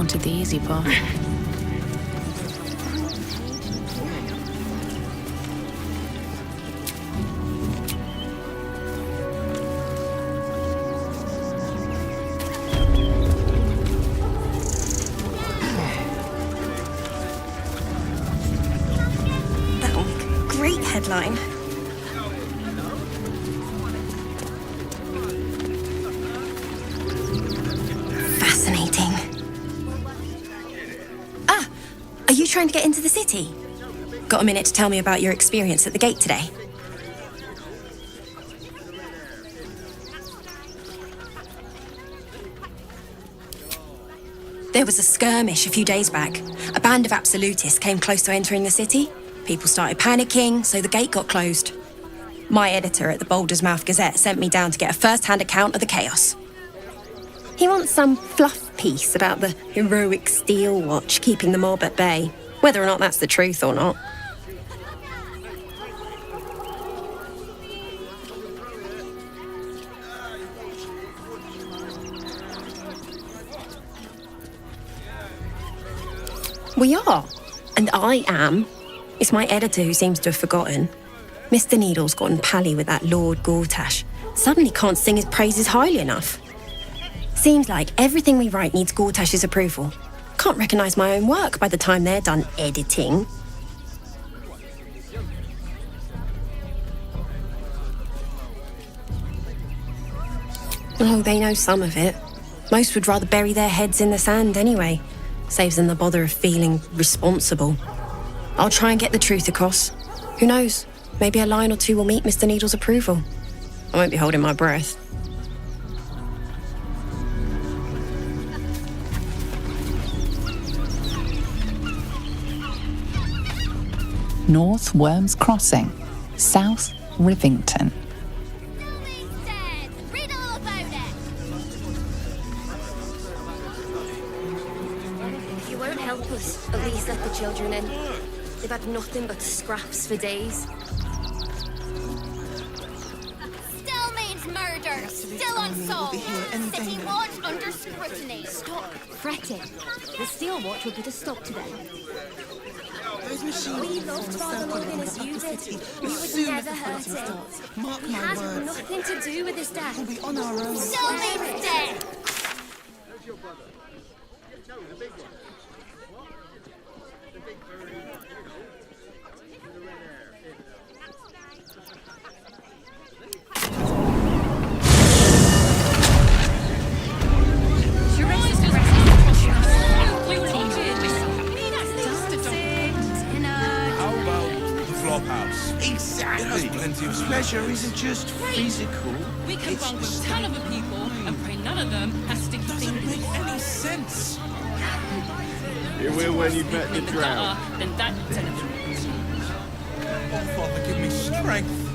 wanted the easy path. That'll make a great headline. Fascinating. Ah, are you trying to get into the city? Got a minute to tell me about your experience at the gate today? There was a skirmish a few days back. A band of absolutists came close to entering the city. People started panicking, so the gate got closed. My editor at the Baldur's Mouth Gazette sent me down to get a first-hand account of the chaos. He wants some fluff piece about the heroic Steel Watch keeping the mob at bay, whether or not that's the truth or not. We are. And I am. It's my editor who seems to have forgotten. Mr. Needle's gotten pally with that Lord Gortash. Suddenly can't sing his praises highly enough. Seems like everything we write needs Gortash's approval. Can't recognise my own work by the time they're done editing. Oh, they know some of it. Most would rather bury their heads in the sand anyway. Saves them the bother of feeling responsible. I'll try and get the truth across. Who knows? Maybe a line or two will meet Mr. Needle's approval. I won't be holding my breath. North Worms Crossing, South Rivington. If you won't help us, at least let the children in. They've had nothing but scraps for days. Still means murder. Still unsolved. City watch under scrutiny. Stop fretting. The Steel Watch will put a stop to them. We loved Father Logan as you did. We would never hurt him. He had nothing to do with his death. We'll be on our own. Still means dead. Exactly. Plenty of pleasure isn't just physical. We can run with 10 other people and pray none of them has sticky Doesn't make fingers. any sense. You will when you've met the drought. Then that Oh, Father, give me strength.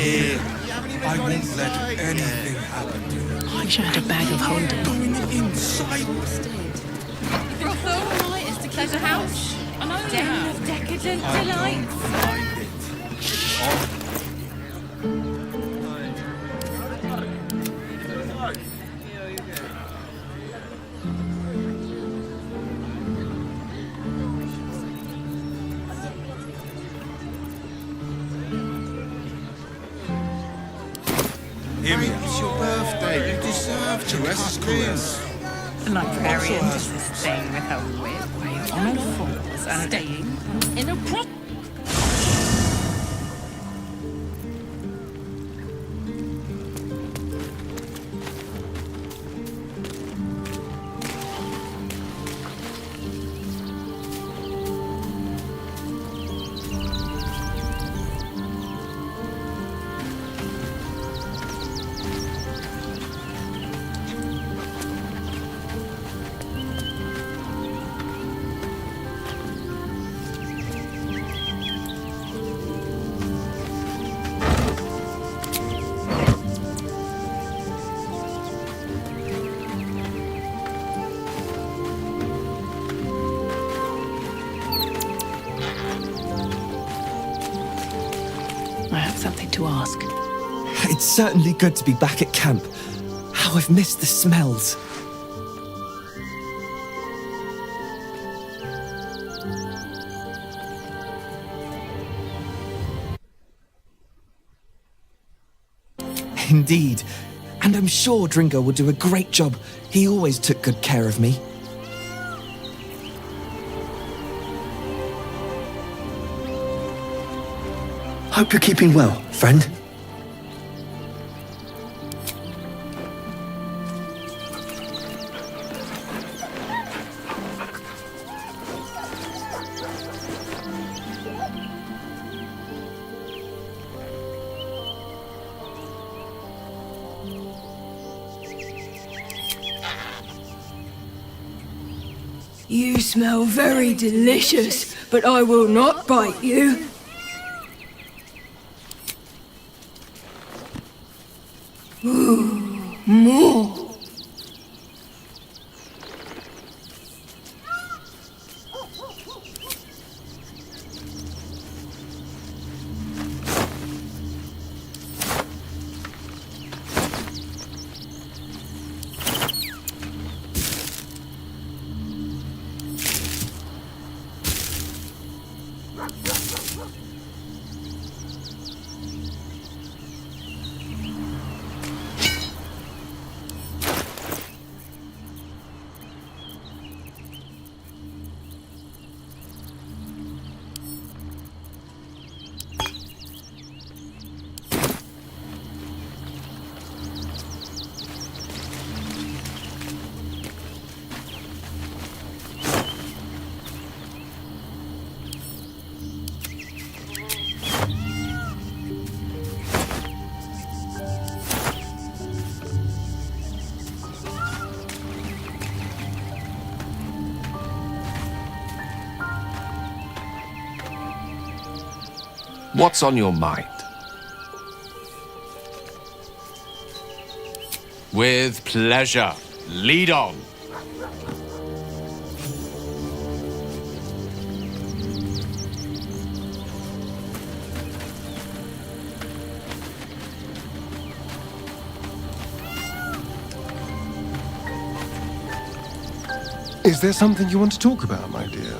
here. I won't let anything happen to you. I wish I had a bag of holding. Going inside. You're so right, it's the pleasure house. I know you have. Decadent I delight. don't mind it. Here it's your birthday. You deserve to come in. The librarian does this thing with her weird way on all fours and Staying in a prop. I have something to ask. It's certainly good to be back at camp. How I've missed the smells. Indeed. And I'm sure Dringo will do a great job. He always took good care of me. Hope you're keeping well, friend. You smell very delicious, but I will not bite you. Ooh, more. What's on your mind? With pleasure. Lead on. Is there something you want to talk about, my dear?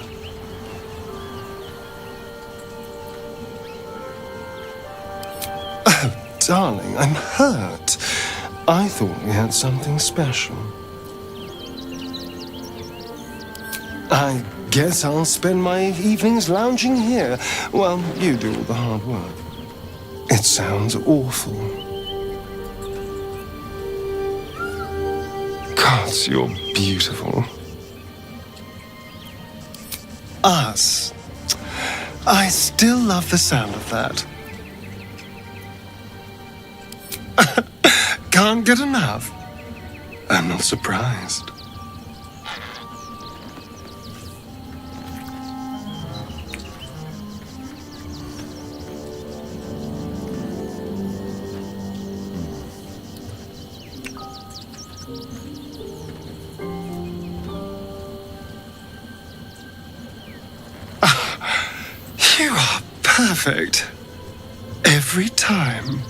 Oh, darling, I'm hurt. I thought we had something special. I guess I'll spend my evenings lounging here while you do all the hard work. It sounds awful. Gods, you're beautiful. Us. I still love the sound of that. Can't get enough. I'm not surprised. perfect. Every time.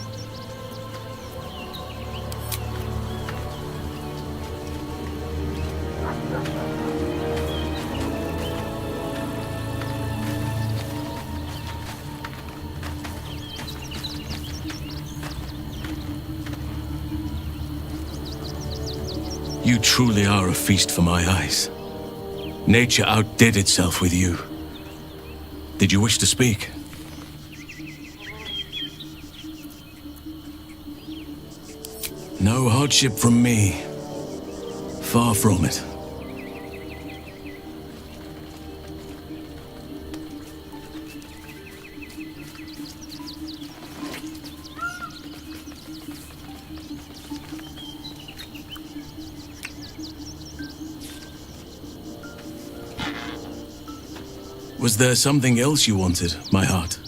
You truly are a feast for my eyes. Nature outdid itself with you. Did you wish to speak? No hardship from me. Far from it. Was there something else you wanted, my heart?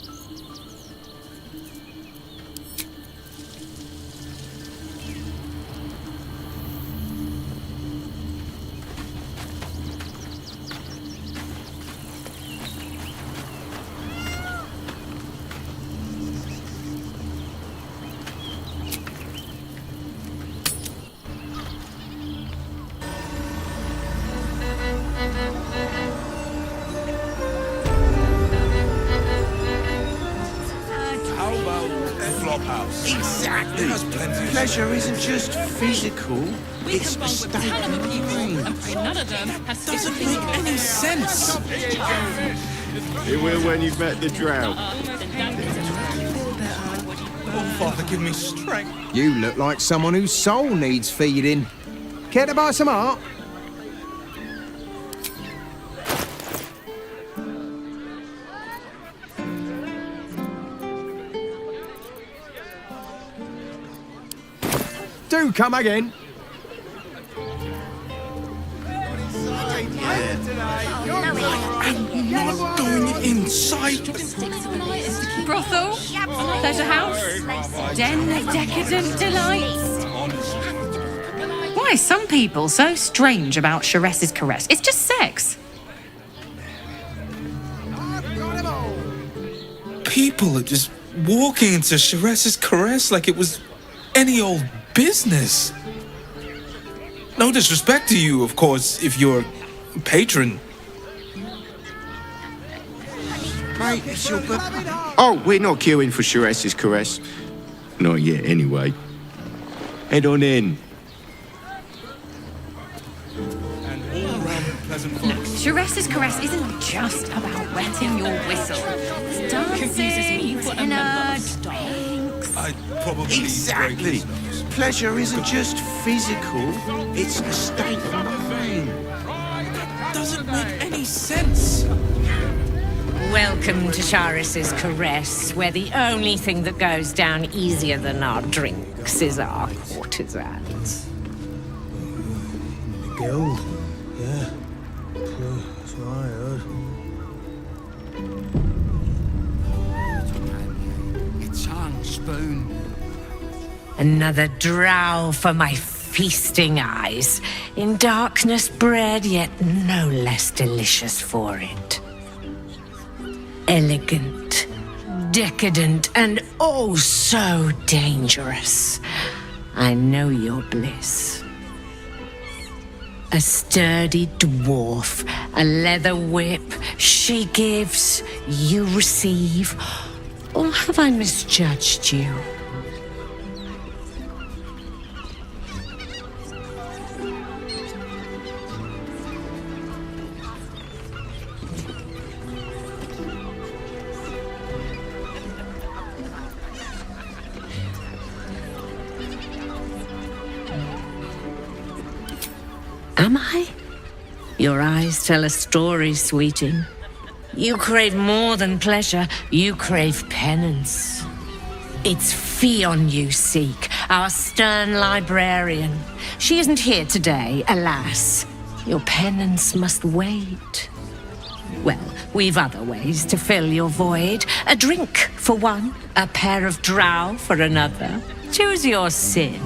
Exactly. Pleasure isn't just physical, it's a state of mind. None of them has Doesn't make any sense. It will when you've met the drought. Oh, Father, give me strength. You look like someone whose soul needs feeding. Care to buy some art? Do come again. I'm not going inside. brothel, pleasure house, den of decadent delights. Why are some people so strange about Sharess's caress? It's just sex. People are just walking into Sharess's caress like it was any old business. No disrespect to you, of course, if you're a patron. Mate, it's your Oh, we're not queuing for Sharess's caress. Not yet, anyway. Head on in. Look, Sharess's caress isn't just about wetting your whistle. There's dances, tenor, drinks. Exactly. Pleasure isn't just physical, it's a state of mind. Doesn't make any sense. Welcome to Sharess's caress, where the only thing that goes down easier than our drinks is our courtesans. The guild? Yeah. That's what I heard. Your tongue, spoon. Another drow for my feasting eyes, in darkness bred, yet no less delicious for it. Elegant, decadent, and oh so dangerous. I know your bliss. A sturdy dwarf, a leather whip, she gives, you receive. Or have I misjudged you? Am I? Your eyes tell a story, sweeting. You crave more than pleasure, you crave penance. It's Fionn you seek, our stern librarian. She isn't here today, alas. Your penance must wait. Well, we've other ways to fill your void. A drink for one, a pair of drow for another. Choose your sin.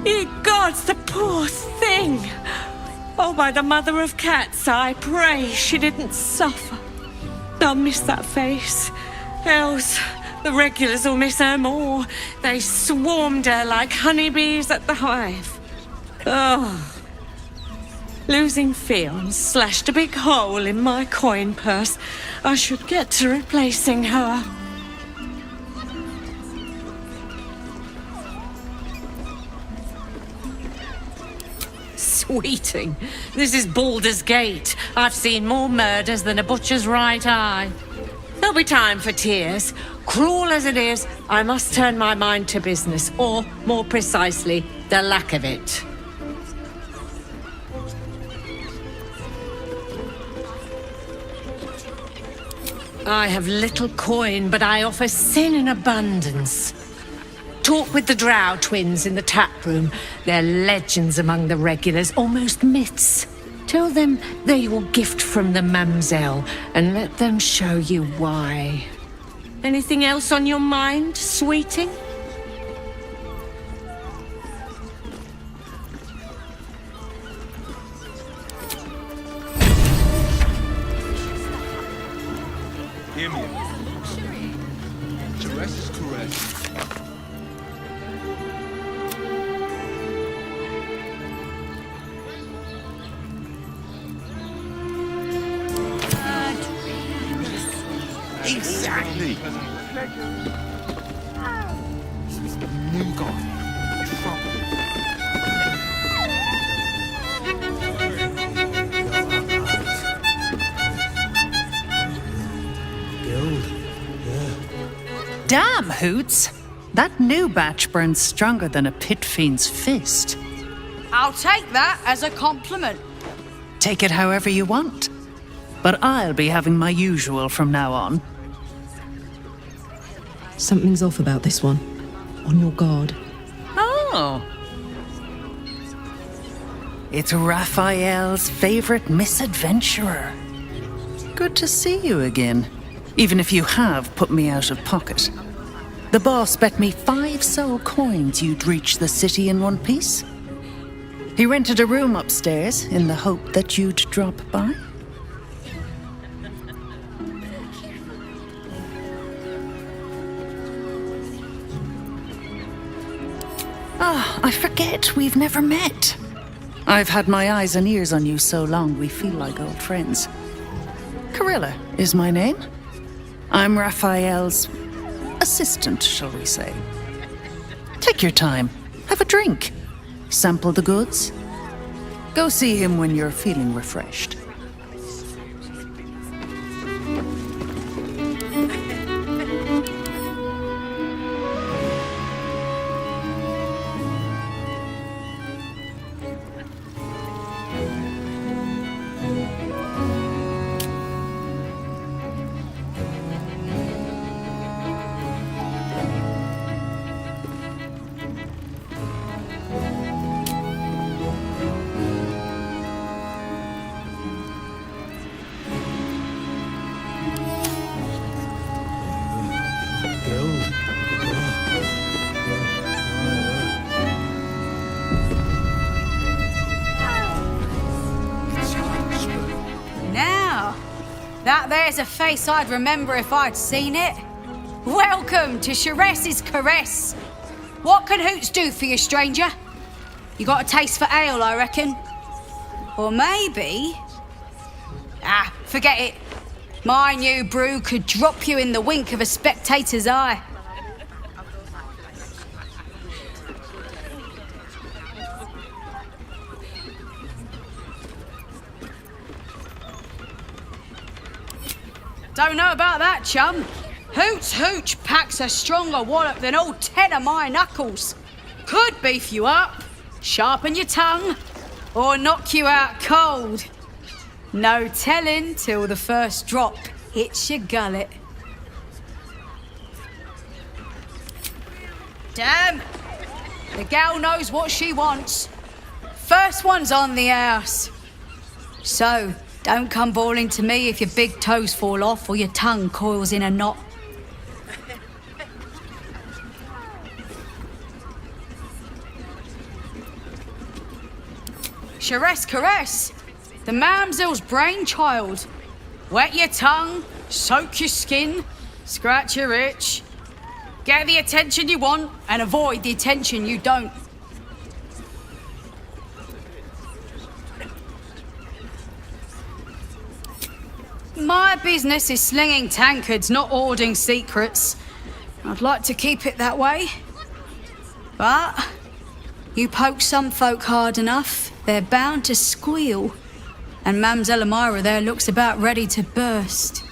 Ye gods, the poor thing! Oh, by the mother of cats, I pray she didn't suffer. I'll miss that face. Else, the regulars will miss her more. They swarmed her like honeybees at the hive. Oh. Losing Fionn slashed a big hole in my coin purse. I should get to replacing her. Sweeting, this is Baldur's Gate. I've seen more murders than a butcher's right eye. There'll be time for tears. Cruel as it is, I must turn my mind to business, or, more precisely, the lack of it. I have little coin, but I offer sin in abundance. Talk with the Drow twins in the tap room. They're legends among the regulars, almost myths. Tell them they're your gift from the Mamselle, and let them show you why. Anything else on your mind, sweeting? Hear me. Caress is caress. Exactly. New God. Damn, Hoots! That new batch burns stronger than a pit fiend's fist. I'll take that as a compliment. Take it however you want. But I'll be having my usual from now on. Something's off about this one. On your guard. Oh. It's Raphael's favorite misadventurer. Good to see you again. Even if you have put me out of pocket. The boss bet me 5 soul coins you'd reach the city in one piece. He rented a room upstairs in the hope that you'd drop by. Ah, I forget we've never met. I've had my eyes and ears on you so long we feel like old friends. Carilla is my name. I'm Raphael's assistant, shall we say. Take your time. Have a drink. Sample the goods. Go see him when you're feeling refreshed. That there's a face I'd remember if I'd seen it. Welcome to Sharess's Caress. What can Hoots do for you, stranger? You got a taste for ale, I reckon? Or maybe... Ah, forget it. My new brew could drop you in the wink of a spectator's eye. Don't know about that, chum. Hoots Hooch packs a stronger wallop than all 10 of my knuckles. Could beef you up, sharpen your tongue, or knock you out cold. No telling till the first drop hits your gullet. Damn! The gal knows what she wants. First one's on the house. So, don't come bawling to me if your big toes fall off or your tongue coils in a knot. Sheress Caress, the mamsel's brainchild. Wet your tongue, soak your skin, scratch your itch. Get the attention you want and avoid the attention you don't. My business is slinging tankards, not hoarding secrets. I'd like to keep it that way. But you poke some folk hard enough, they're bound to squeal. And Mamselle Elmira there looks about ready to burst.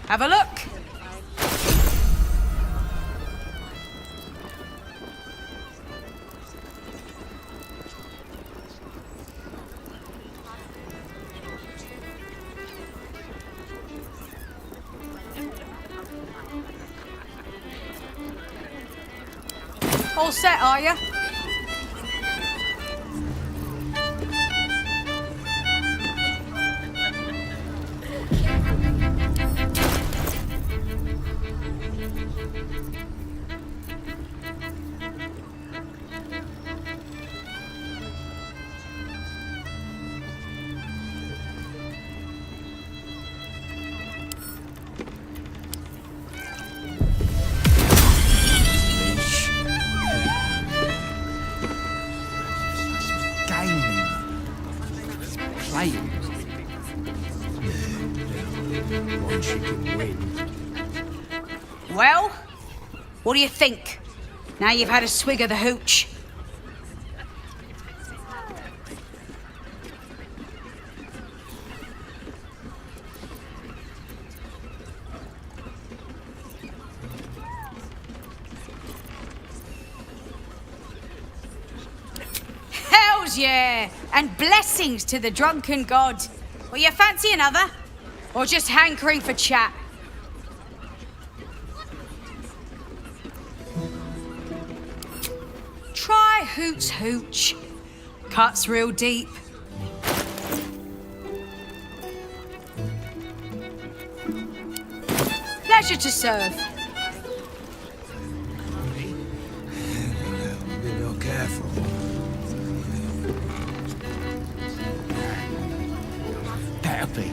Have a look. All set, are you? Well, what do you think? Now you've had a swig of the hooch. Hells yeah! And blessings to the drunken god. Well, you fancy another? Or just hankering for chat? Try Hoot's Hooch. Cuts real deep. Pleasure to serve. Be real careful. That'll be.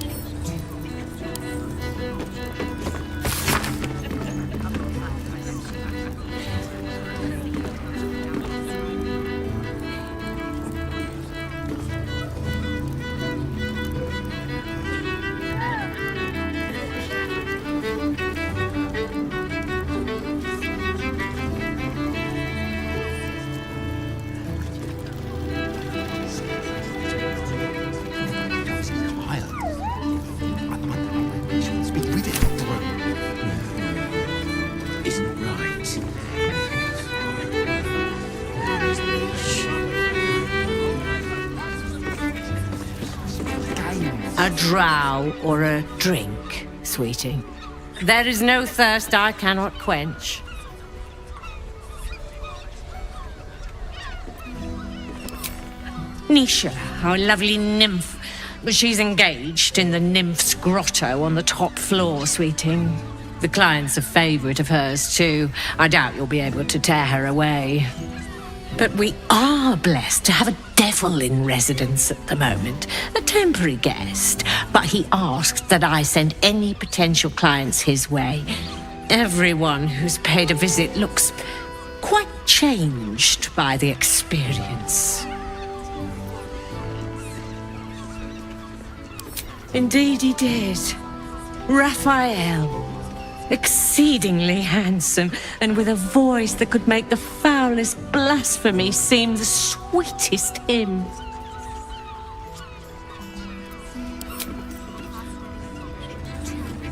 A drow or a drink, sweeting. There is no thirst I cannot quench. Nisha, our lovely nymph. She's engaged in the nymph's grotto on the top floor, sweeting. The client's a favourite of hers, too. I doubt you'll be able to tear her away. But we are blessed to have a devil in residence at the moment. A temporary guest. But he asked that I send any potential clients his way. Everyone who's paid a visit looks quite changed by the experience. Indeed he did. Raphael. Exceedingly handsome, and with a voice that could make the foulest blasphemy seem the sweetest hymn.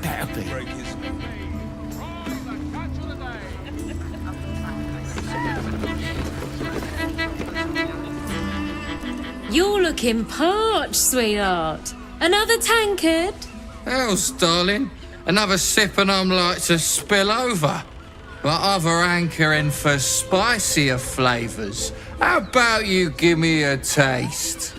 That'll be. You're looking parched, sweetheart. Another tankard? Hells, darling. Another sip and I'm like to spill over. But other hankering for spicier flavours. How about you give me a taste?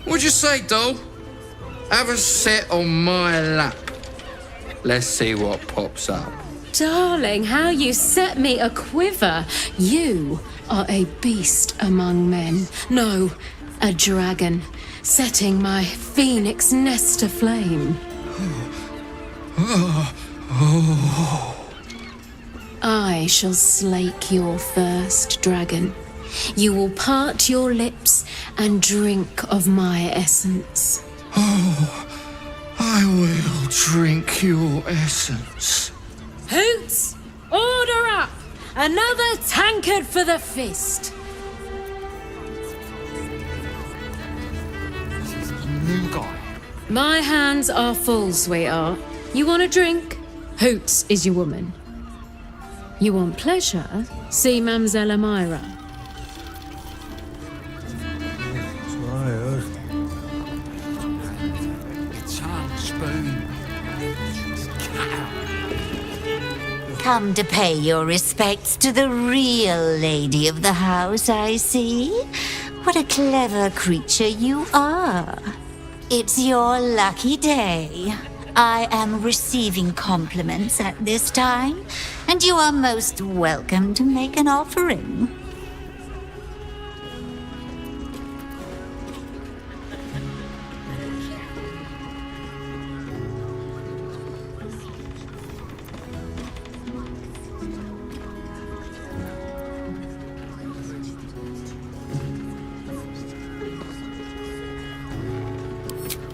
What'd you say, doll? Have a sit on my lap. Let's see what pops up. Darling, how you set me a quiver. You are a beast among men. No, a dragon, setting my phoenix nest aflame. I shall slake your thirst, dragon. You will part your lips and drink of my essence. Oh, I will drink your essence. Hoots, order up! Another tankard for the fist. New guy. My hands are full, sweetheart. You want a drink? Hoots is your woman. You want pleasure? See Mamselle Amira. Tired. It's on spoon. Come to pay your respects to the real lady of the house, I see. What a clever creature you are. It's your lucky day. I am receiving compliments at this time, and you are most welcome to make an offering.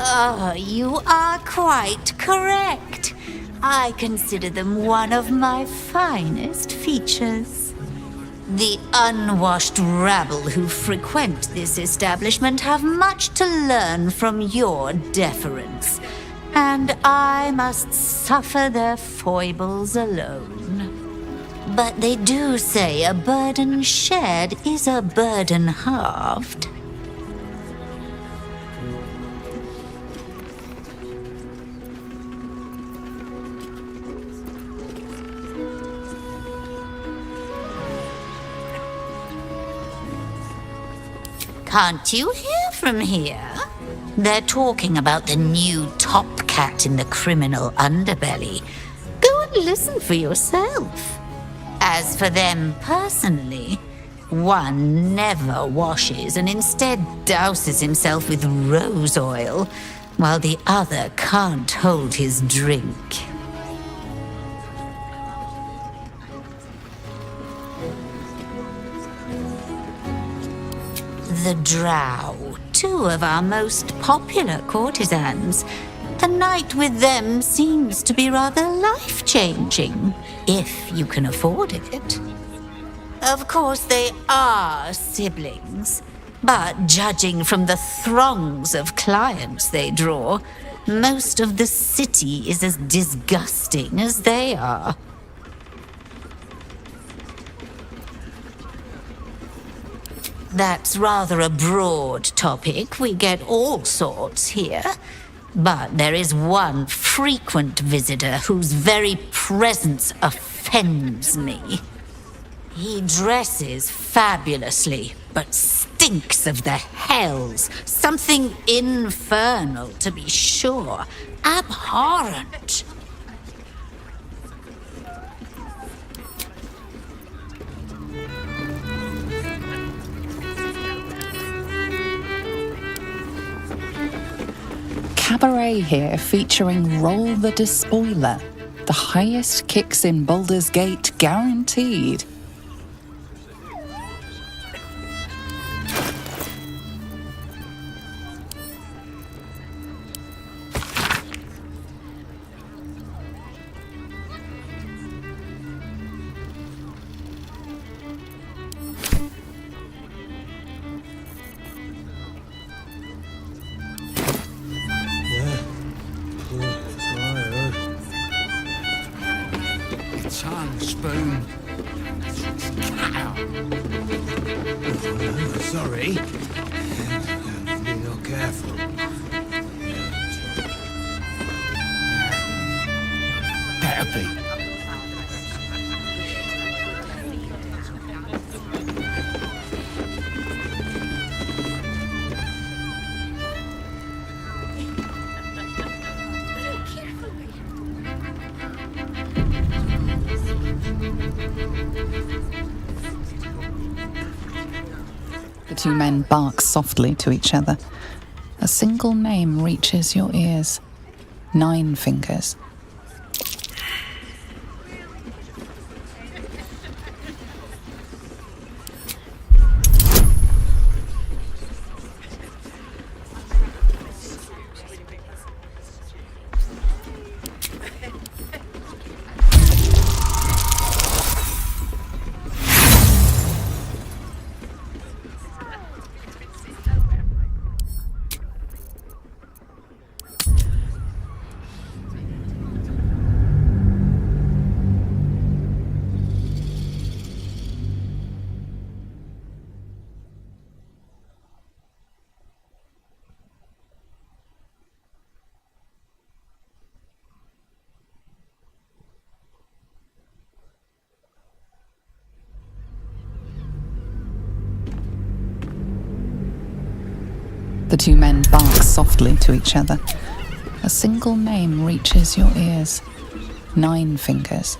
Oh, you are quite correct. I consider them one of my finest features. The unwashed rabble who frequent this establishment have much to learn from your deference, and I must suffer their foibles alone. But they do say a burden shared is a burden halved. Can't you hear from here? They're talking about the new top cat in the criminal underbelly. Go and listen for yourself. As for them personally, one never washes and instead douses himself with rose oil, while the other can't hold his drink. The Drow, two of our most popular courtesans. The night with them seems to be rather life-changing, if you can afford it. Of course, they are siblings, but judging from the throngs of clients they draw, most of the city is as disgusting as they are. That's rather a broad topic. We get all sorts here. But there is one frequent visitor whose very presence offends me. He dresses fabulously, but stinks of the hells. Something infernal, to be sure. Abhorrent. Cabaret here featuring Roll the Despoiler. The highest kicks in Baldur's Gate guaranteed. Spoon. Sorry. Be not careful. Better be. two men bark softly to each other. A single name reaches your ears. 9 Fingers. The two men bark softly to each other. A single name reaches your ears. 9 Fingers.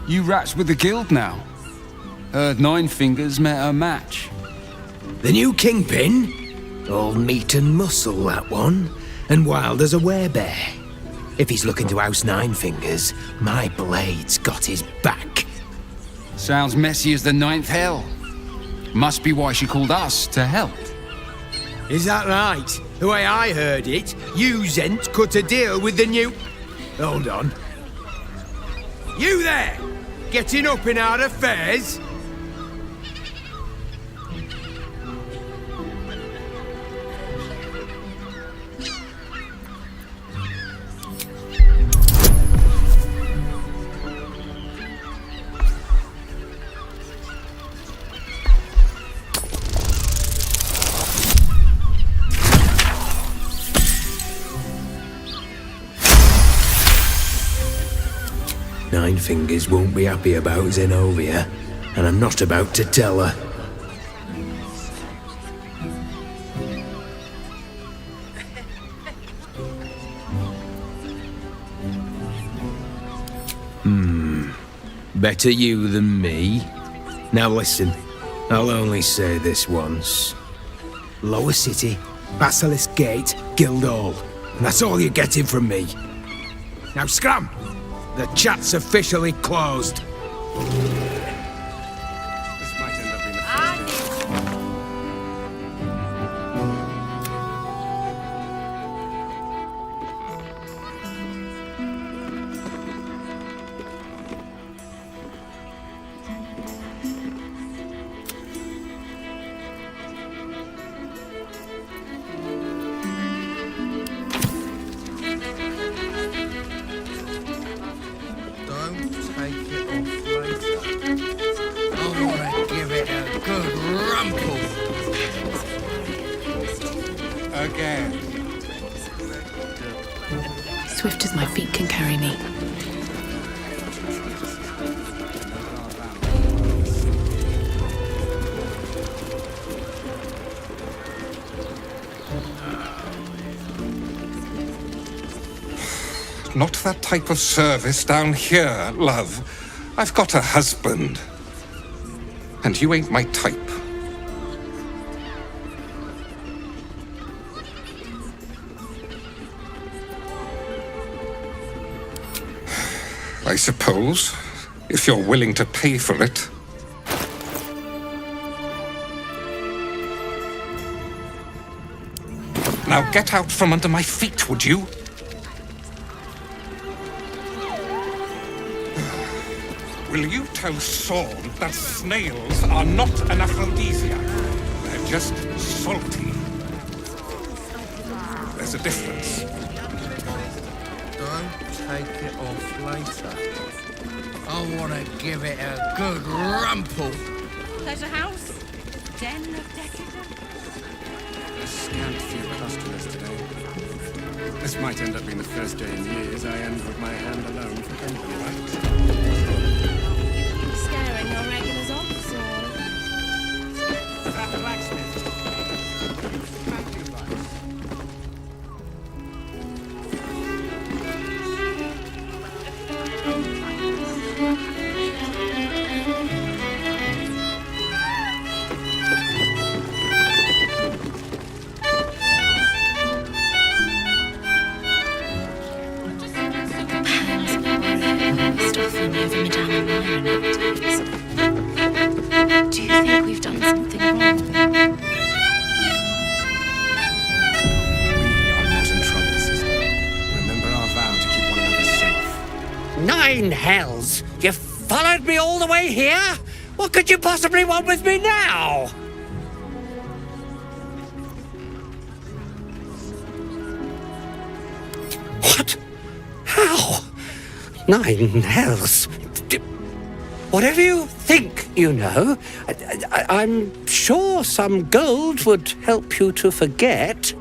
You rats with the guild now. Heard 9 Fingers met her match. The new kingpin? All meat and muscle, that one. And wild as a werebear. If he's looking to oust 9 Fingers, my blade's got his back. Sounds messy as the 9th hell. Must be why she called us to help. Is that right? The way I heard it, you Zent cut a deal with the new... Hold on. You there! Getting up in our affairs? Nine Fingers won't be happy about Zenobia, and I'm not about to tell her. Better you than me. Now listen, I'll only say this once. Lower City, Basilisk Gate, Guildhall. And that's all you're getting from me. Now scram! The chat's officially closed. Swift as my feet can carry me. Not that type of service down here, love. I've got a husband. And you ain't my type. I suppose, if you're willing to pay for it. Now get out from under my feet, would you? Will you tell Saul that snails are not an aphrodisiac? They're just salty. There's a difference. Don't take it off later. I want to give it a good rumple. Pleasure house? Den of decadence? A scant few customers today. This might end up being the first day in years I end with my hand alone for company, right? Scaring your regulars off, or? That blacksmith. Thank you, often over Madame Myra nowadays. Do you think we've done something wrong? We are not in trouble, sister. Remember our vow to keep one another safe. 9 hells! You followed me all the way here? What could you possibly want with me now? What? How? 9 hells? Whatever you think you know, I'm sure some gold would help you to forget.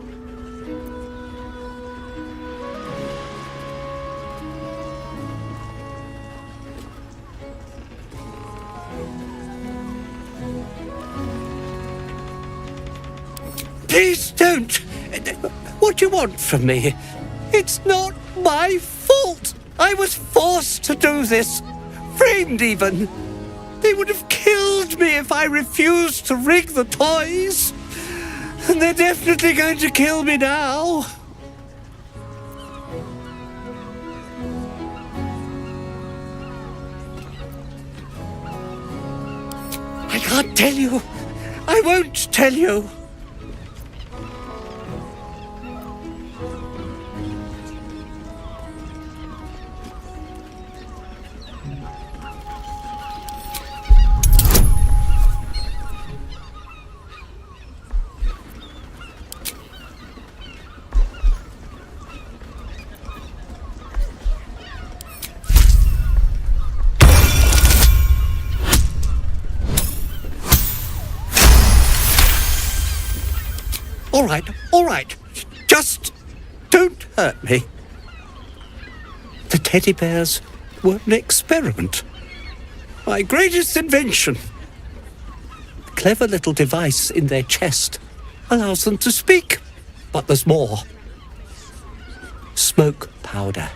Please don't! What do you want from me? It's not my fault! I was forced to do this. Framed even. They would have killed me if I refused to rig the toys. And they're definitely going to kill me now. I can't tell you. I won't tell you. All right. Just don't hurt me. The teddy bears were an experiment. My greatest invention. A clever little device in their chest allows them to speak. But there's more. Smoke powder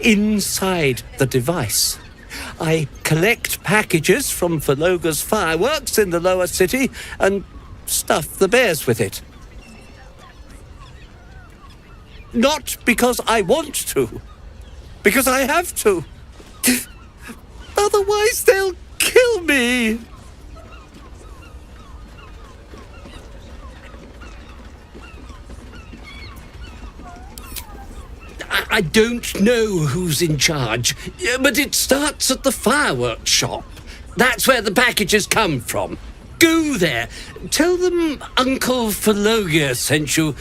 inside the device. I collect packages from Verloga's fireworks in the lower city and stuff the bears with it. Not because I want to, because I have to. Otherwise, they'll kill me. I don't know who's in charge, but it starts at the fireworks shop. That's where the packages come from. Go there. Tell them Uncle Verloga sent you,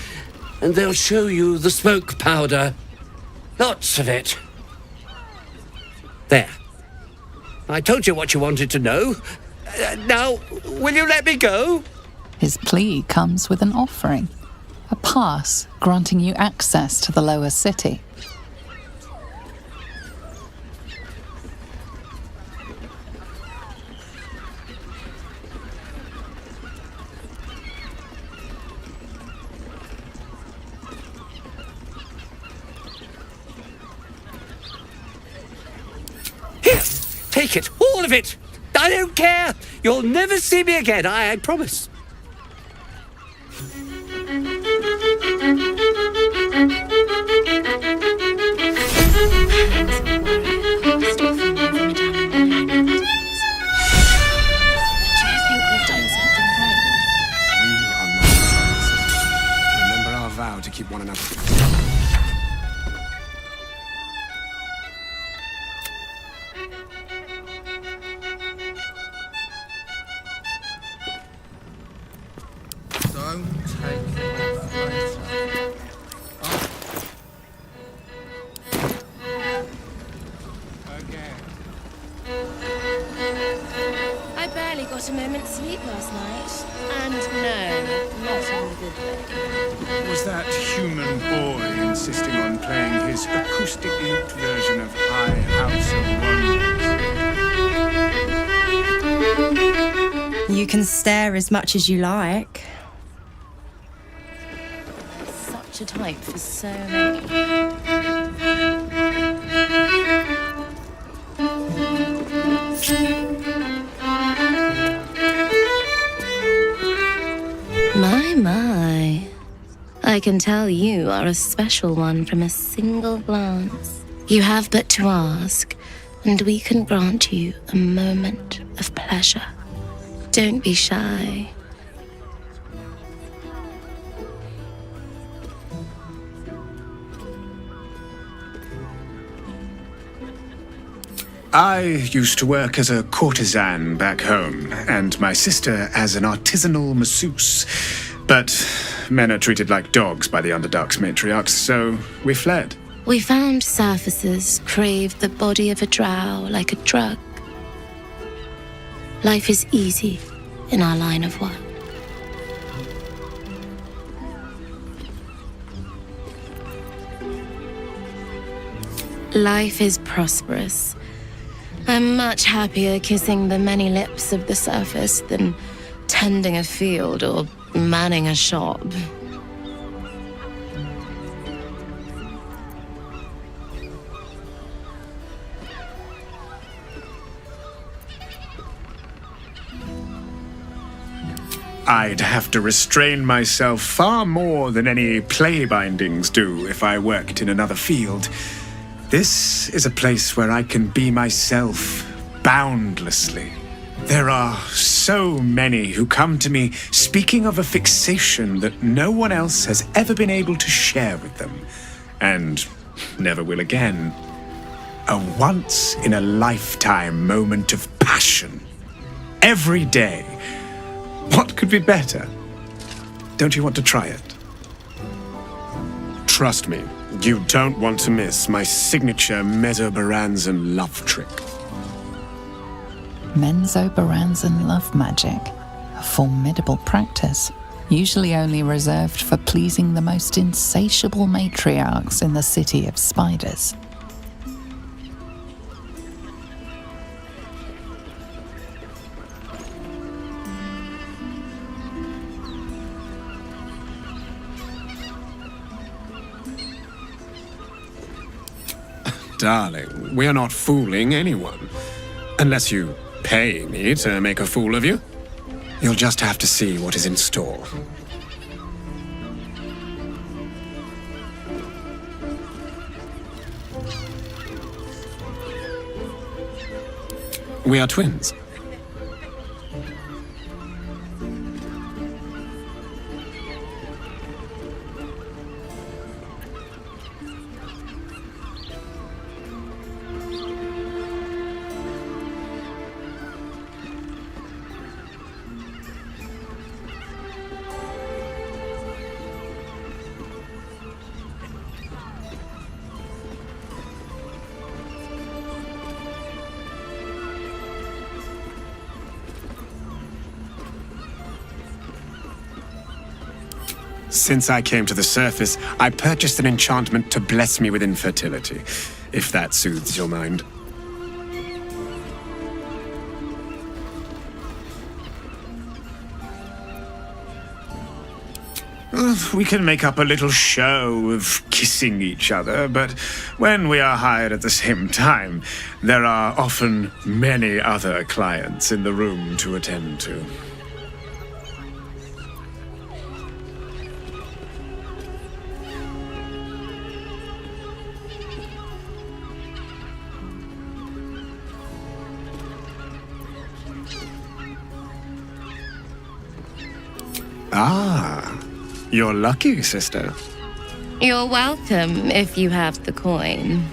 and they'll show you the smoke powder. Lots of it. There. I told you what you wanted to know. Now, will you let me go? His plea comes with an offering. A pass granting you access to the lower city. Take it, all of it. I don't care. You'll never see me again, I promise. Remember our vow to keep one another. I barely got a moment's sleep last night. And no, not in the good way. Was that human boy insisting on playing his acoustic lute version of High House of Wonders? You can stare as much as you like. Such a type for so many. My. I can tell you are a special one from a single glance. You have but to ask, and we can grant you a moment of pleasure. Don't be shy. I used to work as a courtesan back home, and my sister as an artisanal masseuse. But men are treated like dogs by the Underdark's matriarchs, so we fled. We found surfacers craved the body of a drow like a drug. Life is easy in our line of work. Life is prosperous. I'm much happier kissing the many lips of the surface than tending a field or manning a shop. I'd have to restrain myself far more than any play bindings do if I worked in another field. This is a place where I can be myself boundlessly. There are so many who come to me speaking of a fixation that no one else has ever been able to share with them, and never will again. A once-in-a-lifetime moment of passion. Every day. What could be better? Don't you want to try it? Trust me, you don't want to miss my signature Mesobaranzan love trick. Menzoberranzan love magic, a formidable practice, usually only reserved for pleasing the most insatiable matriarchs in the city of spiders. Darling, we're not fooling anyone. Unless you pay me to make a fool of you. You'll just have to see what is in store. We are twins. Since I came to the surface, I purchased an enchantment to bless me with infertility, if that soothes your mind. We can make up a little show of kissing each other, but when we are hired at the same time, there are often many other clients in the room to attend to. Ah, you're lucky, sister. You're welcome if you have the coin.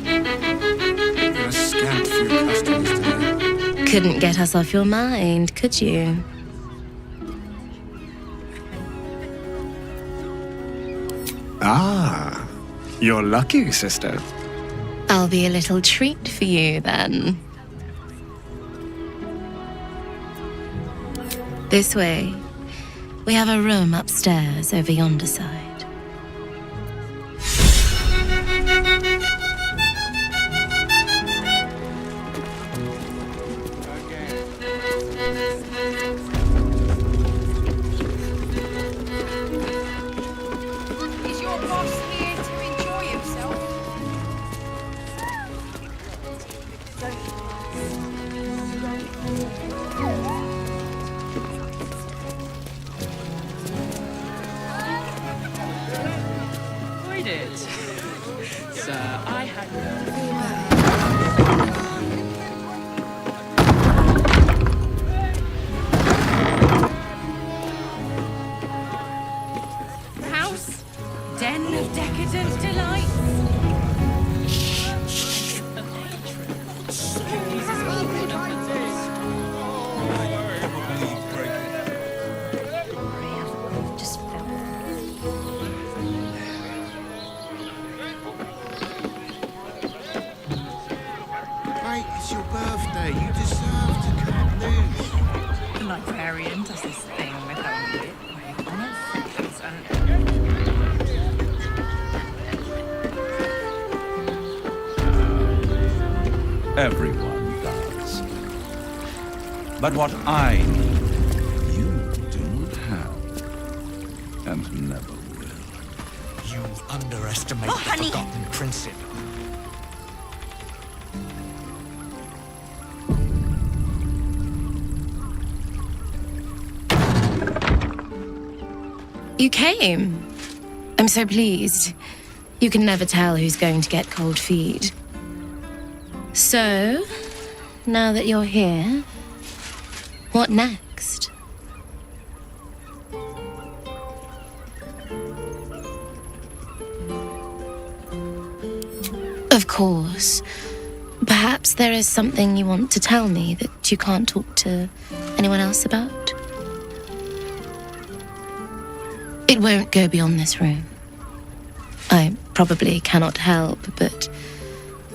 A scant few customers today. Couldn't get us off your mind, could you? Ah, you're lucky, sister. I'll be a little treat for you then. This way. We have a room upstairs over yonder side. Is your boss here to enjoy himself? Mate, it's your birthday. You deserve to cut loose. The librarian does this thing with her wit on her face and... Everyone does. But what I need, you do not have, and never will. You underestimate the forgotten principle. You came. I'm so pleased. You can never tell who's going to get cold feet. So, now that you're here, what next? Of course. Perhaps there is something you want to tell me that you can't talk to anyone else about? It won't go beyond this room. I probably cannot help, but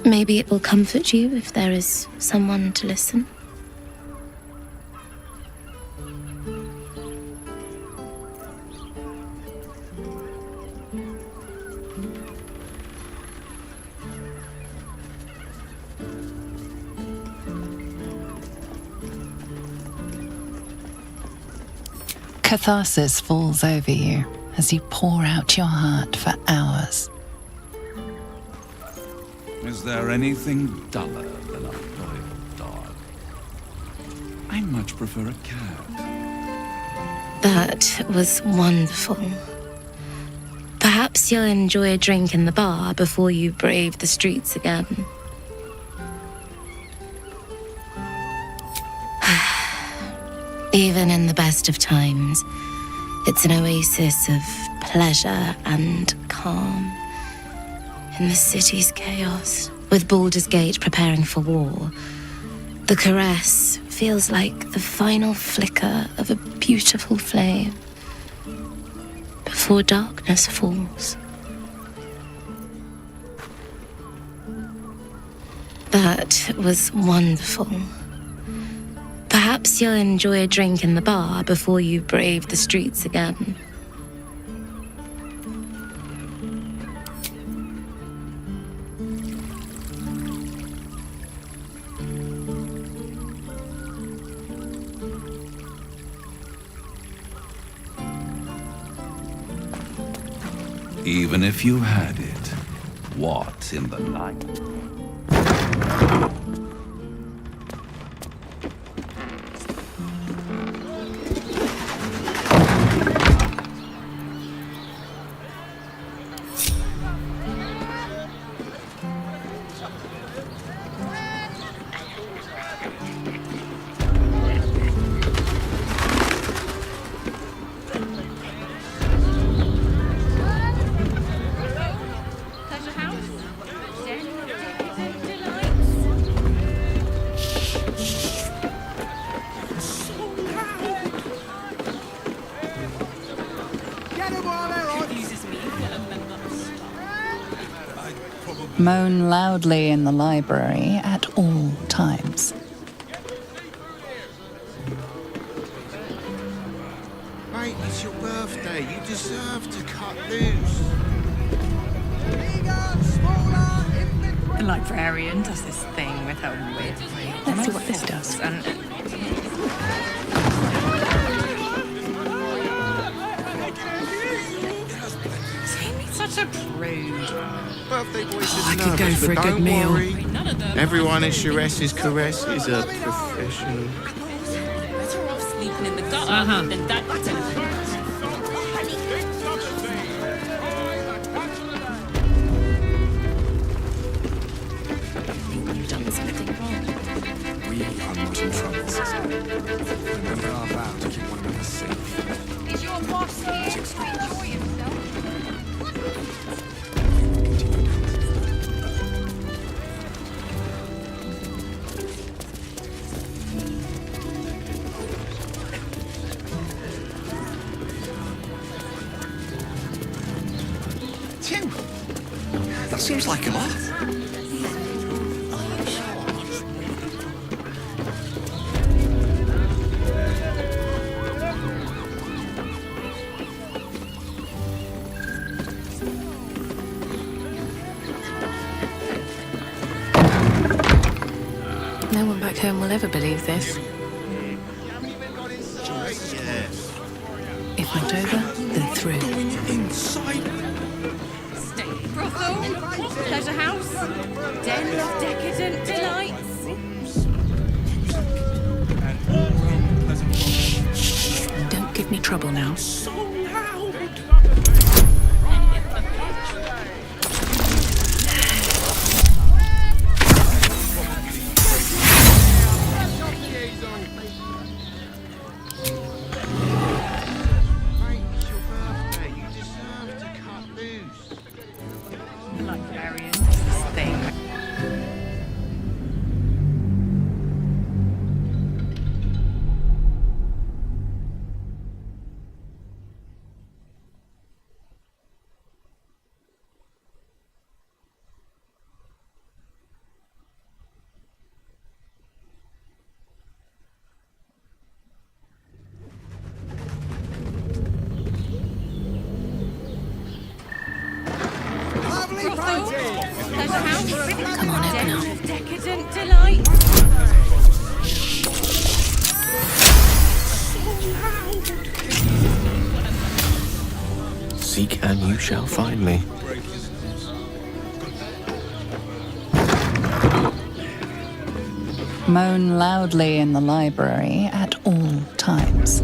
maybe it will comfort you if there is someone to listen. Catharsis falls over you as you pour out your heart for hours. Is there anything duller than a loyal dog? I much prefer a cat. That was wonderful. Perhaps you'll enjoy a drink in the bar before you brave the streets again. Even in the best of times, it's an oasis of pleasure and calm. In the city's chaos, with Baldur's Gate preparing for war, the caress feels like the final flicker of a beautiful flame before darkness falls. That was wonderful. Perhaps you'll enjoy a drink in the bar before you brave the streets again. Even if you had it, what in the night? Moan loudly in the library at all times. Mate, it's your birthday. You deserve to cut loose. The librarian does this thing with her wit. Let's see what this does. Such a prude. Birthday boys I could go for a good meal. Worry. Everyone in Sharess's Caress is a professional. Better off sleeping in the gutter than that. You've done something wrong. We are not in trouble. Remember our vow to keep one another safe. Is your boss here to enjoy himself? That seems like a lot. No one back home will ever believe this. If not over, then through. Brothel, pleasure house, den of decadent delights. Don't give me trouble now. Come on, open up. Decadent delight. Seek and you shall find me. Moan loudly in the library at all times.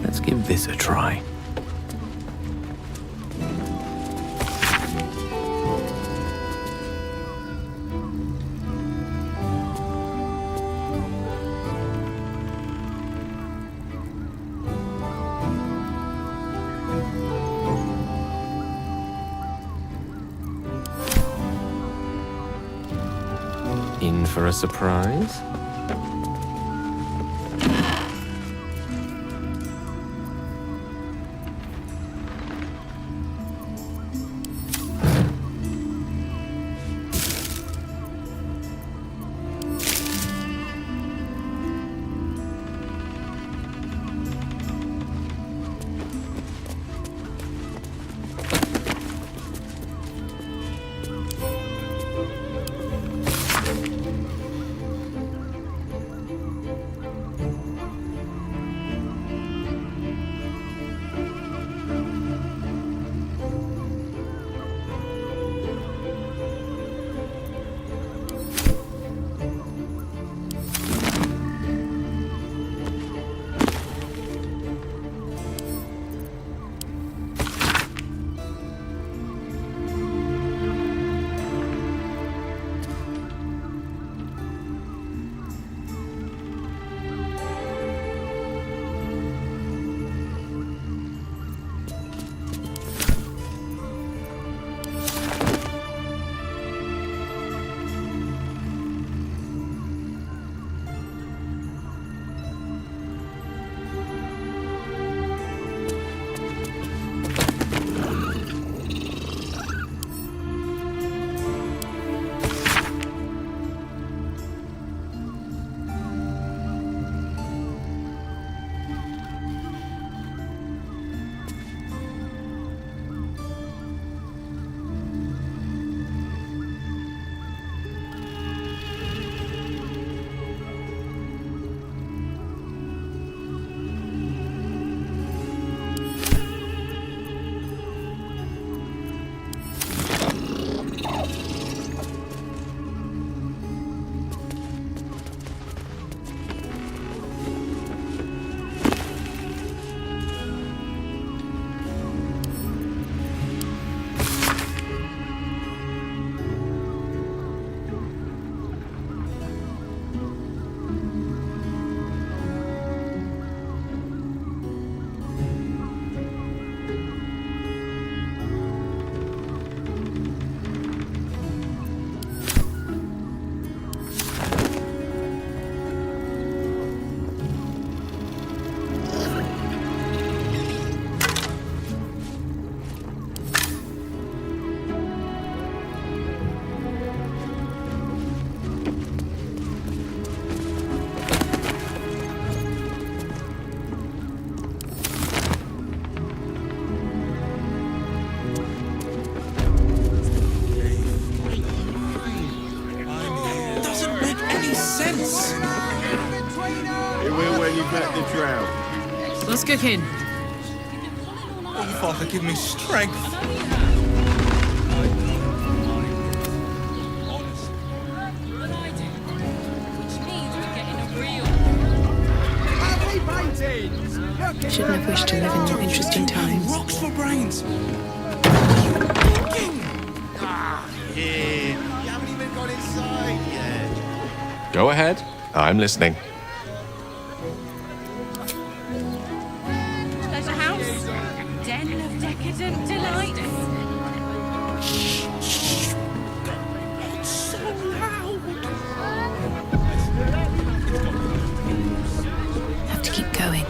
Let's give this a try. In for a surprise? met the drought. What's cooking? Oh, Father, give me strength. Shouldn't have wished to live in more interesting times. Rocks for brains. Here, you haven't even got inside yet. Go ahead. I'm listening. Pleasure house? Den of decadent delights? So loud. Have to keep going.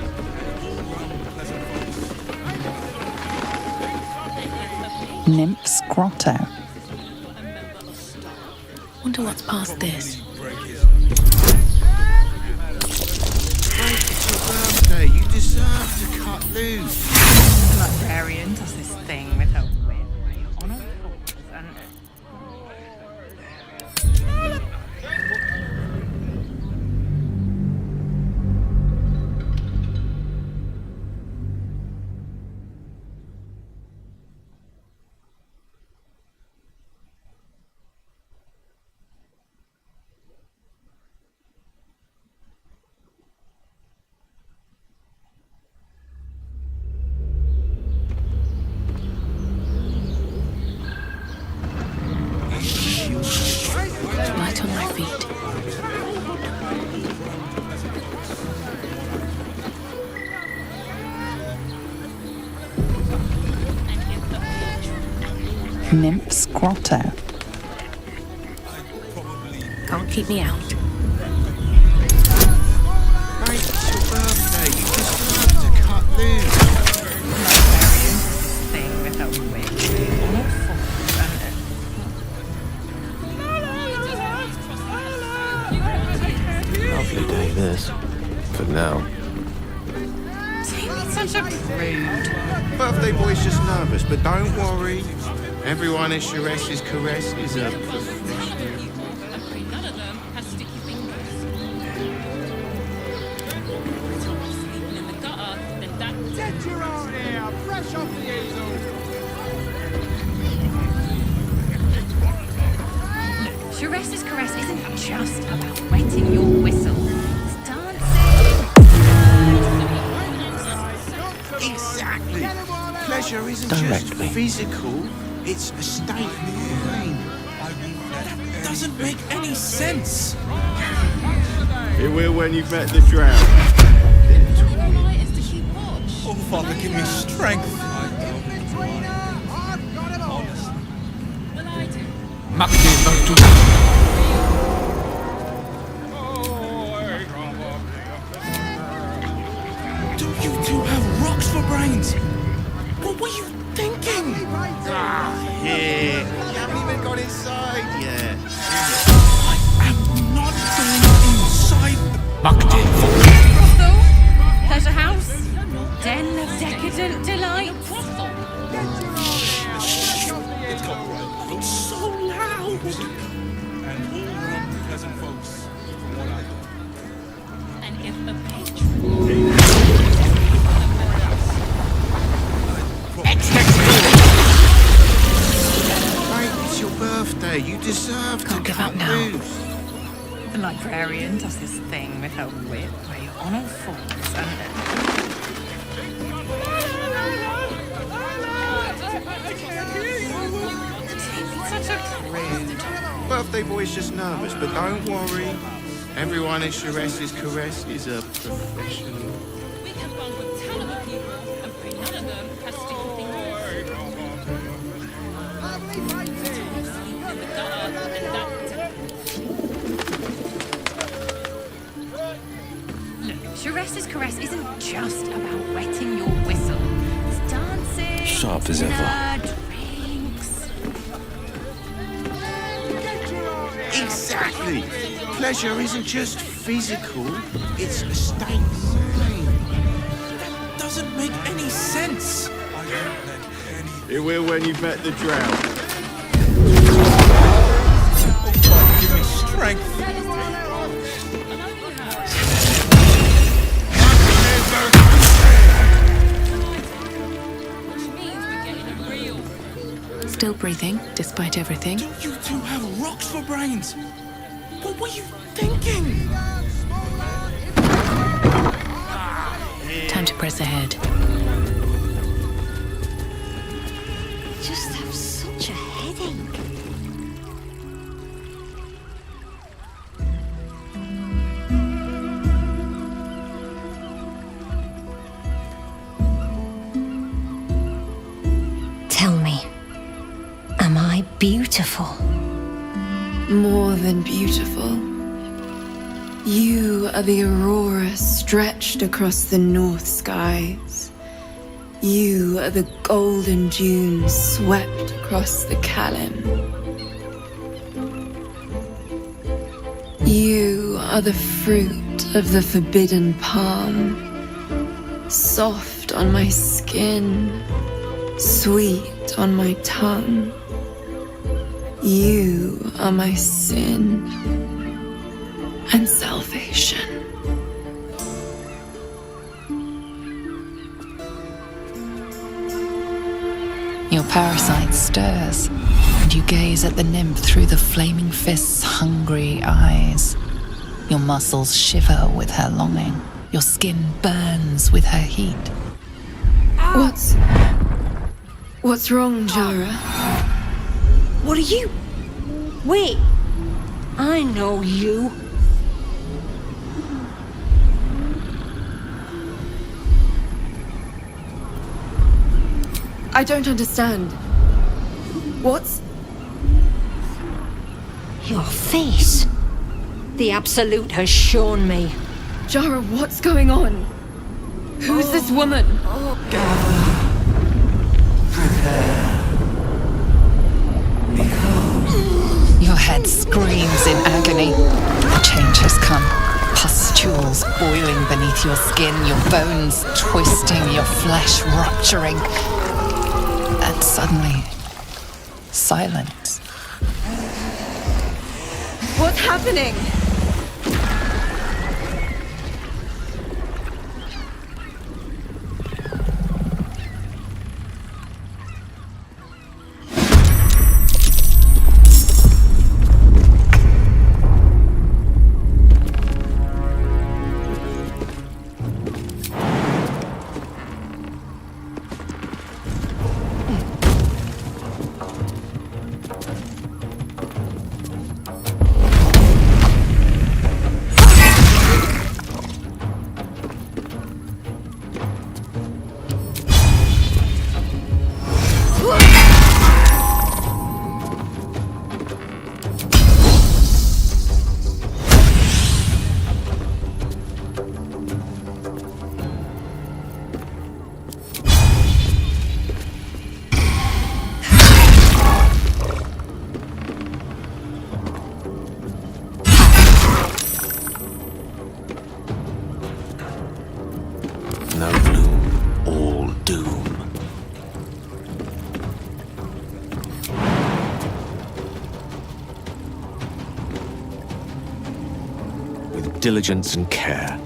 Nymph's Grotto. Wonder what's past this. It's your birthday. You deserve to cut loose. The librarian does this thing with her whip. On a horse and... Light on my feet. Nymph's Grotto. Can't keep me out. Mate, it's your birthday. You deserve to cut loose. Thing with her whip. On a horse and... Lovely day, this. For now. Such a prude. Birthday boy's just nervous, but don't worry. Everyone at Sharess's caress is a professional. None of them has sticky fingers. Sleeping in the gutter, then that... Get your own here, fresh off the easel. Sharess's caress isn't just about wetting your whistle. It's dancing. Exactly. Pleasure isn't Directly. just physical, it's a state of mind. That doesn't make any sense. It will when you've met the drought. Oh, Father, give me strength. Do you two have rocks for brains? What were you thinking? Here, you haven't even got inside yet. I'm not going inside. Brothel? Pleasure house? Den of decadent delights? It's so loud. And all unpleasant folks, from what I heard. And if the Mate, it's your birthday. You deserve to Can't give up cut now. loose. The librarian does this thing with her whip where you're on all fours and... Such a prude. Birthday boy's just nervous, but don't worry. Everyone at Sharess's caress is a professional. we can bond with Teala people and pray none of them has sticky fingers. Sleeping in the gutter, then that... Sharess's caress isn't just about wetting your whistle. It's dancing. Sharp as ever. Drinks. Exactly. Pleasure isn't just physical, it's a state of mind. That doesn't make any sense. It will when you've met the drought. Oh, Father, give me strength. still breathing, despite everything. Do you two have rocks for brains? What were you thinking? Time to press ahead. Just have such a headache. Tell me, am I beautiful? More than beautiful. You are the aurora stretched across the north skies. You are the golden dunes swept across the Kalim. You are the fruit of the forbidden palm, soft on my skin, sweet on my tongue. You are my sin and salvation. Your parasite stirs, and you gaze at the nymph through the flaming fist's hungry eyes. Your muscles shiver with her longing. Your skin burns with her heat. What's wrong, Jara? What are you? Wait, I know you. I don't understand. What's... Your face. The Absolute has shown me. Jara, what's going on? Who's this woman? Your head screams in agony. The change has come. Pustules boiling beneath your skin, your bones twisting, your flesh rupturing. And suddenly, silence. What's happening? No gloom, all doom. With diligence and care.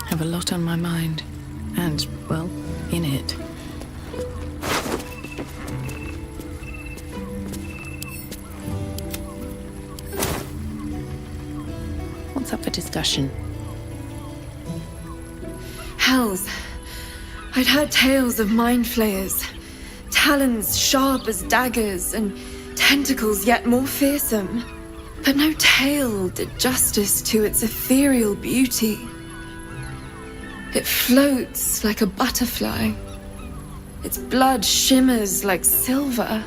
Have a lot on my mind, and, well, in it. What's up for discussion? Hells. I'd heard tales of mind flayers. Talons sharp as daggers, and tentacles yet more fearsome. But no tale did justice to its ethereal beauty. It floats like a butterfly. Its blood shimmers like silver.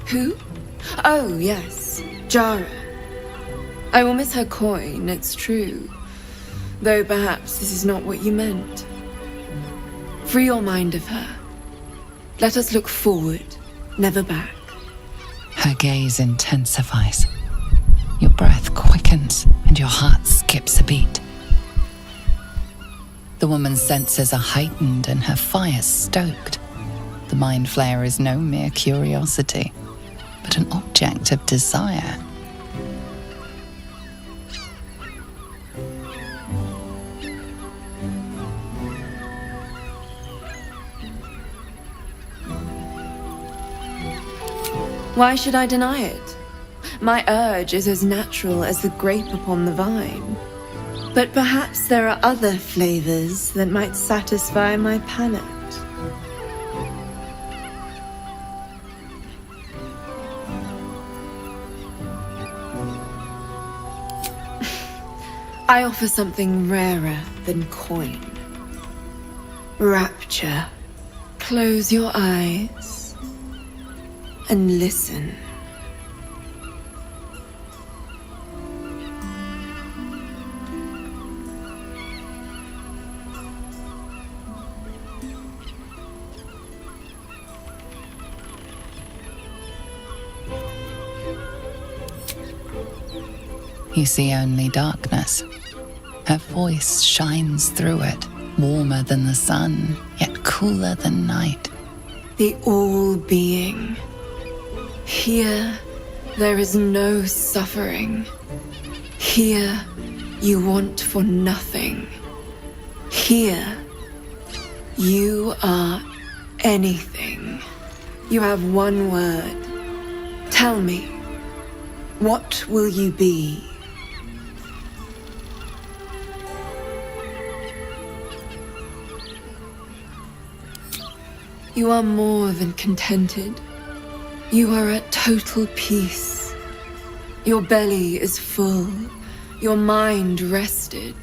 Who? Oh, yes, Jara. I will miss her coin, it's true. Though perhaps this is not what you meant. Free your mind of her. Let us look forward, never back. Her gaze intensifies. Your breath quickens and your heart skips a beat. The woman's senses are heightened and her fire stoked. The mind flayer is no mere curiosity, but an object of desire. Why should I deny it? My urge is as natural as the grape upon the vine. But perhaps there are other flavors that might satisfy my palate. I offer something rarer than coin. Rapture. Close your eyes and listen. You see only darkness. Her voice shines through it, warmer than the sun, yet cooler than night. The all-being. Here, there is no suffering. Here, you want for nothing. Here, you are anything. You have one word. Tell me, what will you be? You are more than contented. You are at total peace. Your belly is full, your mind rested,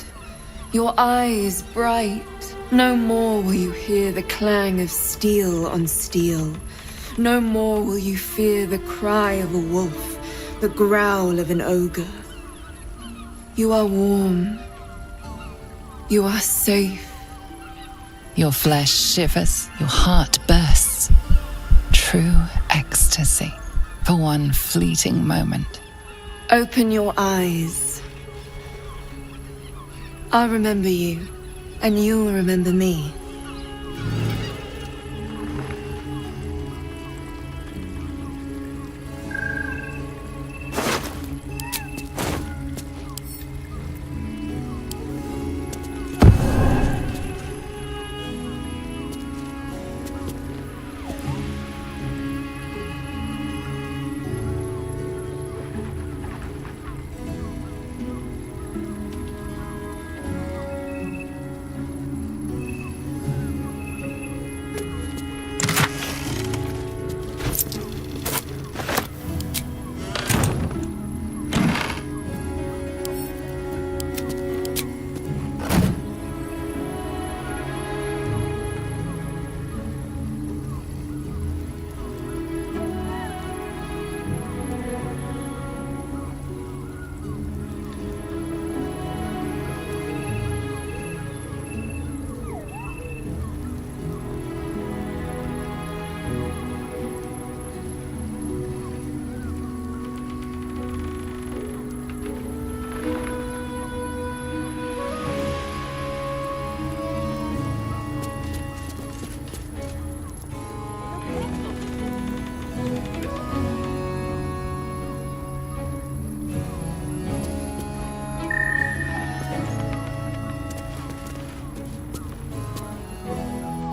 your eyes bright. No more will you hear the clang of steel on steel. No more will you fear the cry of a wolf, the growl of an ogre. You are warm. You are safe. Your flesh shivers, your heart bursts. True ecstasy for one fleeting moment. Open your eyes. I'll remember you, and you'll remember me.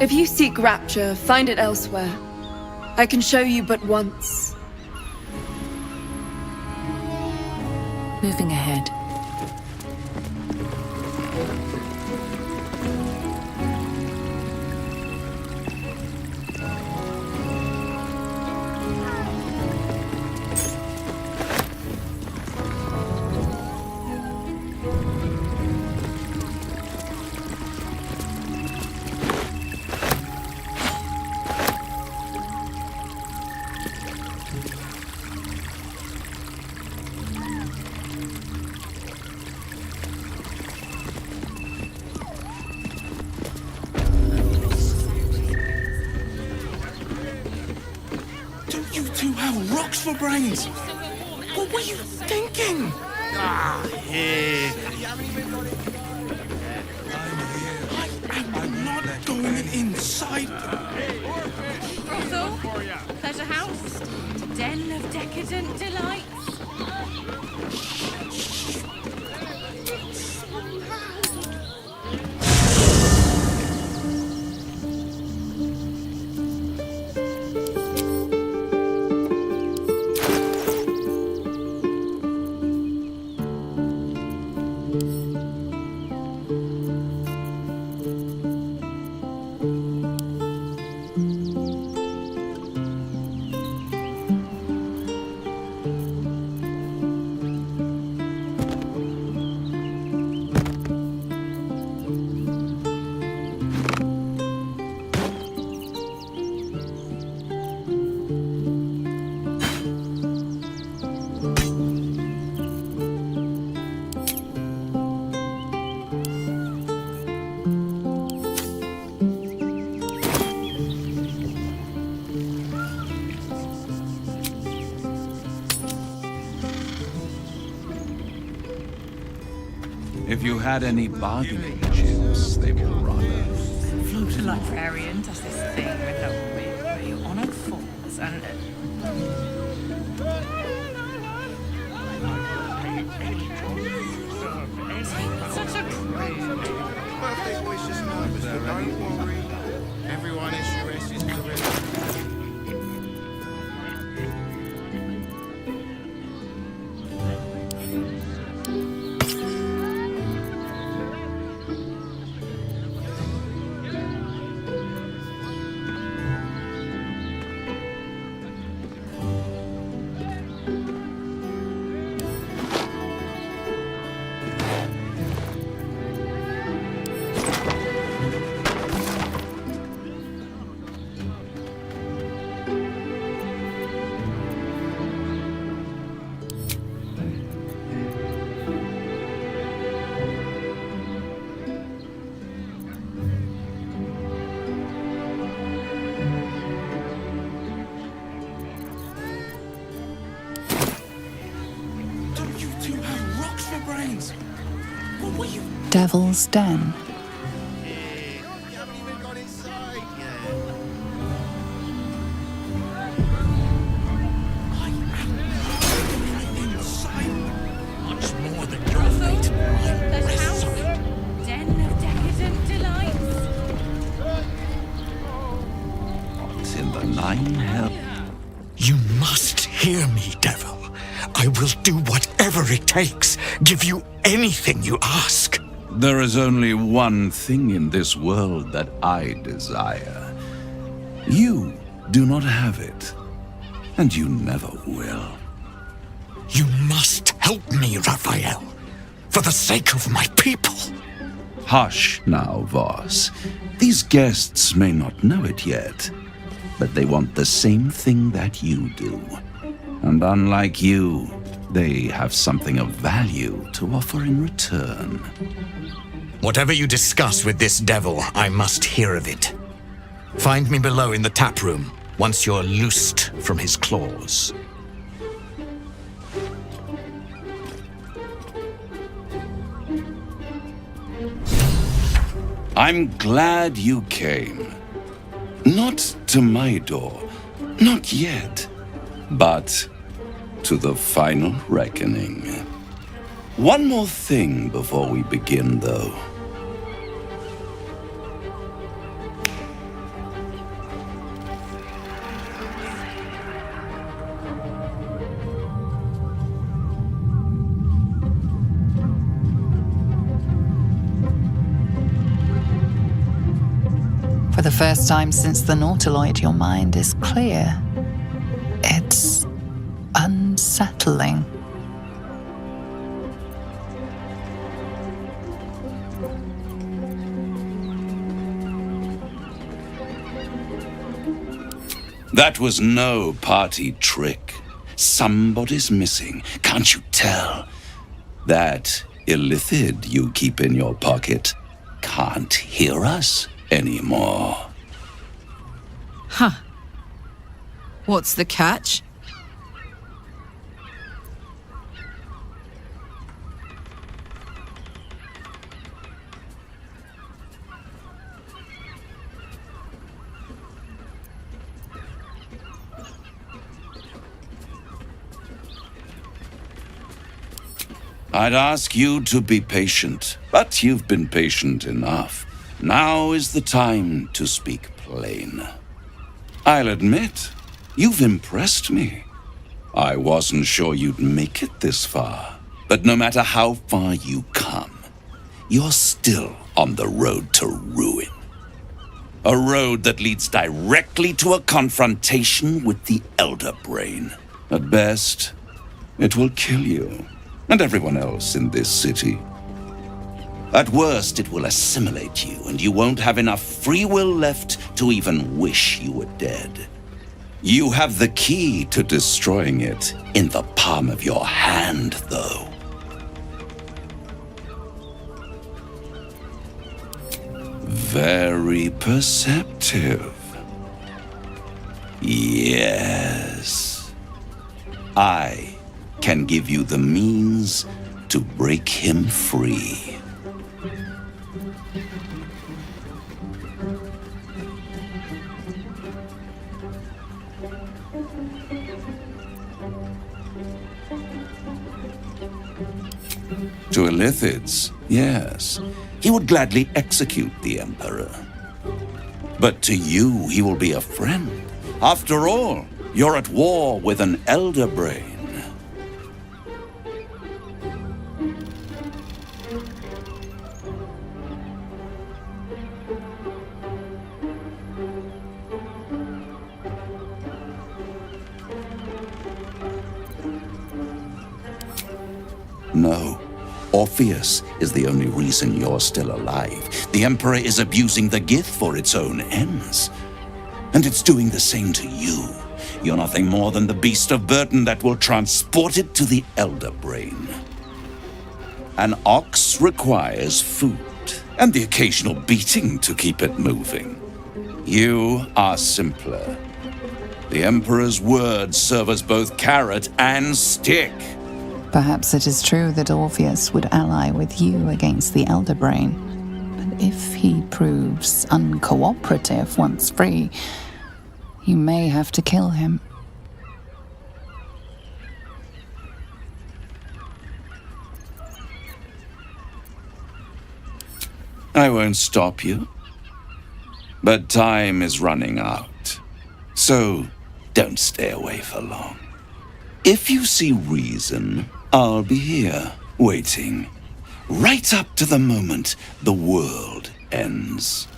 If you seek rapture, find it elsewhere. I can show you but once. Moving ahead. You two have rocks for brains. What were you thinking? Here. I'm not going inside. Brothel? Pleasure house? Den of decadent delights? If you had any bargaining chips, they were rather... The librarian does this thing where you're on all fours and... Such a Birthday boy's just nervous, but don't worry. Everyone in Shiraz is correct. Devil's Den. much more than your fate. There's a house. Den of decadent delights. It's in the nine hell. You must hear me, devil. I will do whatever it takes. Give you anything you ask. There is only one thing in this world that I desire. You do not have it, and you never will. You must help me, Raphael, for the sake of my people. Hush now, Voss. These guests may not know it yet, but they want the same thing that you do. And unlike you, they have something of value to offer in return. Whatever you discuss with this devil, I must hear of it. Find me below in the tap room, once you're loosed from his claws. I'm glad you came. Not to my door, not yet, but to the final reckoning. One more thing before we begin, though. For the first time since the Nautiloid, your mind is clear. It's unsettling. That was no party trick. Somebody's missing, can't you tell? That illithid you keep in your pocket can't hear us anymore. Huh. What's the catch? I'd ask you to be patient, but you've been patient enough. Now is the time to speak plain. I'll admit, you've impressed me. I wasn't sure you'd make it this far, but no matter how far you come, you're still on the road to ruin. A road that leads directly to a confrontation with the Elder Brain. At best, it will kill you and everyone else in this city. At worst, it will assimilate you, and you won't have enough free will left to even wish you were dead. You have the key to destroying it in the palm of your hand, though. Very perceptive. Yes. I can give you the means to break him free. To Illithids, yes, he would gladly execute the Emperor. But to you, he will be a friend. After all, you're at war with an Elder Brain. No. Orpheus is the only reason you're still alive. The Emperor is abusing the Gith for its own ends. And it's doing the same to you. You're nothing more than the beast of burden that will transport it to the Elder Brain. An ox requires food, and the occasional beating to keep it moving. You are simpler. The Emperor's words serve as both carrot and stick. Perhaps it is true that Orpheus would ally with you against the Elder Brain. But if he proves uncooperative once free, you may have to kill him. I won't stop you. But time is running out. So don't stay away for long. If you see reason, I'll be here, waiting, right up to the moment the world ends.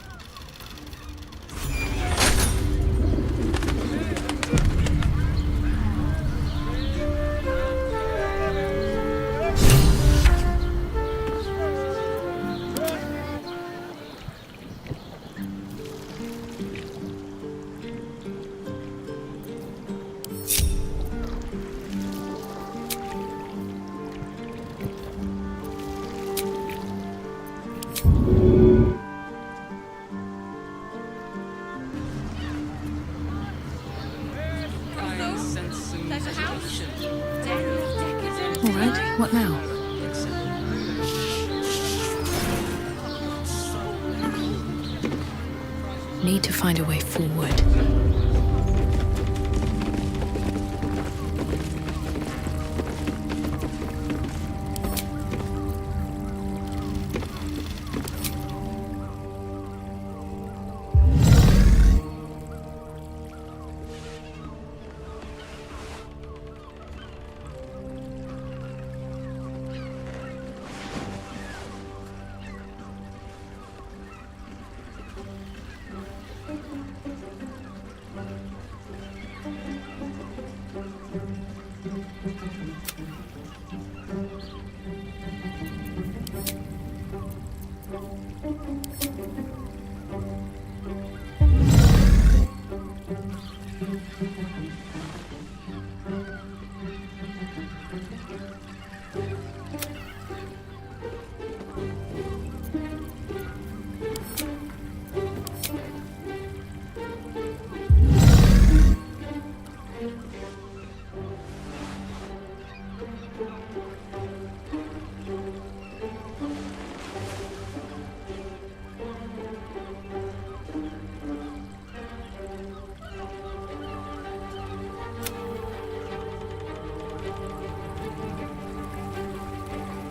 All right, what now? Need to find a way forward.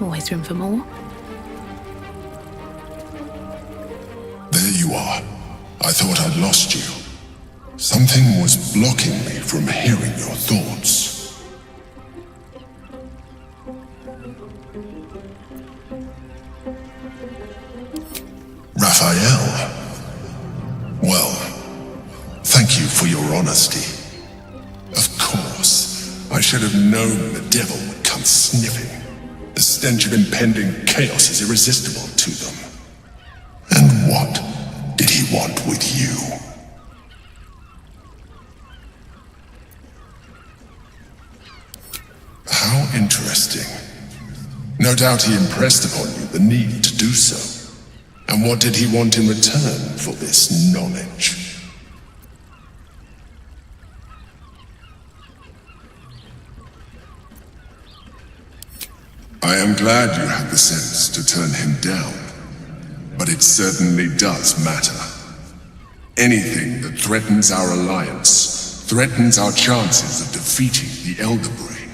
Always room for more. There you are. I thought I'd lost you. Something was blocking me from hearing your thoughts. Raphael. Well, thank you for your honesty. Of course, I should have known the devil would come sniffing. The stench of impending chaos is irresistible to them. And what did he want with you? How interesting. No doubt he impressed upon you the need to do so. And what did he want in return for this knowledge? I am glad you had the sense to turn him down, but it certainly does matter. Anything that threatens our alliance threatens our chances of defeating the Elder Brain.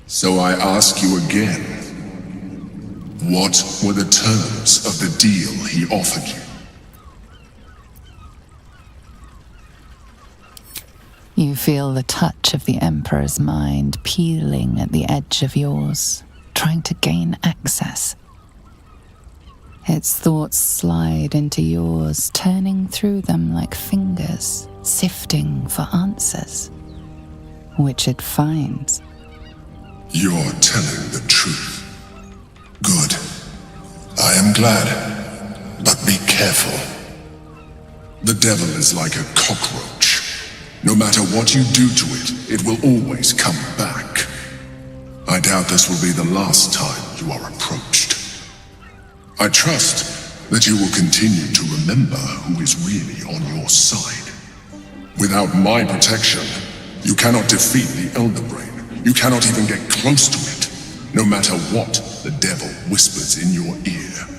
So I ask you again, what were the terms of the deal he offered you? You feel the touch of the Emperor's mind peeling at the edge of yours, trying to gain access. Its thoughts slide into yours, turning through them like fingers, sifting for answers, which it finds. You're telling the truth. Good. I am glad, but be careful. The devil is like a cockroach. No matter what you do to it, it will always come back. I doubt this will be the last time you are approached. I trust that you will continue to remember who is really on your side. Without my protection, you cannot defeat the Elder Brain. You cannot even get close to it, no matter what the devil whispers in your ear.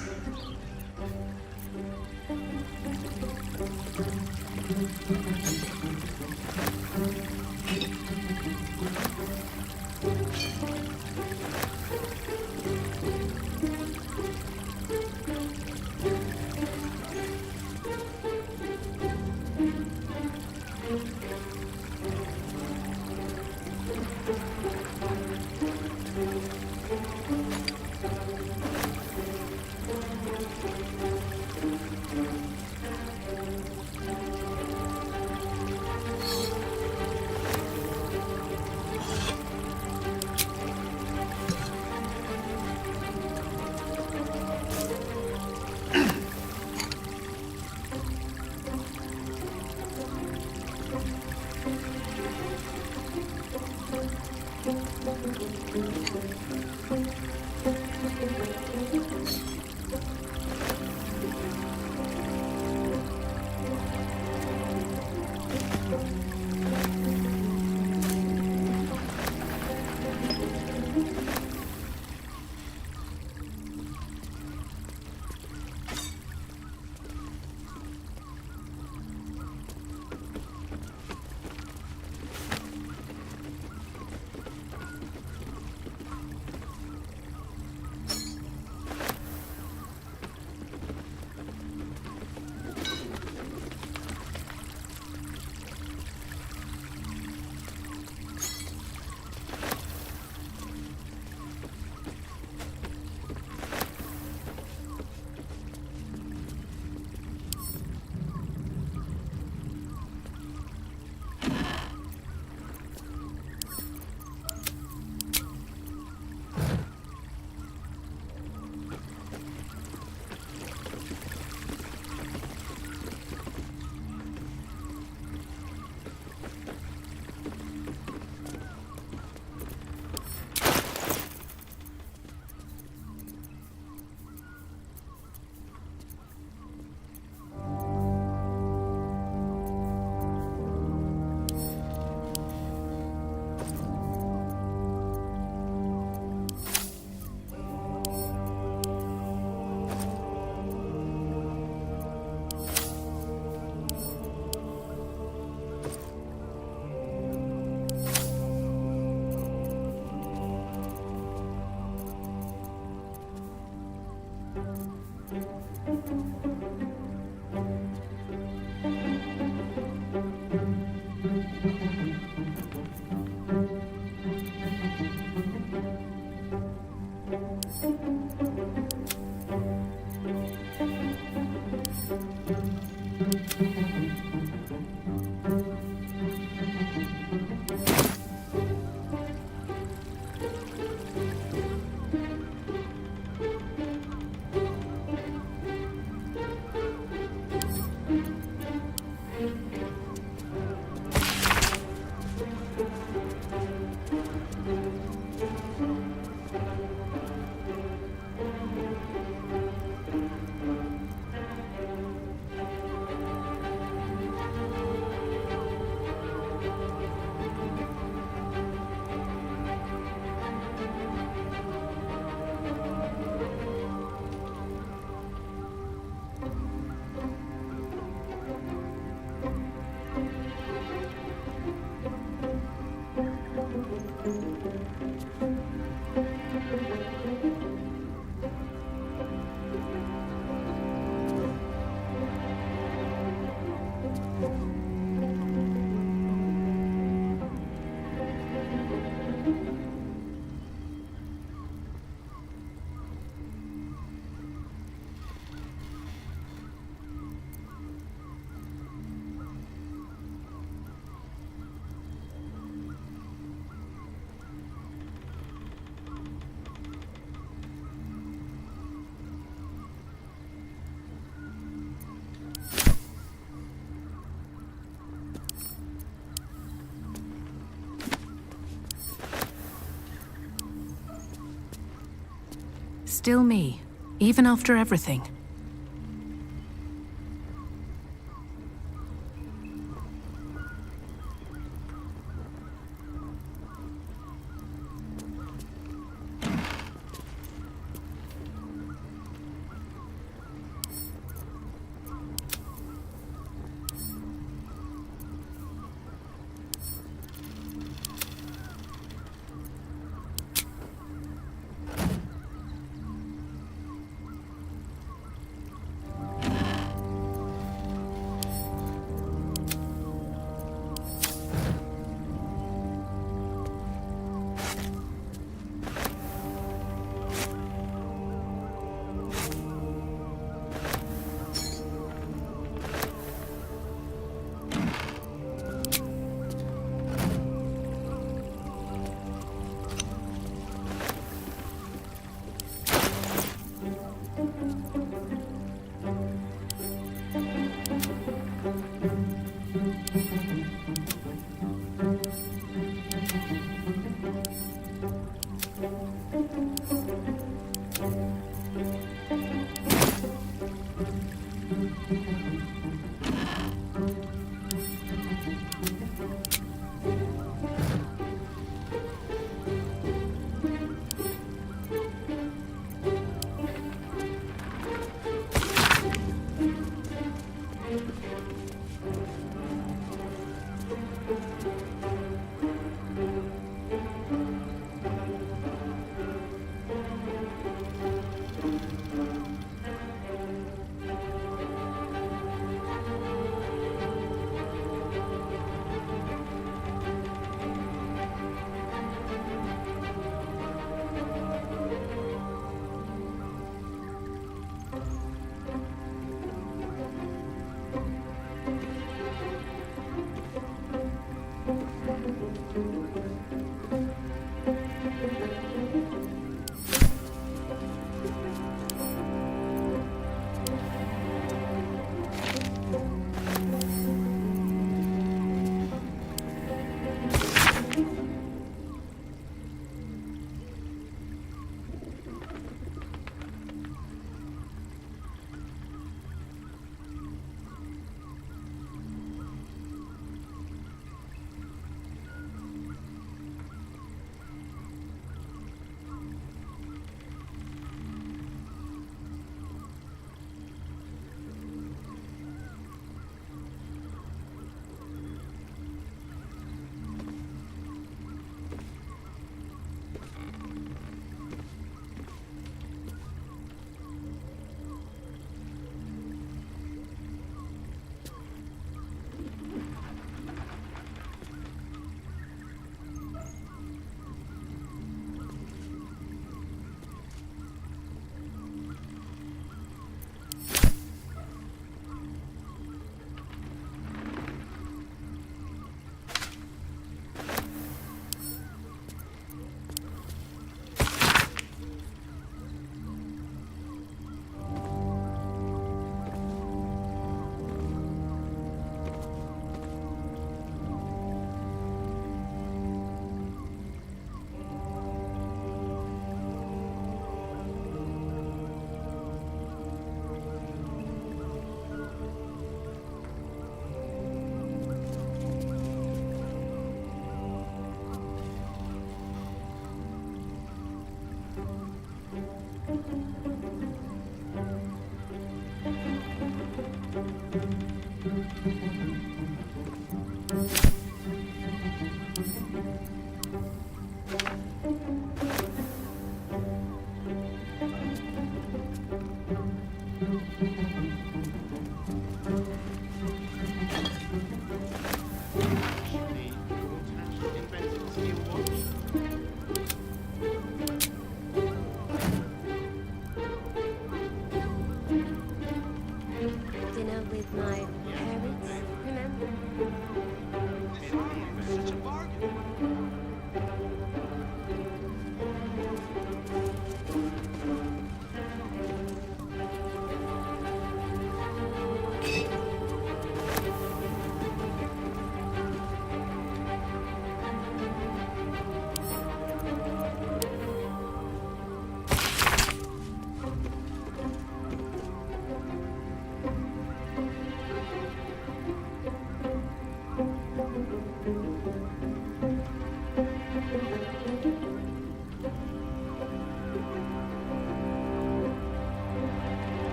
Still me, even after everything.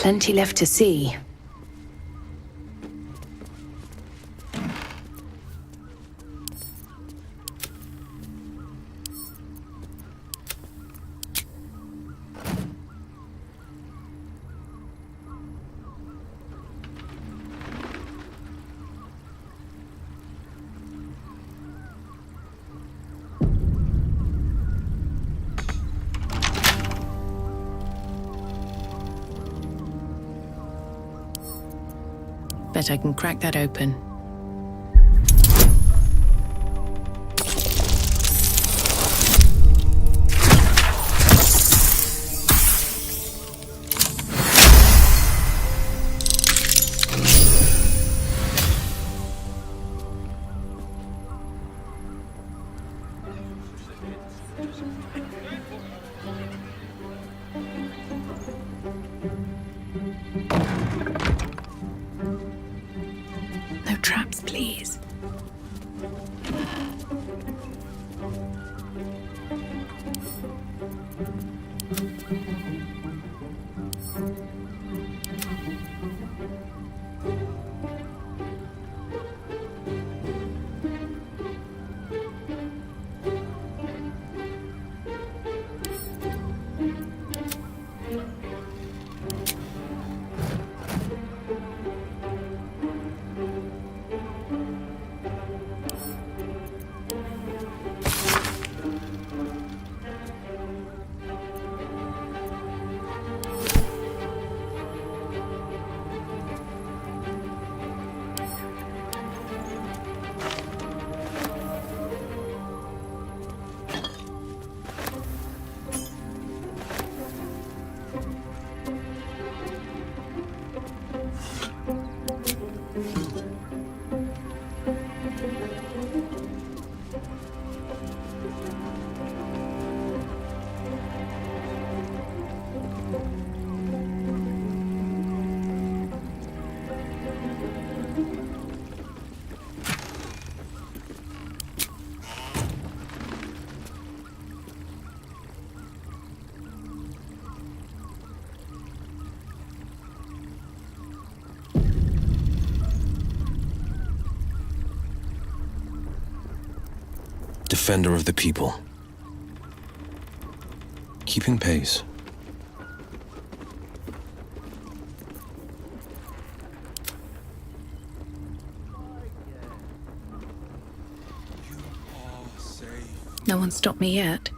Plenty left to see. Bet I can crack that open. No traps, please. Defender of the people. Keeping pace. No one stopped me yet.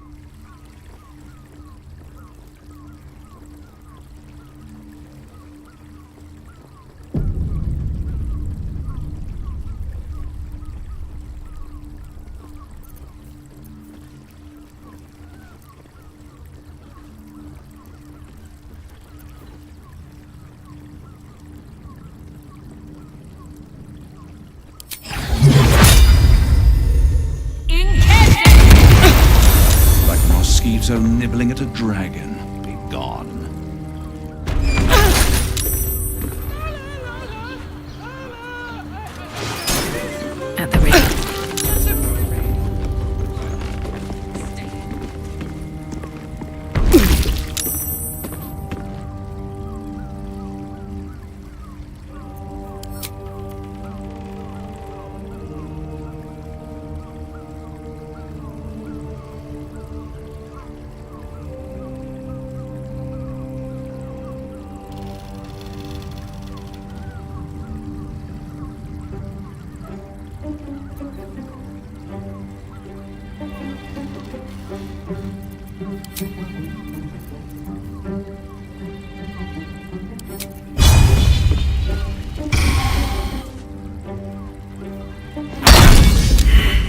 Mosquito nibbling at a dragon. Be gone. At the ready.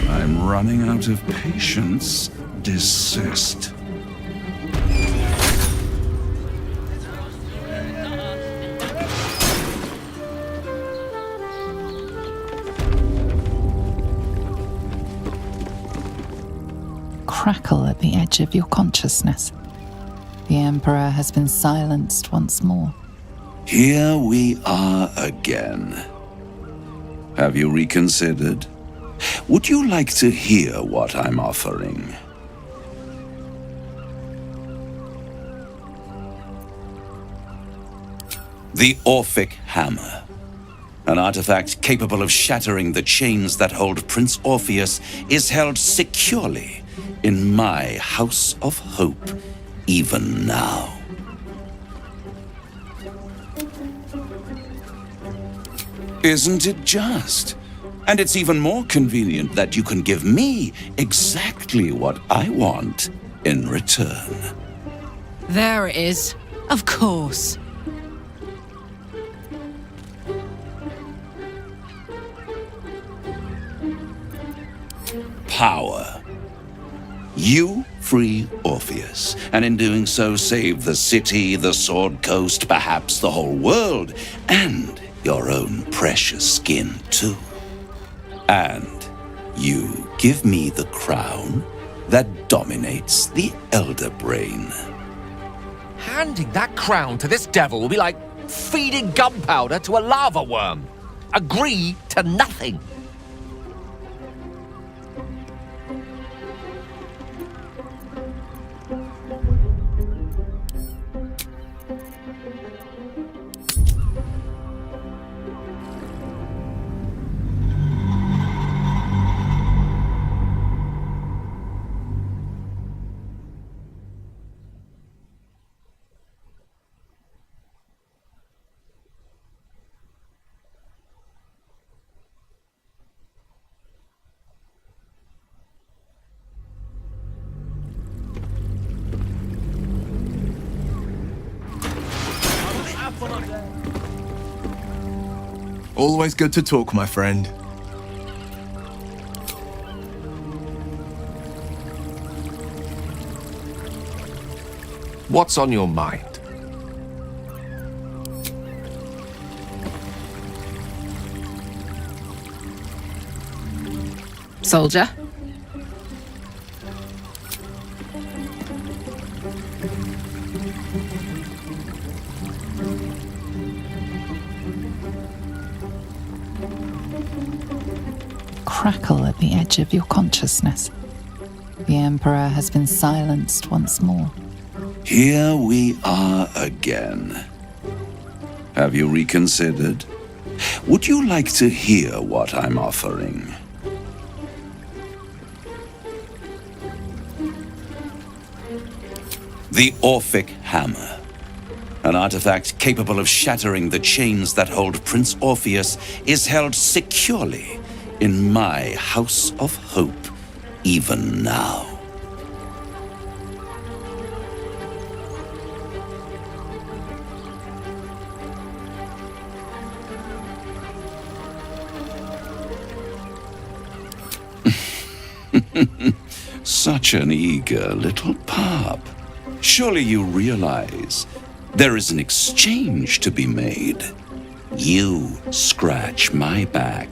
I'm running out of patience. Desist. Crackle at the edge of your consciousness. The Emperor has been silenced once more. Here we are again. Have you reconsidered? Would you like to hear what I'm offering? The Orphic Hammer. An artifact capable of shattering the chains that hold Prince Orpheus is held securely in my House of Hope, even now. Isn't it just? And it's even more convenient that you can give me exactly what I want in return. There it is. Of course. Power. You free Orpheus, and in doing so save the city, the Sword Coast, perhaps the whole world, and your own precious skin too. And you give me the crown that dominates the Elder Brain. Handing that crown to this devil will be like feeding gunpowder to a lava worm. Agree to nothing. Always good to talk, my friend. What's on your mind? Soldier? Crackle at the edge of your consciousness. The Emperor has been silenced once more. Here we are again. Have you reconsidered? Would you like to hear what I'm offering? The Orphic Hammer. An artifact capable of shattering the chains that hold Prince Orpheus is held securely in my House of Hope, even now. Such an eager little pup. Surely you realize there is an exchange to be made. You scratch my back,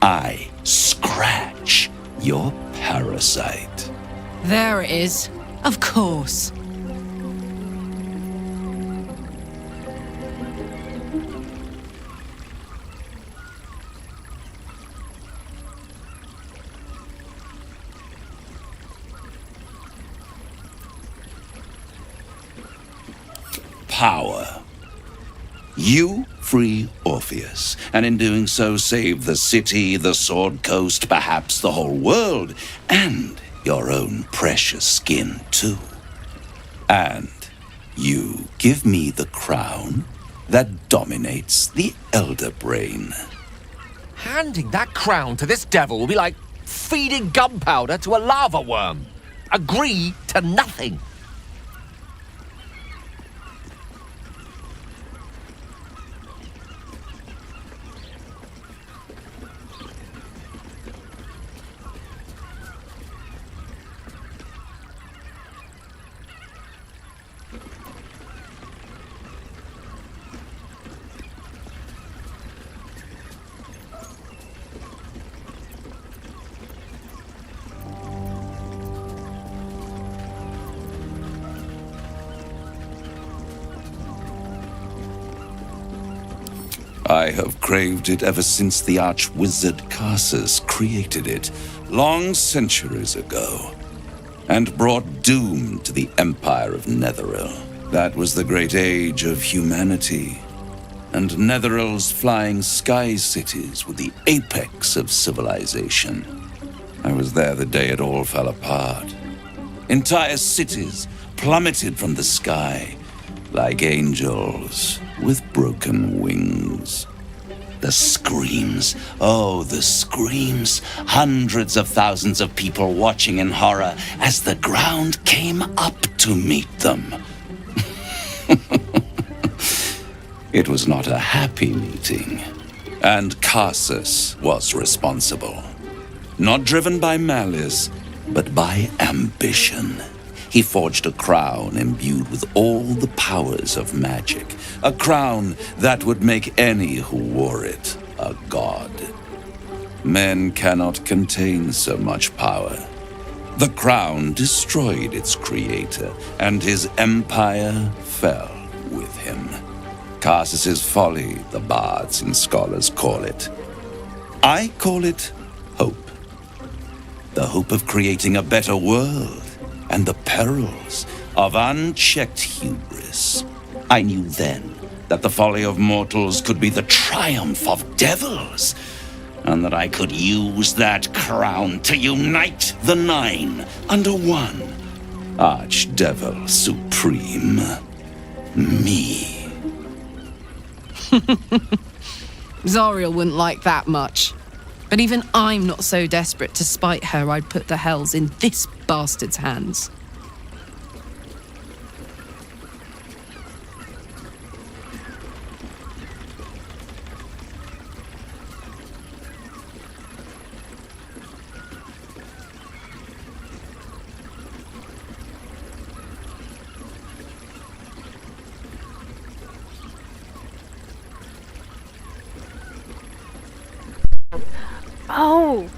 I scratch your parasite. There it is. Of course. Power. You free Orpheus, and in doing so save the city, the Sword Coast, perhaps the whole world, and your own precious skin too. And you give me the crown that dominates the Elder Brain. Handing that crown to this devil will be like feeding gunpowder to a lava worm. Agree to nothing. I have craved it ever since the arch-wizard Carsus created it, long centuries ago, and brought doom to the Empire of Netheril. That was the great age of humanity. and Netherill's flying sky cities were the apex of civilization. I was there the day it all fell apart. Entire cities plummeted from the sky like angels with broken wings. The screams, oh, the screams. Hundreds of thousands of people watching in horror as the ground came up to meet them. It was not a happy meeting, and Karsus was responsible. Not driven by malice, but by ambition. He forged a crown imbued with all the powers of magic. A crown that would make any who wore it a god. Men cannot contain so much power. The crown destroyed its creator, and his empire fell with him. Karsus's folly, the bards and scholars call it. I call it hope. The hope of creating a better world, and the perils of unchecked hubris. I knew then that the folly of mortals could be the triumph of devils, and that I could use that crown to unite the Nine under one Archdevil Supreme. Me. Zariel wouldn't like that much. But even I'm not so desperate to spite her I'd put the hells in this bastard's hands. Oh!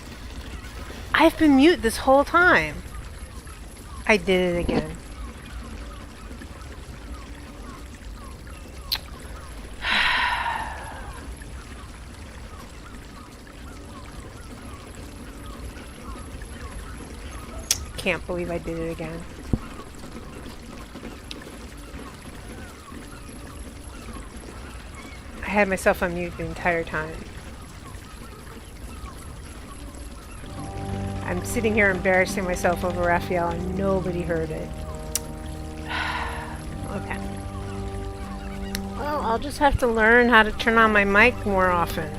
I've been mute this whole time. I did it again. Can't believe I did it again. I had myself on mute the entire time. I'm sitting here embarrassing myself over Raphael and nobody heard it. Okay. Well, I'll just have to learn how to turn on my mic more often.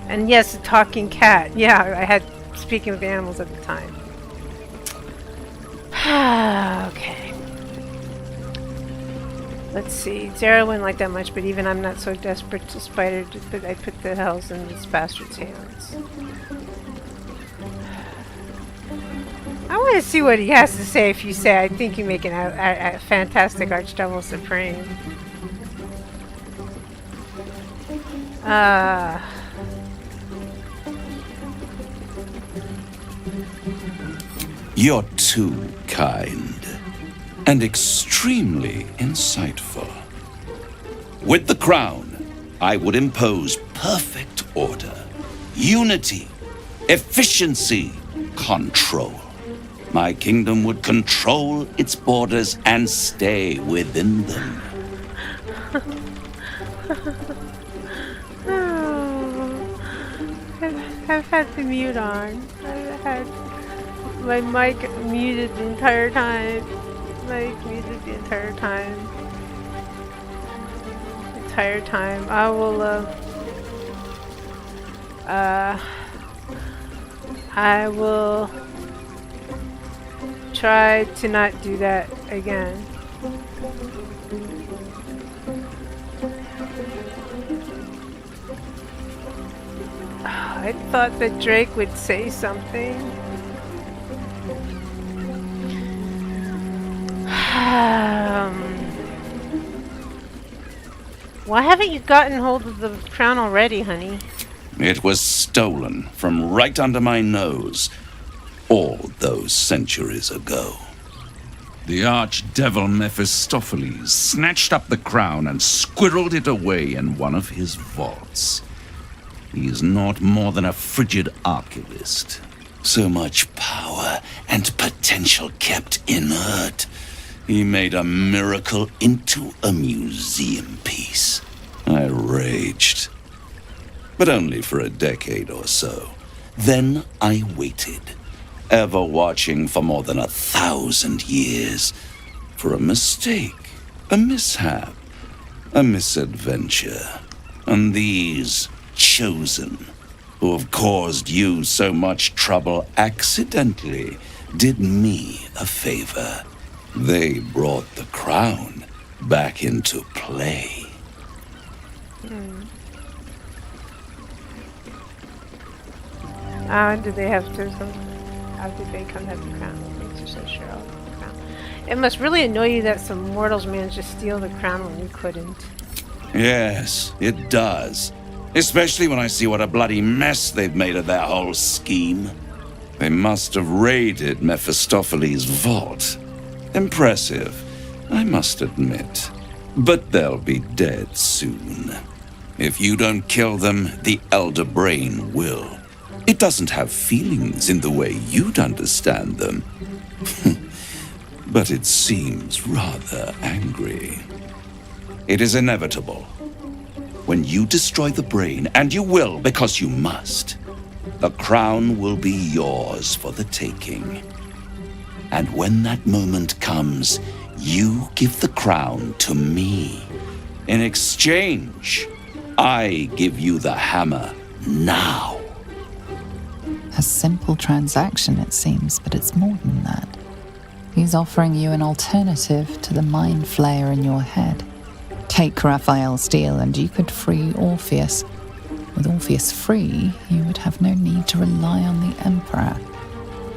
And yes, a talking cat. Yeah, I had speaking with animals at the time. Okay. Let's see. Zara wouldn't like that much, but even I'm not so desperate to spite her that I put the hells in this bastard's hands. I want to see what he has to say if you say, I think you make a fantastic Archdevil Supreme. You're too kind and extremely insightful. With the crown, I would impose perfect order, unity, efficiency, control. My kingdom would control its borders and stay within them. I've had the mute on. I've had my mic muted the entire time. I will, I will try to not do that again. I thought that Drake would say something. Why haven't you gotten hold of the crown already, honey? It was stolen from right under my nose all those centuries ago. The archdevil Mephistopheles snatched up the crown and squirreled it away in one of his vaults. He is not more than a frigid archivist. So much power and potential kept inert. He made a miracle into a museum piece. I raged. But only for a decade or so. Then I waited, ever watching for more than 1,000 years, for a mistake, a mishap, a misadventure. And these chosen, who have caused you so much trouble accidentally, did me a favor. They brought the crown back into play. Did they have to? How did they come to have the crown? Makes you so sure of the crown. It must really annoy you that some mortals managed to steal the crown when you couldn't. Yes, it does. Especially when I see what a bloody mess they've made of their whole scheme. They must have raided Mephistopheles' vault. Impressive, I must admit. But they'll be dead soon. If you don't kill them, the Elder Brain will. It doesn't have feelings in the way you'd understand them. But it seems rather angry. It is inevitable. When you destroy the brain, and you will because you must, the crown will be yours for the taking. And when that moment comes, you give the crown to me. In exchange, I give you the hammer now. A simple transaction, it seems, but it's more than that. He's offering you an alternative to the mind flayer in your head. Take Raphael's deal and you could free Orpheus. With Orpheus free, you would have no need to rely on the Emperor.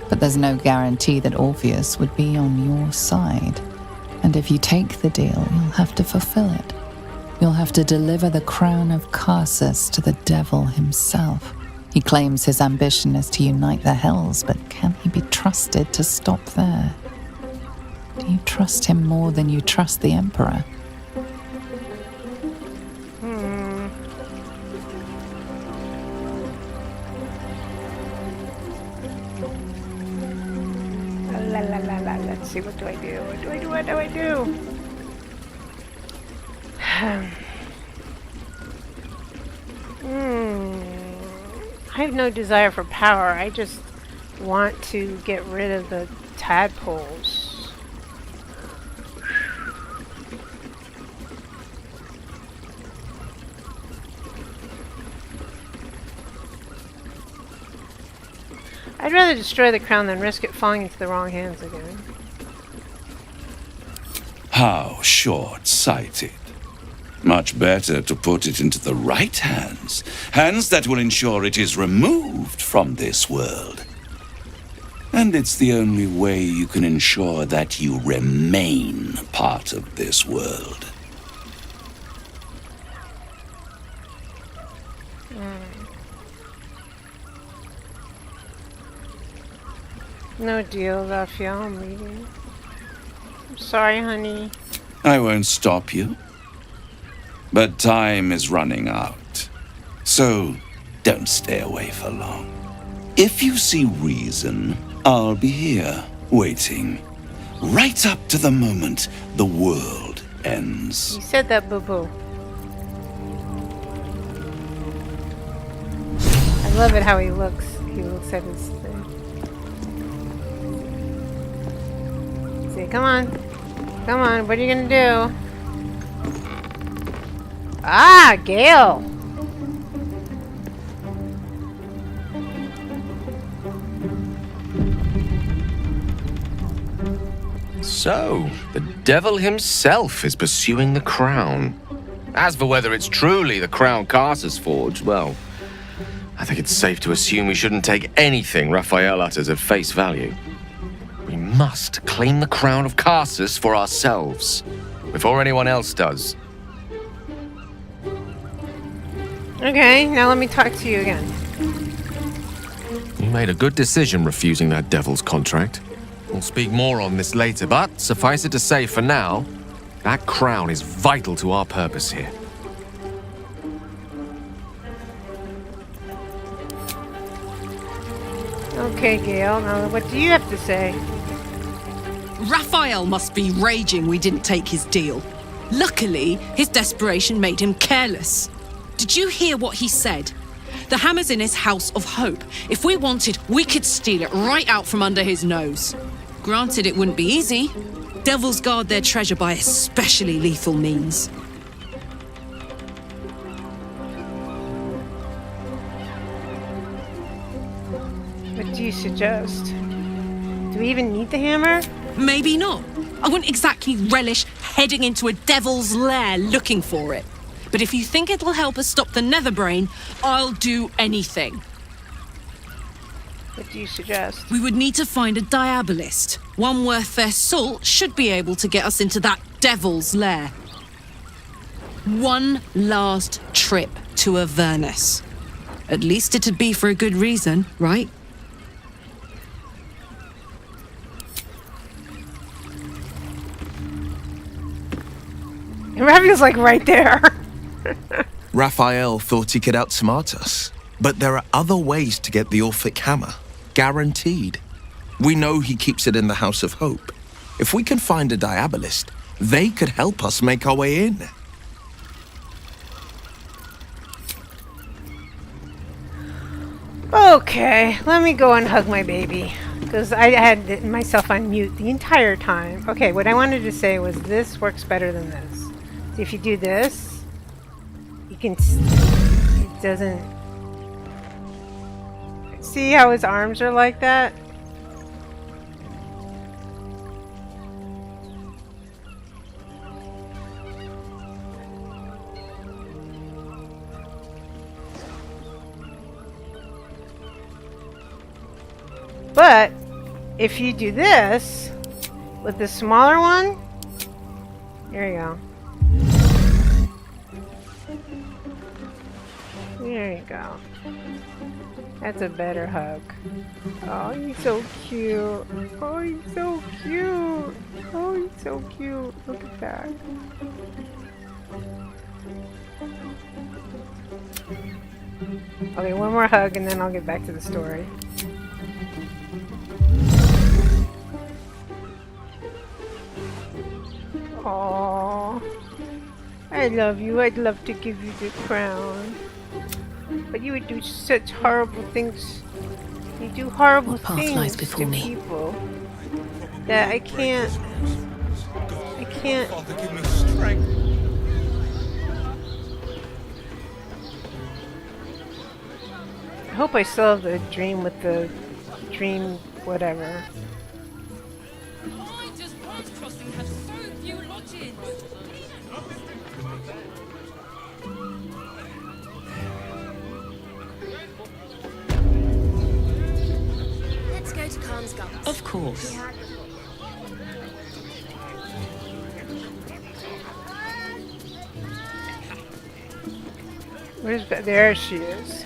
But there's no guarantee that Orpheus would be on your side. And if you take the deal, you'll have to fulfill it. You'll have to deliver the crown of Carsus to the devil himself. He claims his ambition is to unite the Hells, but can he be trusted to stop there? Do you trust him more than you trust the Emperor? Let's see, what do I do? What do I do? I have no desire for power. I just want to get rid of the tadpoles. I'd rather destroy the crown than risk it falling into the wrong hands again. How short-sighted. Much better to put it into the right hands. Hands that will ensure it is removed from this world. And it's the only way you can ensure that you remain part of this world. No deal, Raphael. I'm leaving. I'm sorry, honey. I won't stop you. But time is running out. So don't stay away for long. If you see reason, I'll be here, waiting. Right up to the moment the world ends. You said that, boo-boo. I love it how he looks. He looks at his thing. Say, come on. Come on, what are you gonna do? Ah, Gale! So, the devil himself is pursuing the crown. As for whether it's truly the crown Carsus forged, well, I think it's safe to assume we shouldn't take anything Raphael utters at face value. We must claim the crown of Carsus for ourselves, before anyone else does. Okay, now let me talk to you again. You made a good decision refusing that devil's contract. We'll speak more on this later, but suffice it to say for now, that crown is vital to our purpose here. Okay, Gale, now what do you have to say? Raphael must be raging we didn't take his deal. Luckily, his desperation made him careless. Did you hear what he said? The hammer's in his house of hope. If we wanted, we could steal it right out from under his nose. Granted, it wouldn't be easy. Devils guard their treasure by especially lethal means. What do you suggest? Do we even need the hammer? Maybe not. I wouldn't exactly relish heading into a devil's lair looking for it. But if you think it'll help us stop the Netherbrain, I'll do anything. What do you suggest? We would need to find a diabolist. One worth their salt should be able to get us into that devil's lair. One last trip to Avernus. At least it'd be for a good reason, right? Raphael's like right there. Raphael thought he could outsmart us. But there are other ways to get the Orphic hammer. Guaranteed. We know he keeps it in the House of Hope. If we can find a diabolist, they could help us make our way in. Okay, let me go and hug my baby. Because I had myself on mute the entire time. Okay, what I wanted to say was this works better than this. So if you do this, you can... It doesn't... See how his arms are like that? But if you do this with the smaller one, there you go. There you go. That's a better hug. Oh, he's so cute. Oh, he's so cute. Oh, he's so cute. Look at that. Okay, one more hug and then I'll get back to the story. Aww. I love you. I'd love to give you the crown. But you would do such horrible things. You do horrible things to people that I can't. Father, give me strength. I hope I still have the dream with the dream whatever. Let's go to Khan's Gulch. Of course. Where's that? There she is.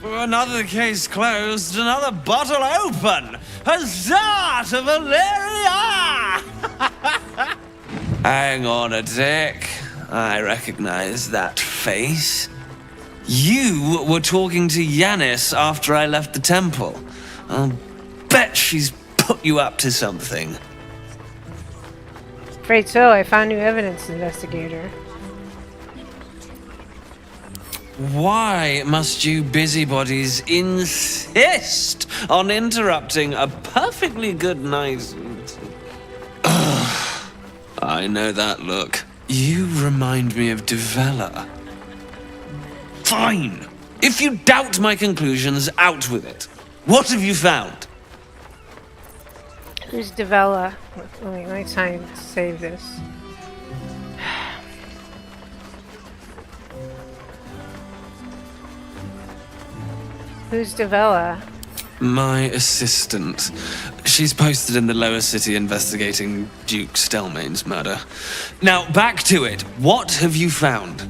Another case closed, another bottle open! Huzzah to Valeria! Hang on a tick. I recognize that face. You were talking to Yanis after I left the temple. I'll bet she's put you up to something. Afraid so. I found new evidence, investigator. Why must you busybodies insist on interrupting a perfectly good night? I know that look. You remind me of Teala. Fine. If you doubt my conclusions, out with it. What have you found? Who's Teala? Let me try and save this. Who's Teala? My assistant. She's posted in the lower city investigating Duke Stelmane's murder. Now, back to it. What have you found?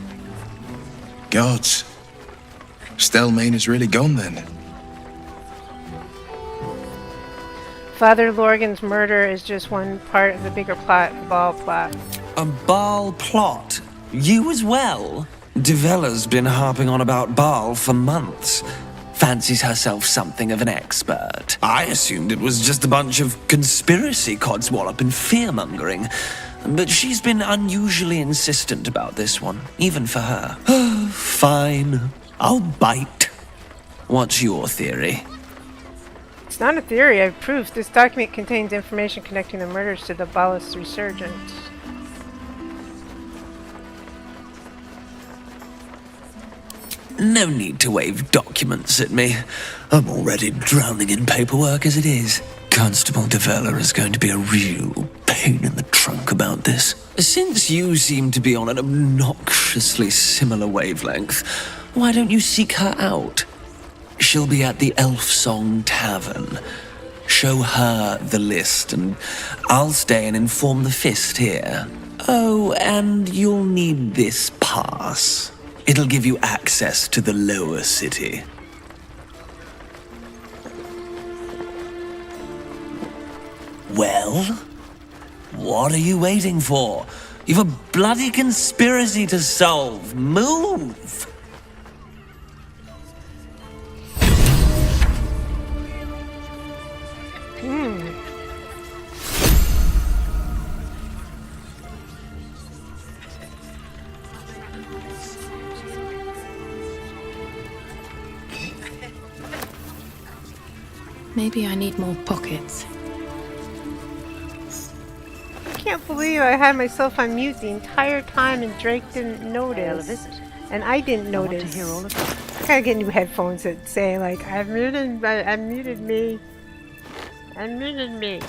Gods. Stelmane is really gone then. Father Lorgan's murder is just one part of the bigger plot, the Baal plot. A Baal plot? You as well? Devella's been harping on about Baal for months. Fancies herself something of an expert. I assumed it was just a bunch of conspiracy codswallop and fear-mongering. But she's been unusually insistent about this one, even for her. Fine. I'll bite. What's your theory? It's not a theory, I have proof. This document contains information connecting the murders to the Baalist resurgence. No need to wave documents at me. I'm already drowning in paperwork as it is. Constable Devella is going to be a real pain in the trunk about this. Since you seem to be on an obnoxiously similar wavelength, why don't you seek her out? She'll be at the Elf Song Tavern. Show her the list, and I'll stay and inform the Fist here. Oh, and you'll need this pass. It'll give you access to the lower city. Well, what are you waiting for? You've a bloody conspiracy to solve. Move! Maybe I need more pockets. I can't believe I had myself on mute the entire time and Drake didn't notice. And I didn't notice. To hear all of it. I gotta get new headphones that say like, I've muted me. Unmuted me.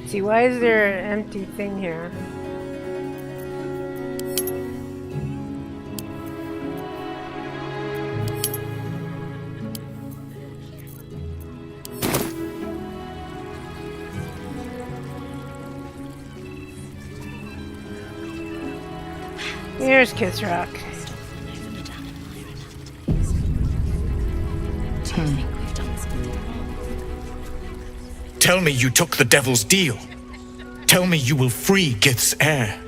See, why is there an empty thing here? Here's Kids Rock. Tell me you took the devil's deal. Tell me you will free Gith's heir.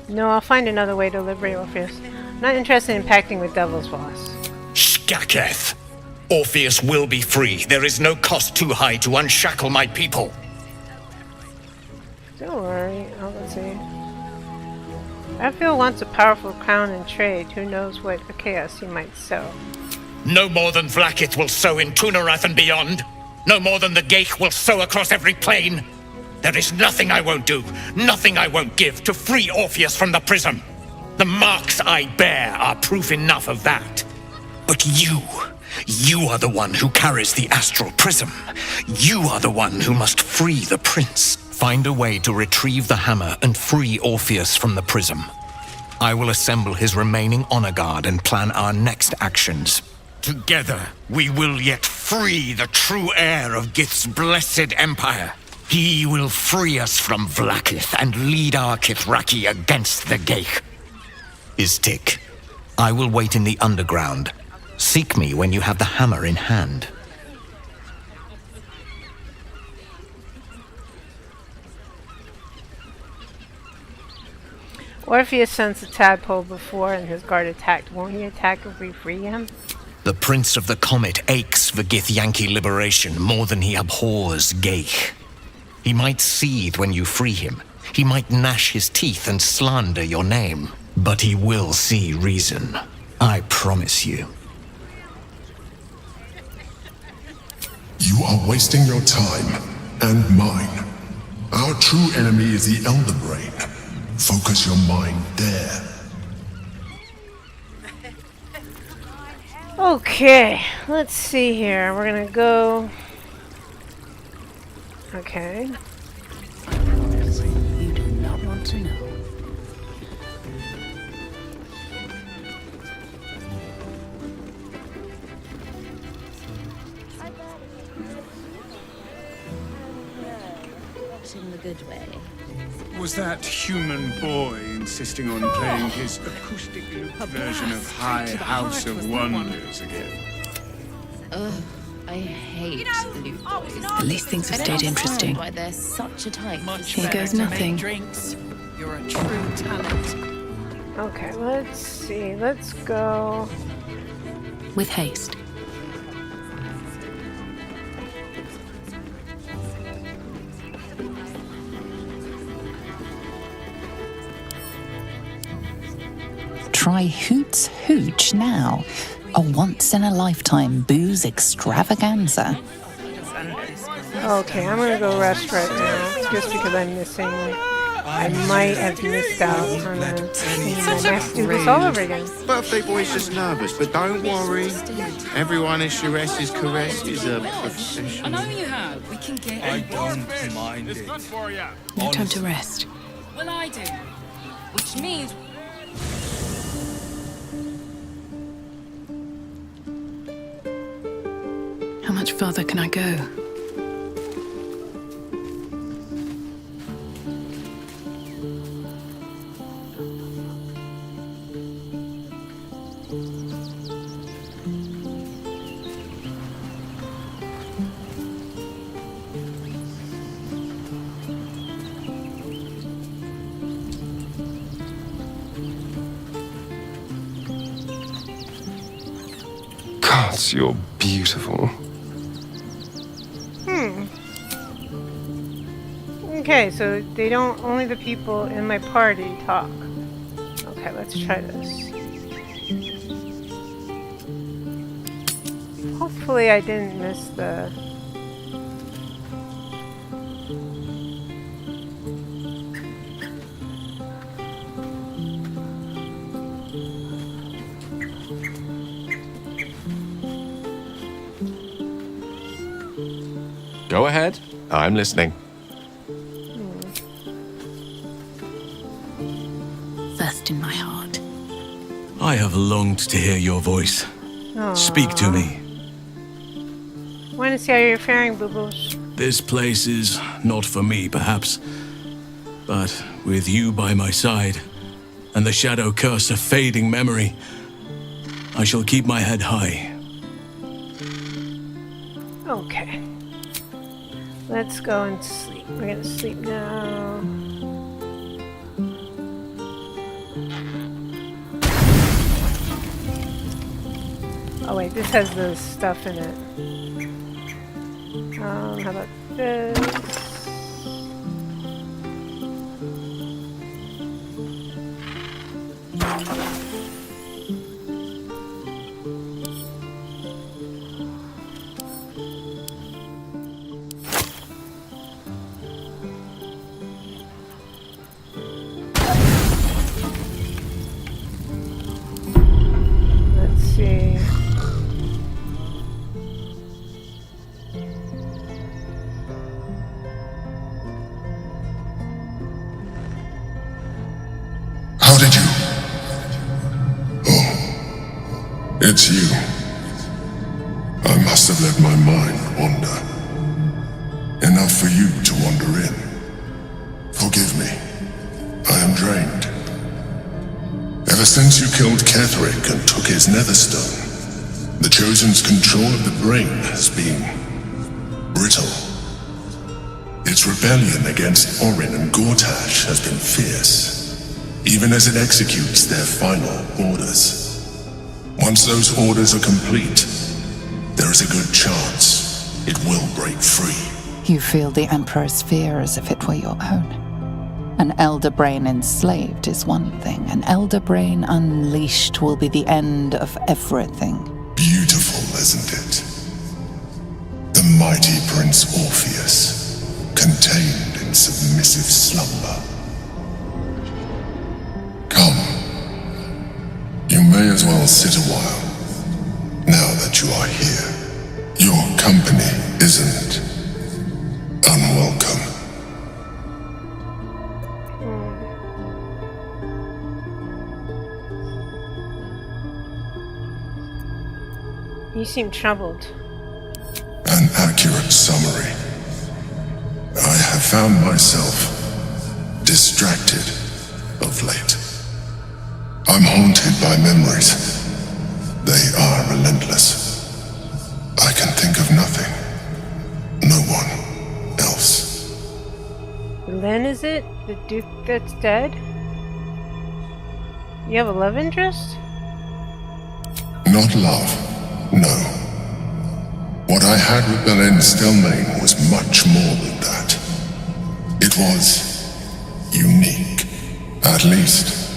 No, I'll find another way to liberate Orpheus. I'm not interested in pacting with Devil's Boss. Skaketh! Orpheus will be free. There is no cost too high to unshackle my people. Don't worry, let's see. Raphael wants a powerful crown and trade. Who knows what chaos he might sow. No more than Vlaakith will sow in Tunarath and beyond. No more than the Geich will sow across every plain. There is nothing I won't do, nothing I won't give to free Orpheus from the prism. The marks I bear are proof enough of that. But you are the one who carries the astral prism. You are the one who must free the prince. Find a way to retrieve the hammer and free Orpheus from the prism. I will assemble his remaining honor guard and plan our next actions. Together, we will yet free the true heir of Gith's blessed empire. He will free us from Vlaakith and lead our Kithraki against the Geich. Istik, I will wait in the underground. Seek me when you have the hammer in hand. Orpheus sensed a tadpole before and his guard attacked. Won't he attack if we free him? The Prince of the Comet aches for Githyanki liberation more than he abhors Geich. He might seethe when you free him. He might gnash his teeth and slander your name. But he will see reason. I promise you. You are wasting your time, and mine. Our true enemy is the Elder Brain. Focus your mind there. Okay, let's see here. We're gonna go. Okay. You do not want to know. In the good way. Was that human boy insisting on playing his acoustic loop version of High House of Wonders again? Ugh, I hate loot boys. At least things have I don't stayed interesting. understand why they're such a type. Here goes nothing. Drinks. You're a true talent. Okay, let's see. Let's go. With haste. Try Hoot's Hooch now. A once-in-a-lifetime booze extravaganza. Okay, I'm gonna go rest right now, just because I'm missing. I might have missed out on a scene. I have to do this all over again. Birthday boy's just nervous, but don't worry. Everyone in Shiraz's caress is a professional. I know you have. We can get. I don't mind it. No time to rest. Well, I do. Which means. How much farther can I go? God, you're beautiful. Okay, so they don't. Only the people in my party talk. Okay, let's try this. Hopefully, I didn't miss the. Go ahead. I'm listening. First in my heart. I have longed to hear your voice. Speak to me. Want to see how you're faring, boo-boos. This place is not for me, perhaps. But with you by my side, and the shadow curse of fading memory, I shall keep my head high. Okay. Let's go and sleep. We're gonna sleep now. Oh wait, this has the stuff in it. How about this? Let's see. How did you? Oh, it's you. I must have let my mind wander. Enough for you to wander in. Forgive me. I am drained. Ever since you killed Cleric and took his netherstone, the Chosen's control of the brain has been brittle. Its rebellion against Orin and Gortash has been fierce, even as it executes their final orders. Once those orders are complete, there is a good chance it will break free. You feel the Emperor's fear as if it were your own. An Elder Brain enslaved is one thing. An Elder Brain unleashed will be the end of everything. Beautiful, isn't it? The mighty Prince Orpheus, contained in in submissive slumber. Come. You may as well sit a while, now that you are here. Your company isn't unwelcome. You seem troubled. An accurate summary. I have found myself distracted of late. I'm haunted by memories. They are relentless. I can think of nothing. No one else. Len, is it? The Duke that's dead? You have a love interest? Not love. No. What I had with Belen Stelmane was much more than that. It was unique. At least,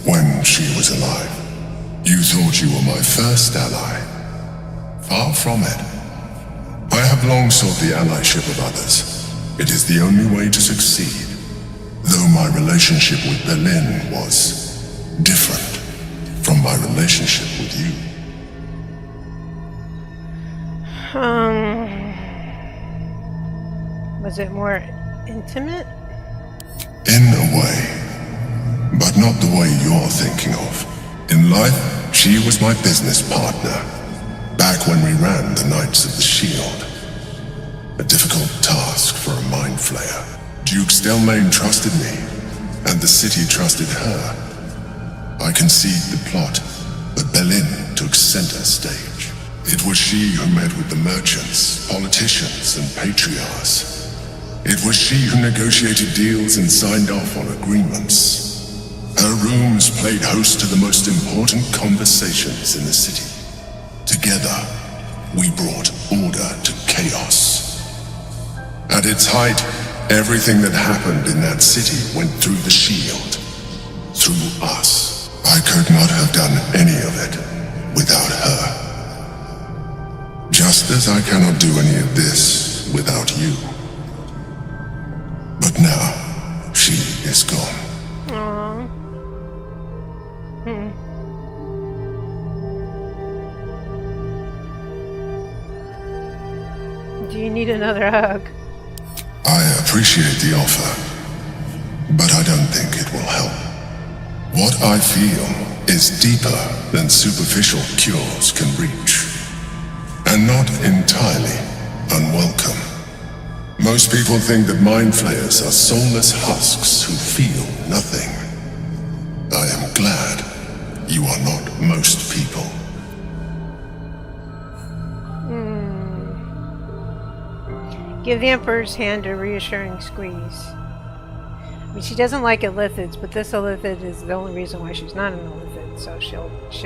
when she was alive. You thought you were my first ally. Far from it. I have long sought the allyship of others. It is the only way to succeed. Though my relationship with Belen was different from my relationship with you. Was it more intimate? In a way, but not the way you're thinking of. In life, she was my business partner, back when we ran the Knights of the Shield. A difficult task for a mind flayer. Duke Stelmane trusted me, and the city trusted her. I conceived the plot, but Belen took center stage. It was she who met with the merchants, politicians, and patriarchs. It was she who negotiated deals and signed off on agreements. Her rooms played host to the most important conversations in the city. Together, we brought order to chaos. At its height, everything that happened in that city went through the shield. Through us. I could not have done any of it without her. Just as I cannot do any of this without you. But now, she is gone. Aww. Do you need another hug? I appreciate the offer, but I don't think it will help. What I feel is deeper than superficial cures can reach, and not entirely unwelcome. Most people think that mind flayers are soulless husks who feel nothing. I am glad you are not most people. Give the Emperor's hand a reassuring squeeze. I mean, she doesn't like Illithids, but this Illithid is the only reason why she's not an Illithid, so she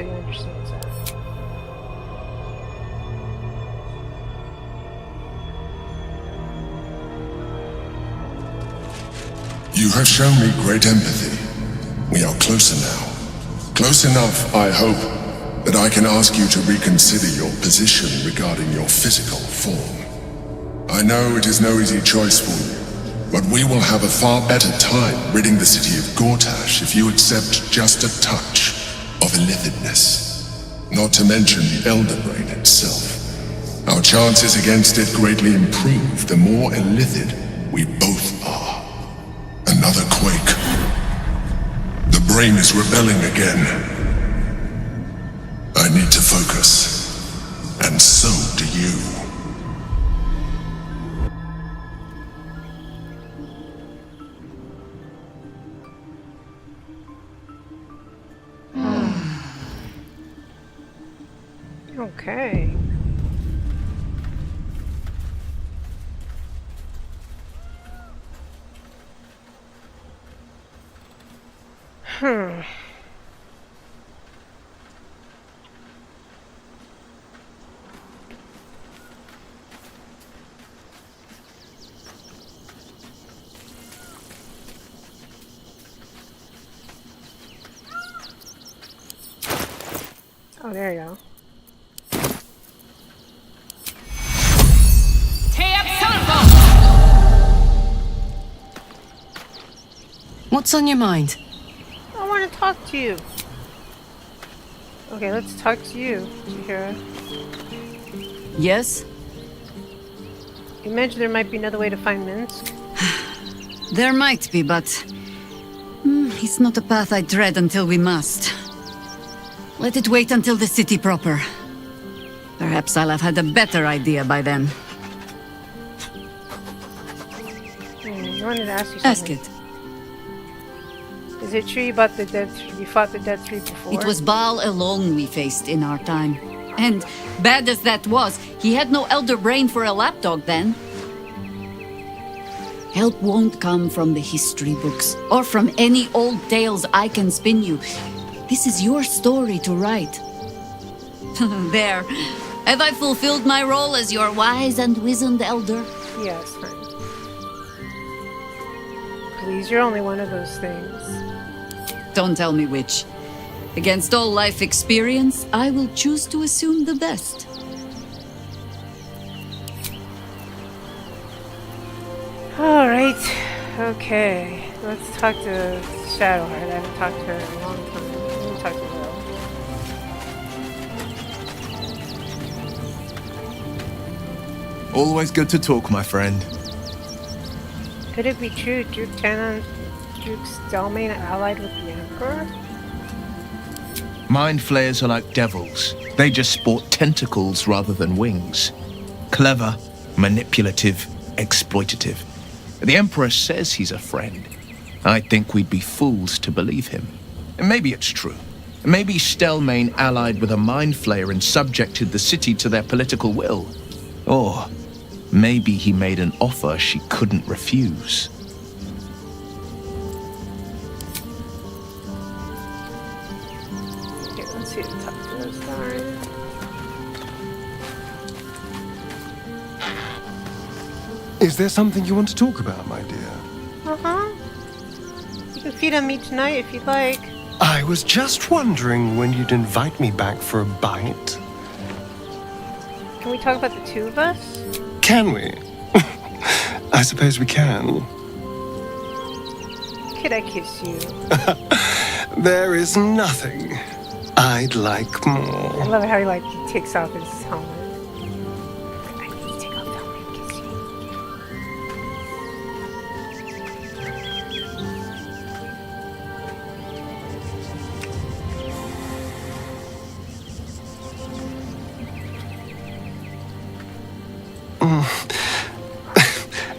understands that. You have shown me great empathy. We are closer now. Close enough, I hope, that I can ask you to reconsider your position regarding your physical form. I know it is no easy choice for you, but we will have a far better time ridding the city of Gortash if you accept just a touch of Illithidness. Not to mention the Elder Brain itself. Our chances against it greatly improve the more Illithid we both are. Another quake. The brain is rebelling again. I need to focus, and so do you. Okay. Oh, there you go. What's on your mind? I want to talk to you. Okay, let's talk to you, Chihira. Yes? You mentioned there might be another way to find Minsk. There might be, but it's not a path I tread until we must. Let it wait until the city proper. Perhaps I'll have had a better idea by then. I wanted to ask you something. Ask it. Is it true you fought the Dead Three before? It was Baal alone we faced in our time. And bad as that was, he had no elder brain for a lapdog then. Help won't come from the history books, or from any old tales I can spin you. This is your story to write. There. Have I fulfilled my role as your wise and wizened elder? Yes, honey. Please, you're only one of those things. Don't tell me which. Against all life experience, I will choose to assume the best. Alright. Okay. Let's talk to Shadowheart. I haven't talked to her in a long time. Let me talk to her. Always good to talk, my friend. Could it be true Duke Teala and Duke Stelmane allied with the Emperor? Mind flayers are like devils. They just sport tentacles rather than wings. Clever, manipulative, exploitative. The Emperor says he's a friend. I think we'd be fools to believe him. And maybe it's true. Maybe Stelmane allied with a mind flayer and subjected the city to their political will. Or maybe he made an offer she couldn't refuse. Okay, let's see if talk to this guy. Is there something you want to talk about, my dear? Uh-huh. You can feed on me tonight if you'd like. I was just wondering when you'd invite me back for a bite. Can we talk about the two of us? Can we? I suppose we can. Could I kiss you? There is nothing I'd like more. I love how he takes off his helmet. I need to take off the helmet and kiss you.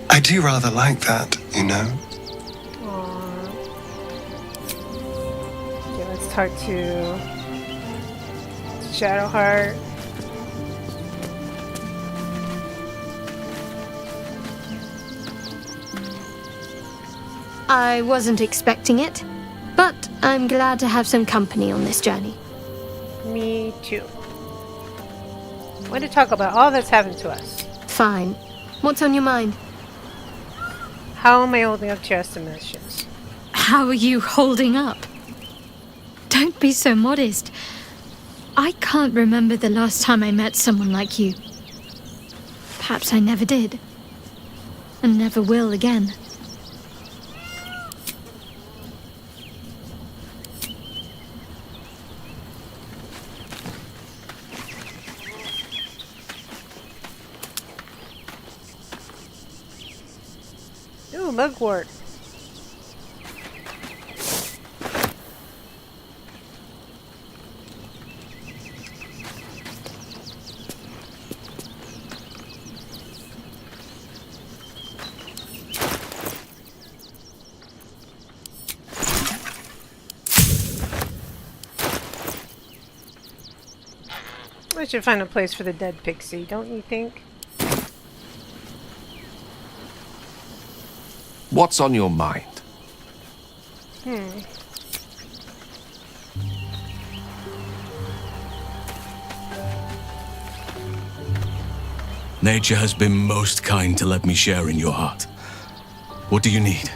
I do rather like that, you know. Aww. Okay, let's talk to Shadowheart. I wasn't expecting it, but I'm glad to have some company on this journey. Me too. I want to talk about all that's happened to us. Fine. What's on your mind? How am I holding up to your estimations? How are you holding up? Don't be so modest. I can't remember the last time I met someone like you. Perhaps I never did. And never will again. Ooh, mugwort. I should find a place for the dead pixie, don't you think? What's on your mind? Nature has been most kind to let me share in your heart. What do you need?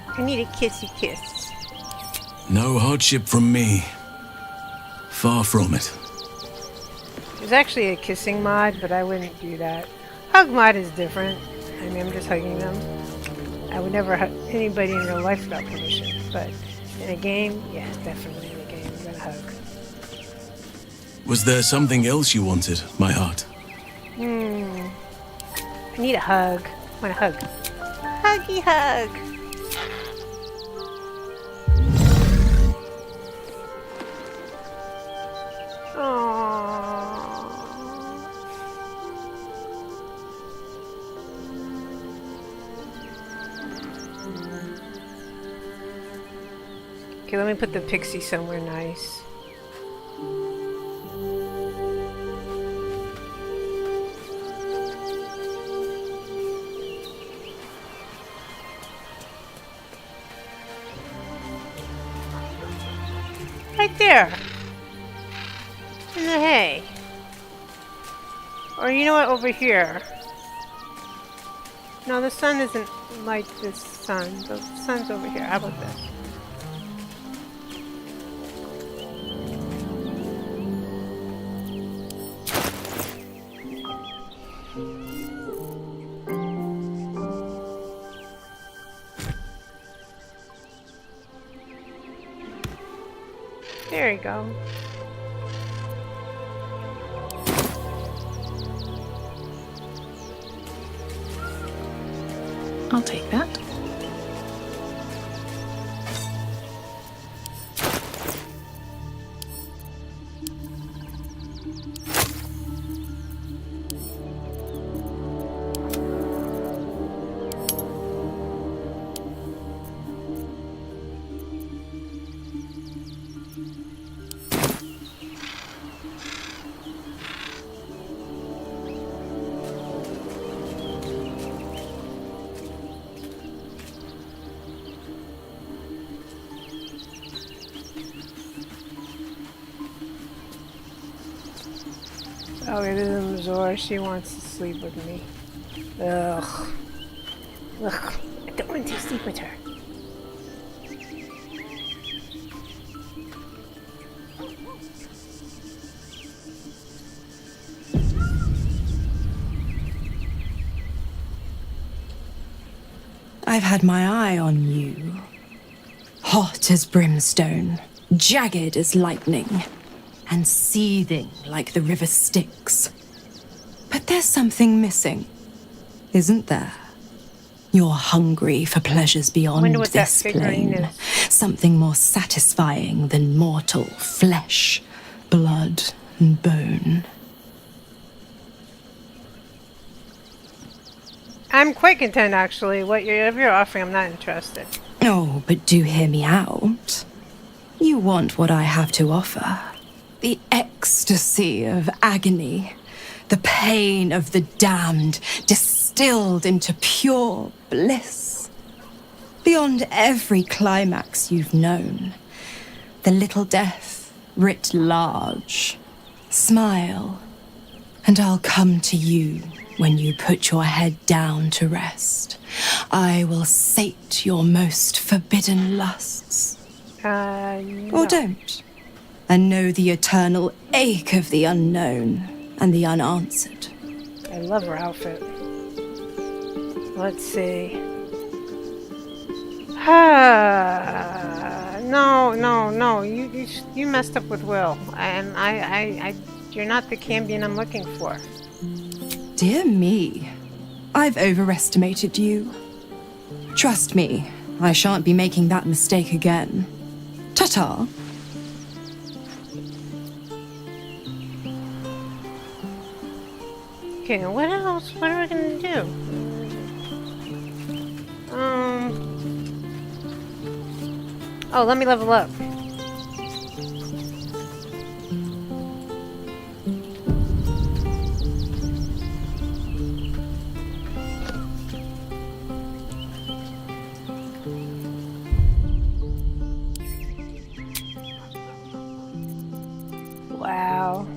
I need a kissy kiss. No hardship from me. Far from it. There's actually a kissing mod, but I wouldn't do that. Hug mod is different. I mean, I'm just hugging them. I would never hug anybody in real life without permission, but in a game, yeah, definitely in a game, I'm gonna hug. Was there something else you wanted, my heart? I need a hug. I want a hug. Huggy hug. Okay, let me put the pixie somewhere nice. Right there. In the hay. Or you know what, over here. No, the sun isn't like this sun. The sun's over here. How about this? There you go. I'll take that. Oh, it is Mazor. She wants to sleep with me. Ugh. Ugh. I don't want to sleep with her. I've had my eye on you. Hot as brimstone, jagged as lightning, and seething like the river Styx. But there's something missing, isn't there? You're hungry for pleasures beyond this plane. Something more satisfying than mortal flesh, blood, and bone. I'm quite content, actually. Whatever you're offering, I'm not interested. Oh, but do hear me out. You want what I have to offer. The ecstasy of agony. The pain of the damned, distilled into pure bliss. Beyond every climax you've known. The little death writ large. Smile, and I'll come to you when you put your head down to rest. I will sate your most forbidden lusts. No. Or don't. And know the eternal ache of the unknown and the unanswered. I love her outfit. Let's see. No. You messed up with Will, and you're not the Cambion I'm looking for. Dear me, I've overestimated you. Trust me, I shan't be making that mistake again. Ta-ta. Okay, what else? What are we gonna do? Oh, let me level up. Wow.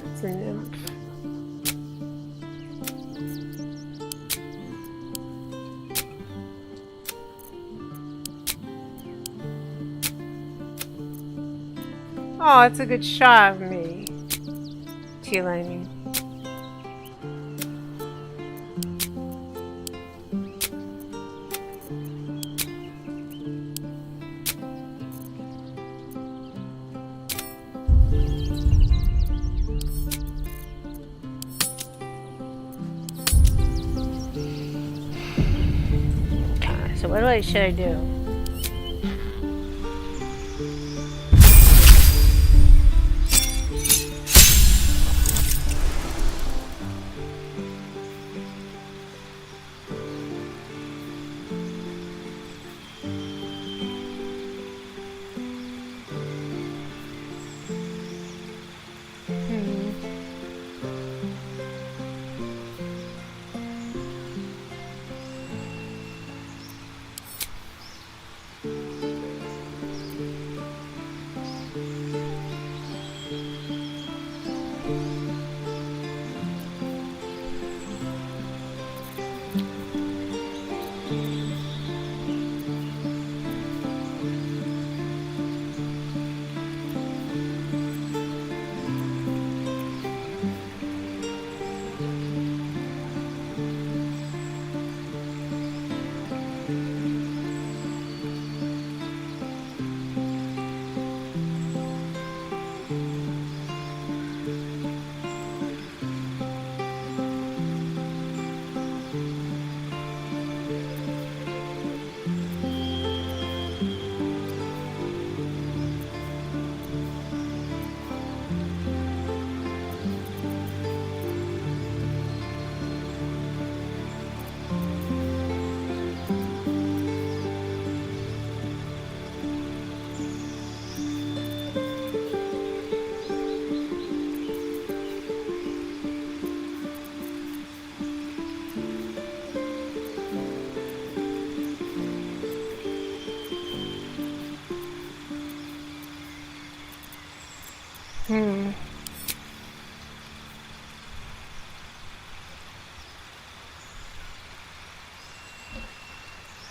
It's a nymph. Oh, it's a good shot of me. Teala, I mean. So what should I do?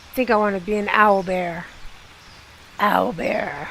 I think I want to be an owl bear. Owl bear.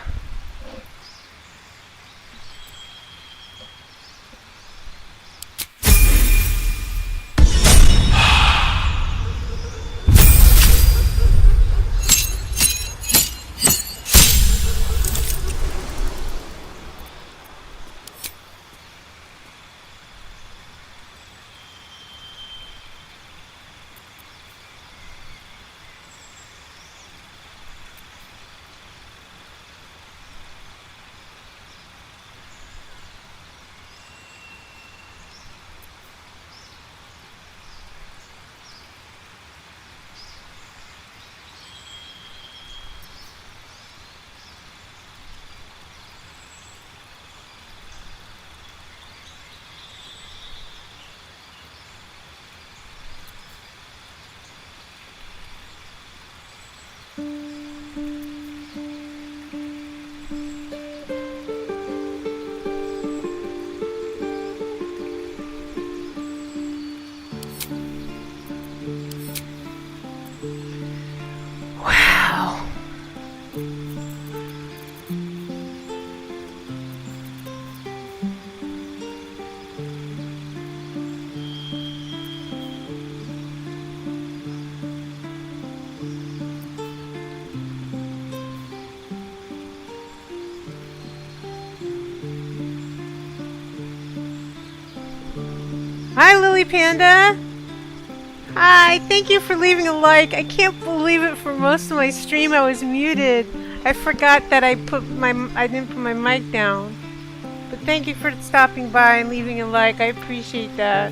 Hi, Lily Panda. Hi, thank you for leaving a like. I can't believe it. For most of my stream, I was muted. I forgot that I didn't put my mic down. But thank you for stopping by and leaving a like. I appreciate that.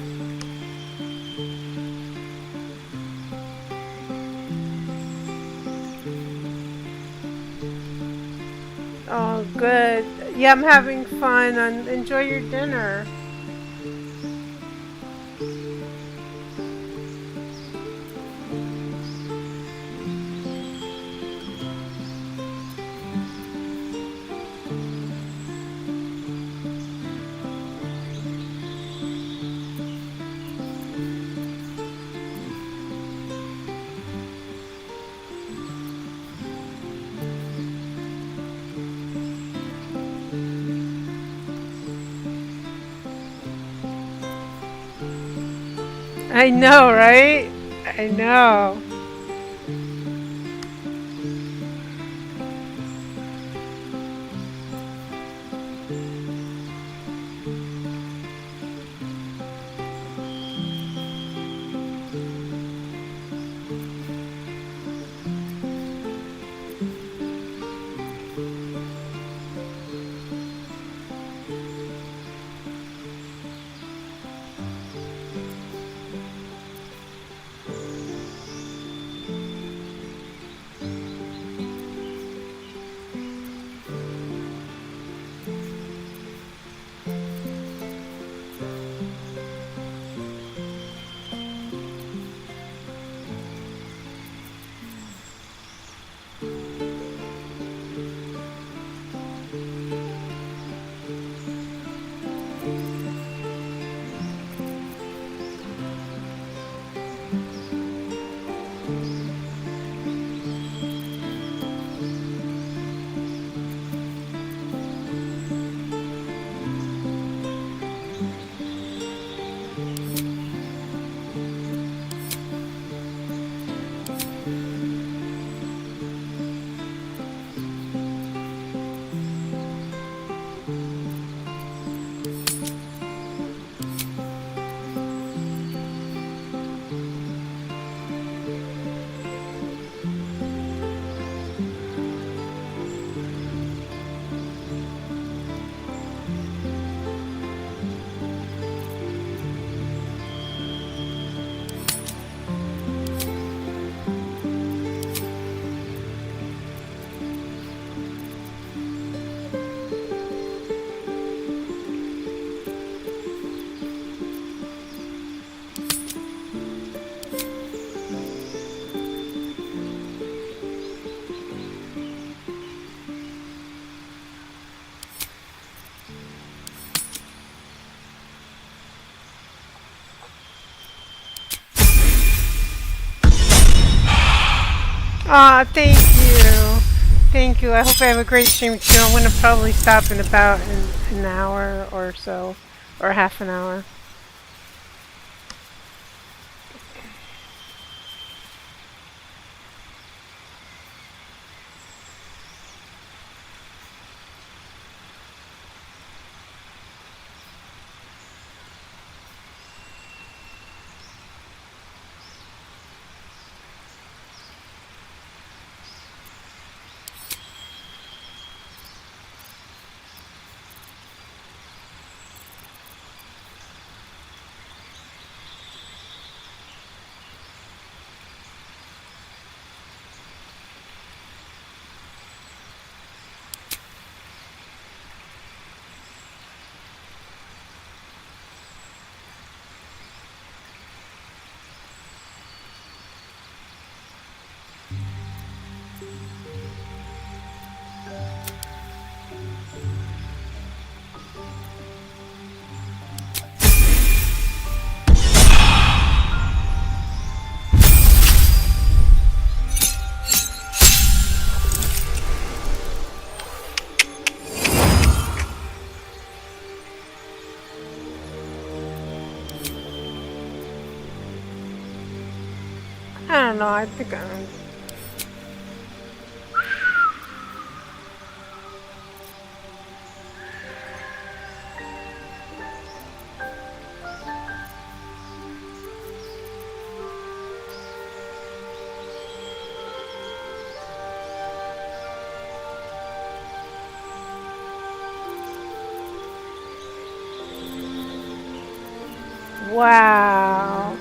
Oh, good. Yeah, I'm having fun. Enjoy your dinner. I know, right? I know. Aw, thank you. Thank you. I hope I have a great stream too. I'm going to probably stop in about an hour or so, or half an hour. I don't know, I think I'm... Wow.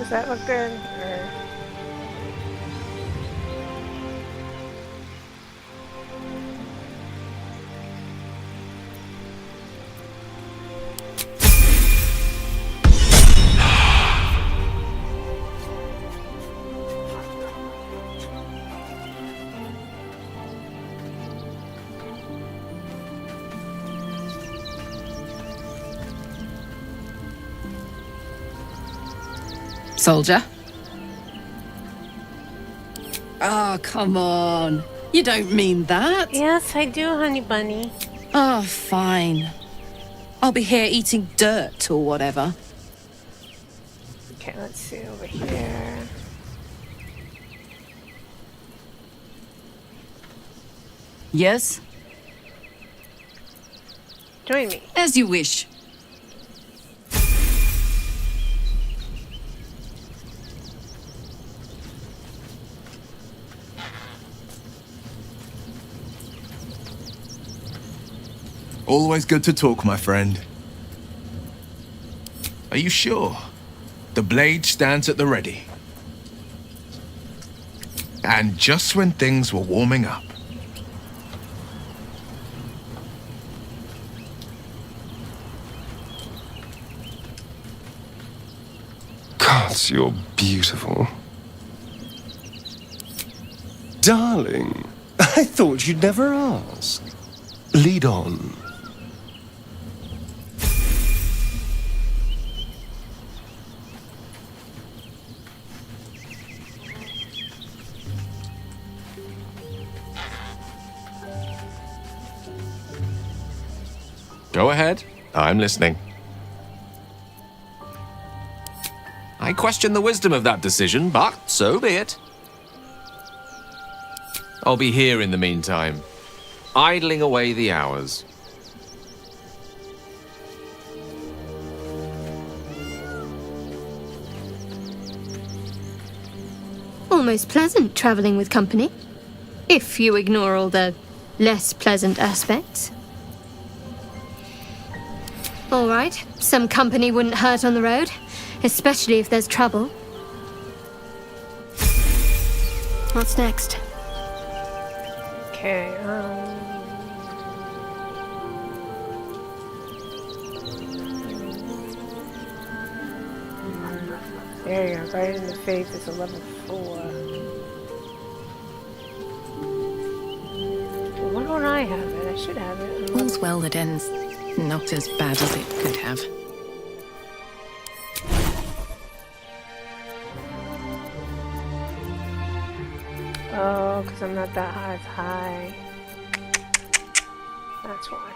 Does that look good? Or... Soldier? Oh, come on. You don't mean that. Yes, I do, honey bunny. Oh, fine. I'll be here eating dirt or whatever. Okay, let's see over here. Yes? Join me. As you wish. Always good to talk, my friend. Are you sure? The blade stands at the ready. And just when things were warming up. God, you're beautiful. Darling, I thought you'd never ask. Lead on. Go ahead. I'm listening. I question the wisdom of that decision, but so be it. I'll be here in the meantime, idling away the hours. Almost pleasant traveling with company, if you ignore all the less pleasant aspects. All right, some company wouldn't hurt on the road, especially if there's trouble. What's next? Okay, there you go, Guardian in the Faith is a level 4. Well, why don't I have it? I should have it. All's well that ends not as bad as it could have. Oh, because I'm not that high. That's why.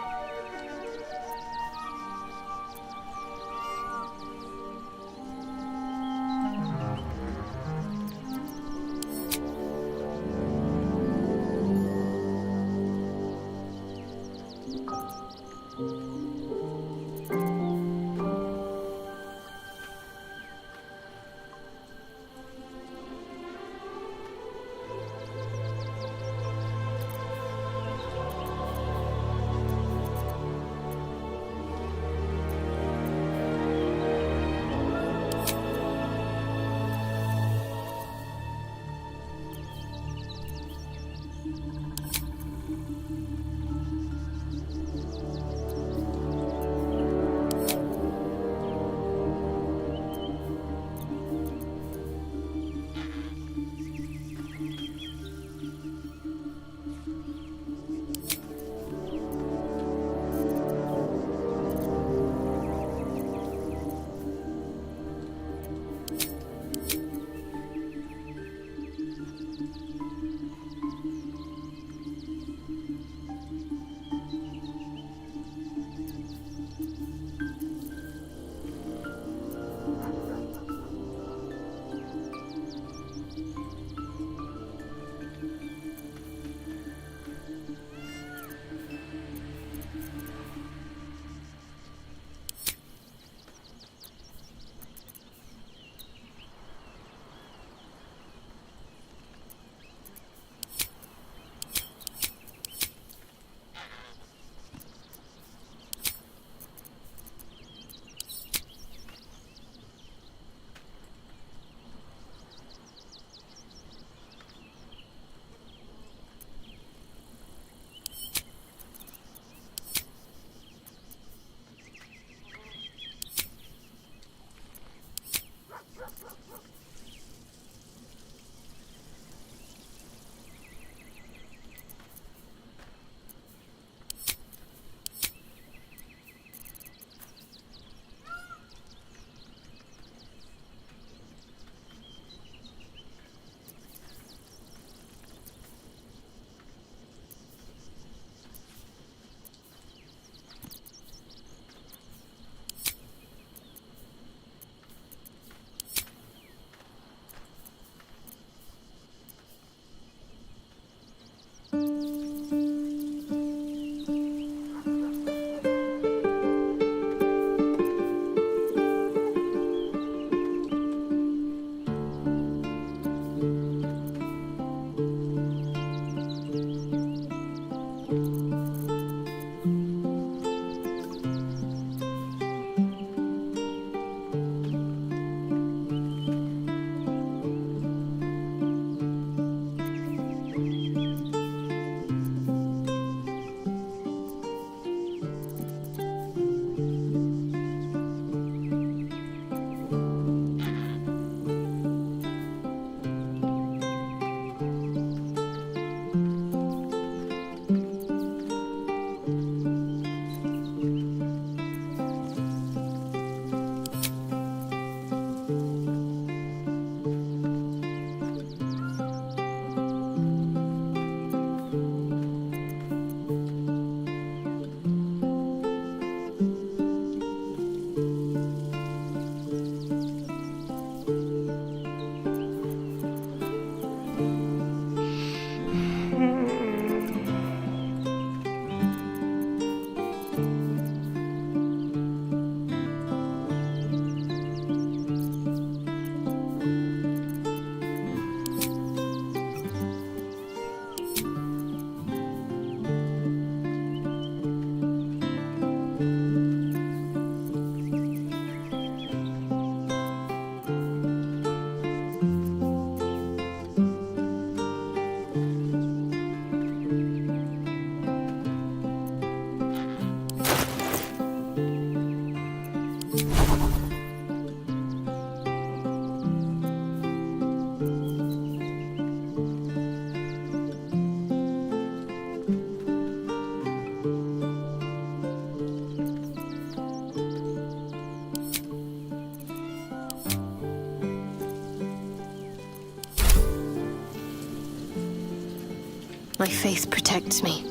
My faith protects me.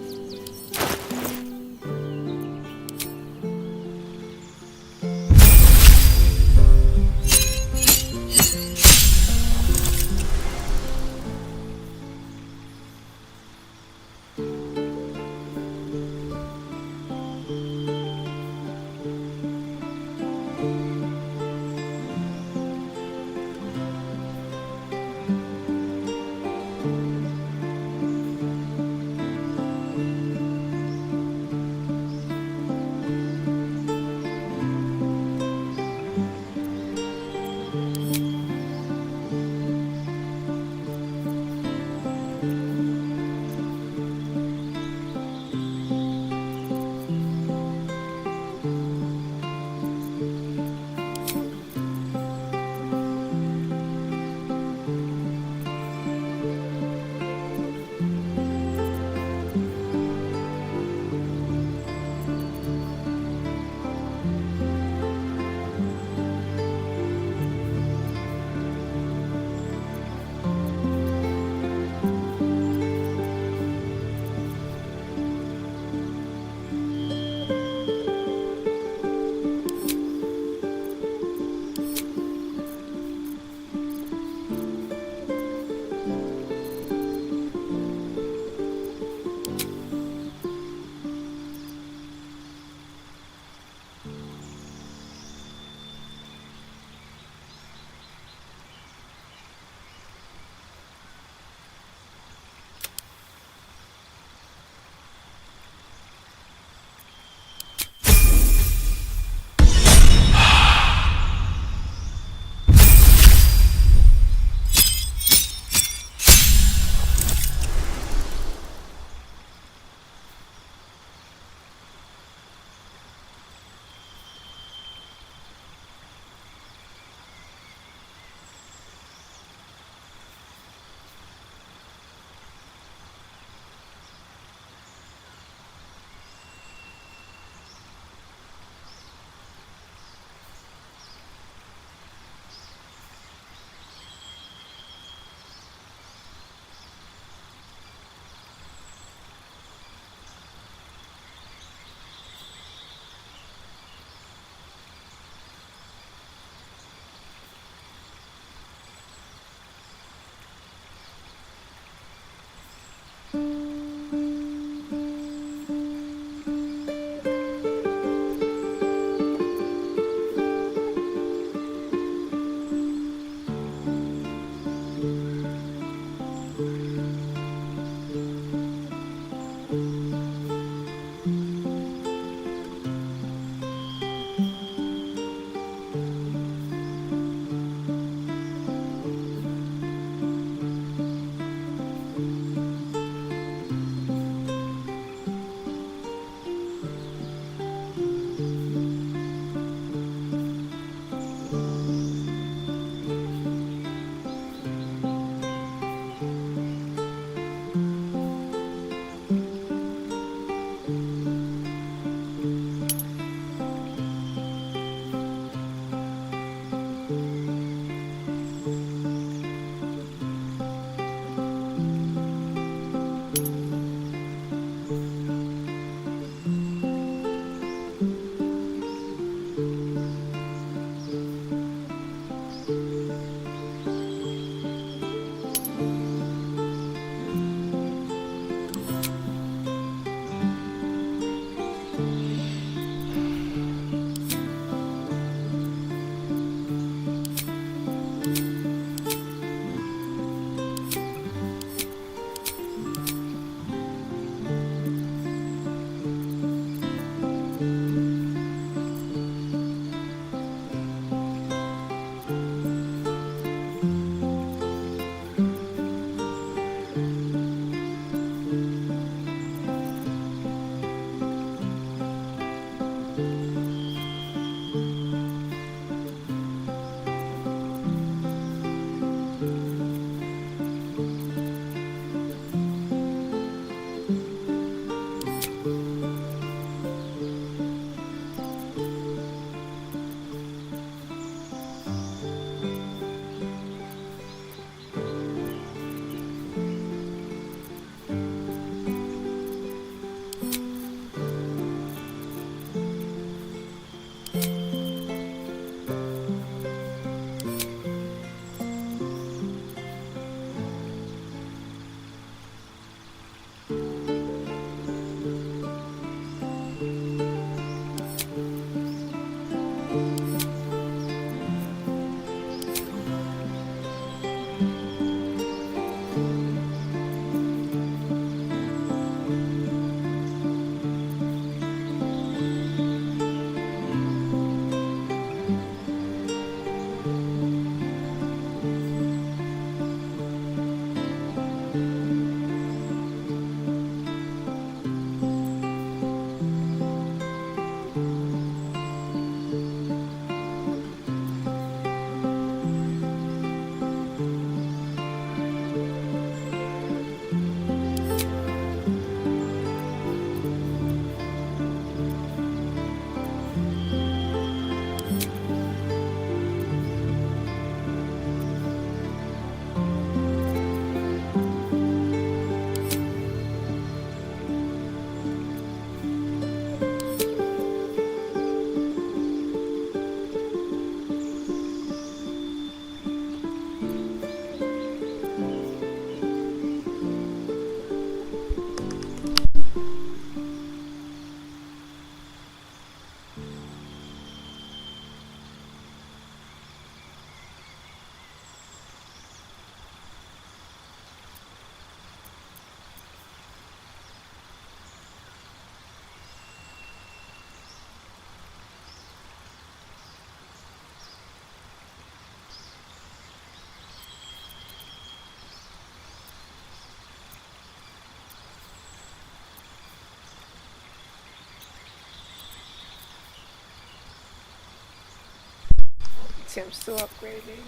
See, I'm still upgrading.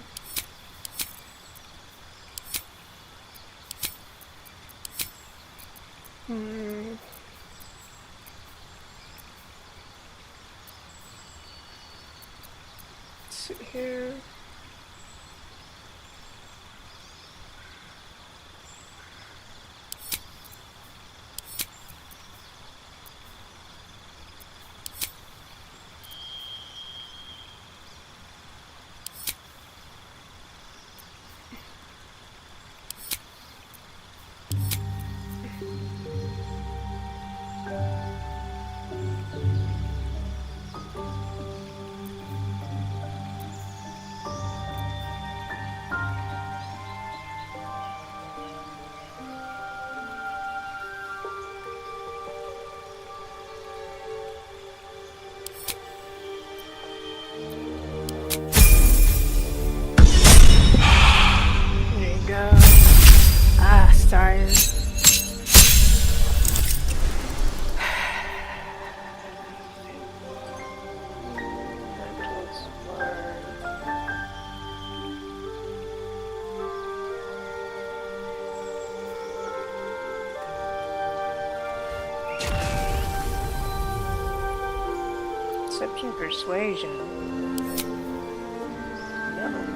Let's see here. Started. Deception, persuasion. No.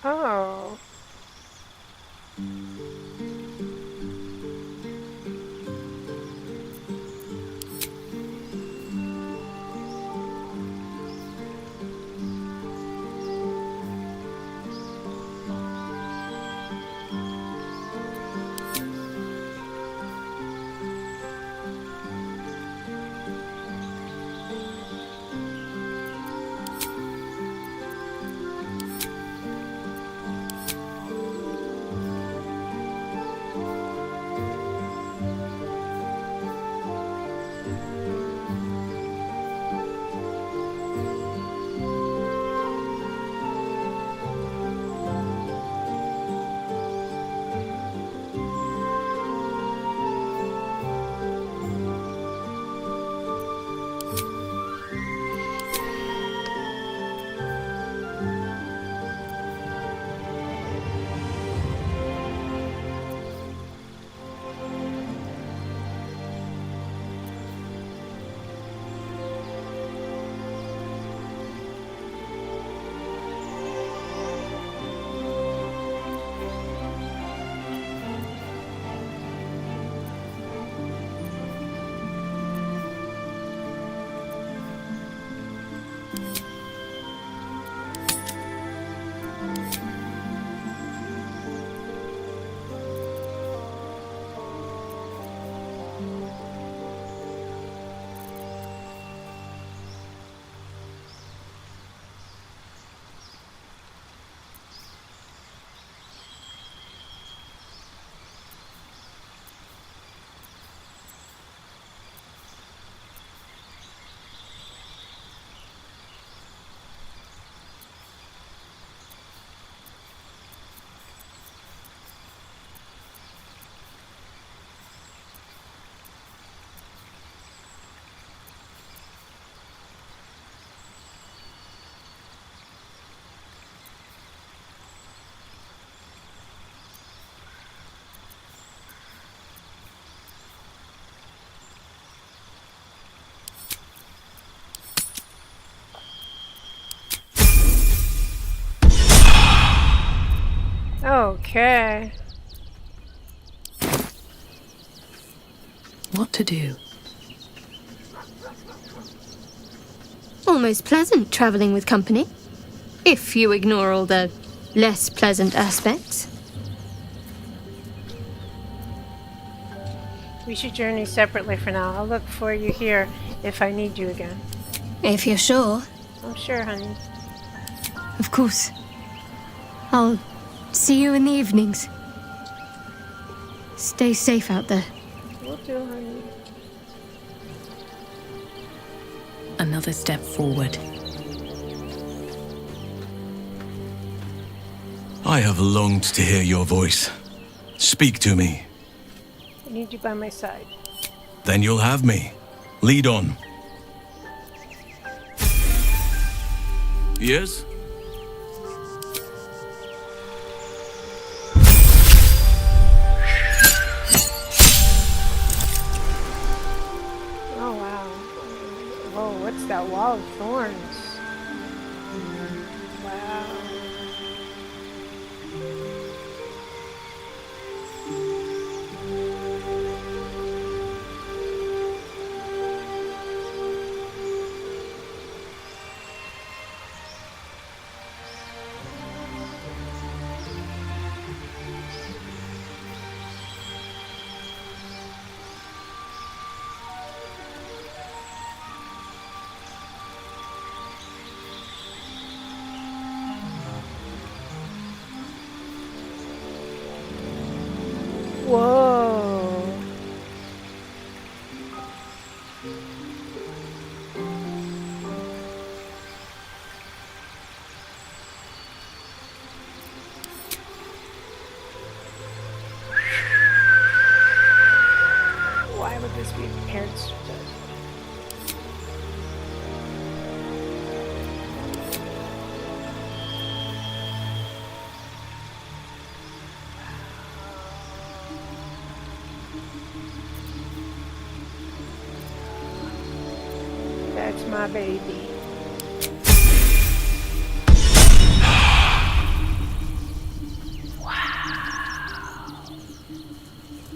Oh. Okay. What to do? Almost pleasant traveling with company, if you ignore all the less pleasant aspects. We should journey separately for now. I'll look for you here if I need you again. If you're sure. I'm sure, honey. Of course. I'll see you in the evenings. Stay safe out there. Will do, honey. Another step forward. I have longed to hear your voice. Speak to me. I need you by my side. Then you'll have me. Lead on. Yes? Oh, wow. Whoa, what's that wall of thorns? Wow. Whoa. Why would this be prepared? That's my baby.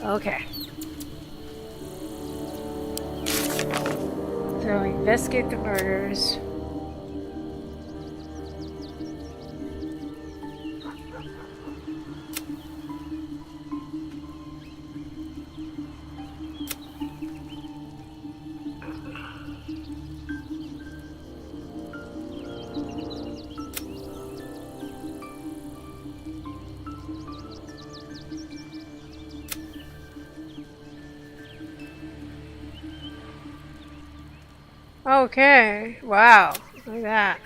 Okay. So investigate the murders. Okay. Wow. Look at that.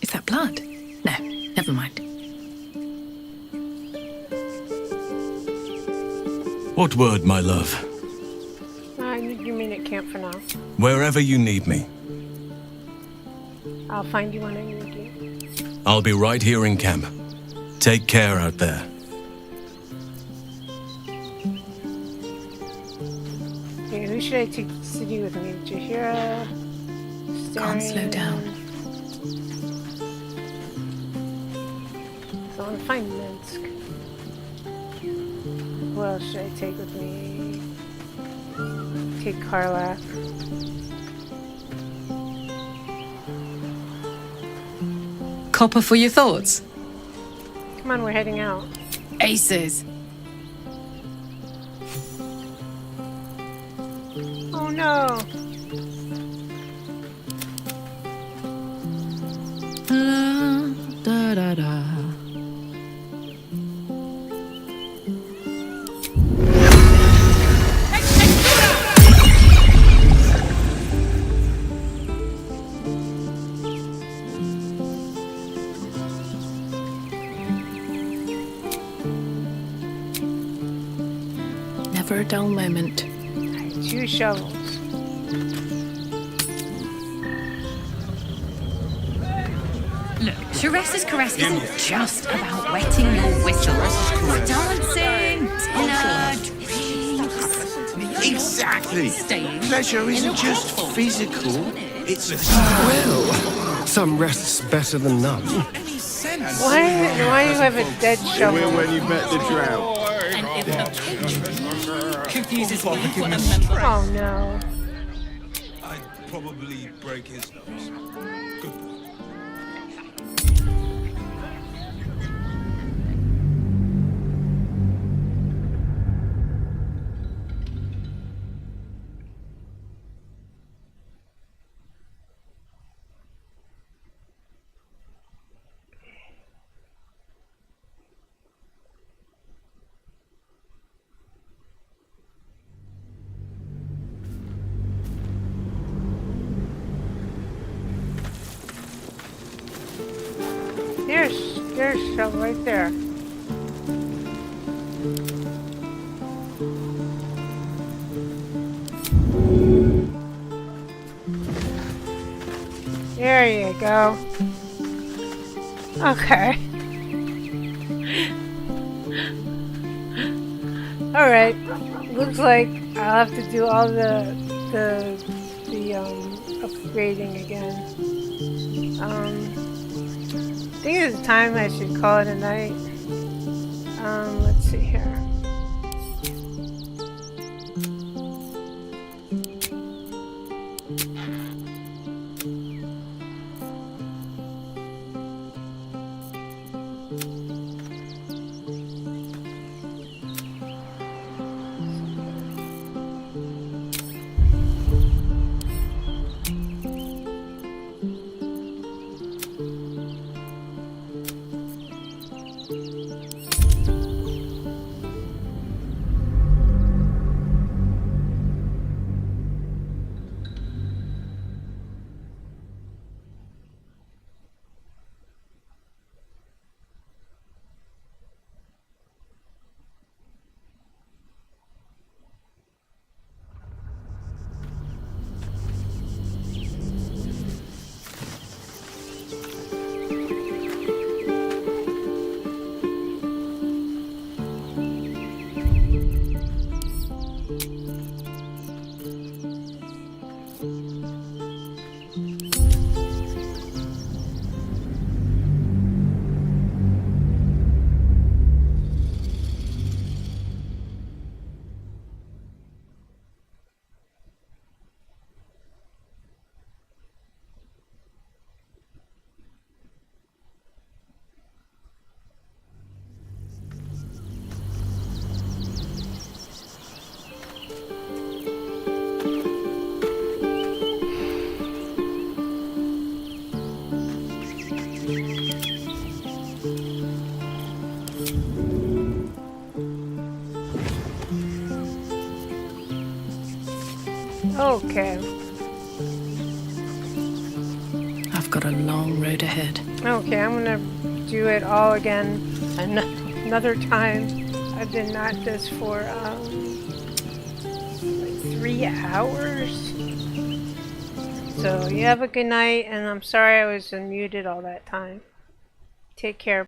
Is that blood? No, never mind. What word, my love? You mean at camp for now. Wherever you need me. I'll find you when I need you. I'll be right here in camp. Take care out there. Okay, who should I take the city with me? Jahira? Can't slow down. So I want to find Minsk. Who else should I take with me? Take Karlach. Copper for your thoughts? Come on, we're heading out. Aces. Oh no! Da da da. Never a dull moment. 2 shovels. Look, Sharessa's caress isn't just about wetting your whistle. Dancing, dinner, drinks. Exactly. Staying. Pleasure isn't just physical, it's well, some rest's better than none. Why do you have a dead shovel? When you met the drought. And if a patron confuses me for a member. Oh no. I'd probably break his nose. Good boy. There's a shovel right there. There you go. Okay. Alright. Looks like I'll have to do all the upgrading again. I think it's time I should call it a night. Let's see here. Okay. I've got a long road ahead. Okay, I'm gonna do it all again another time. I've been at this for like 3 hours. So you have a good night, and I'm sorry I was unmuted all that time. Take care.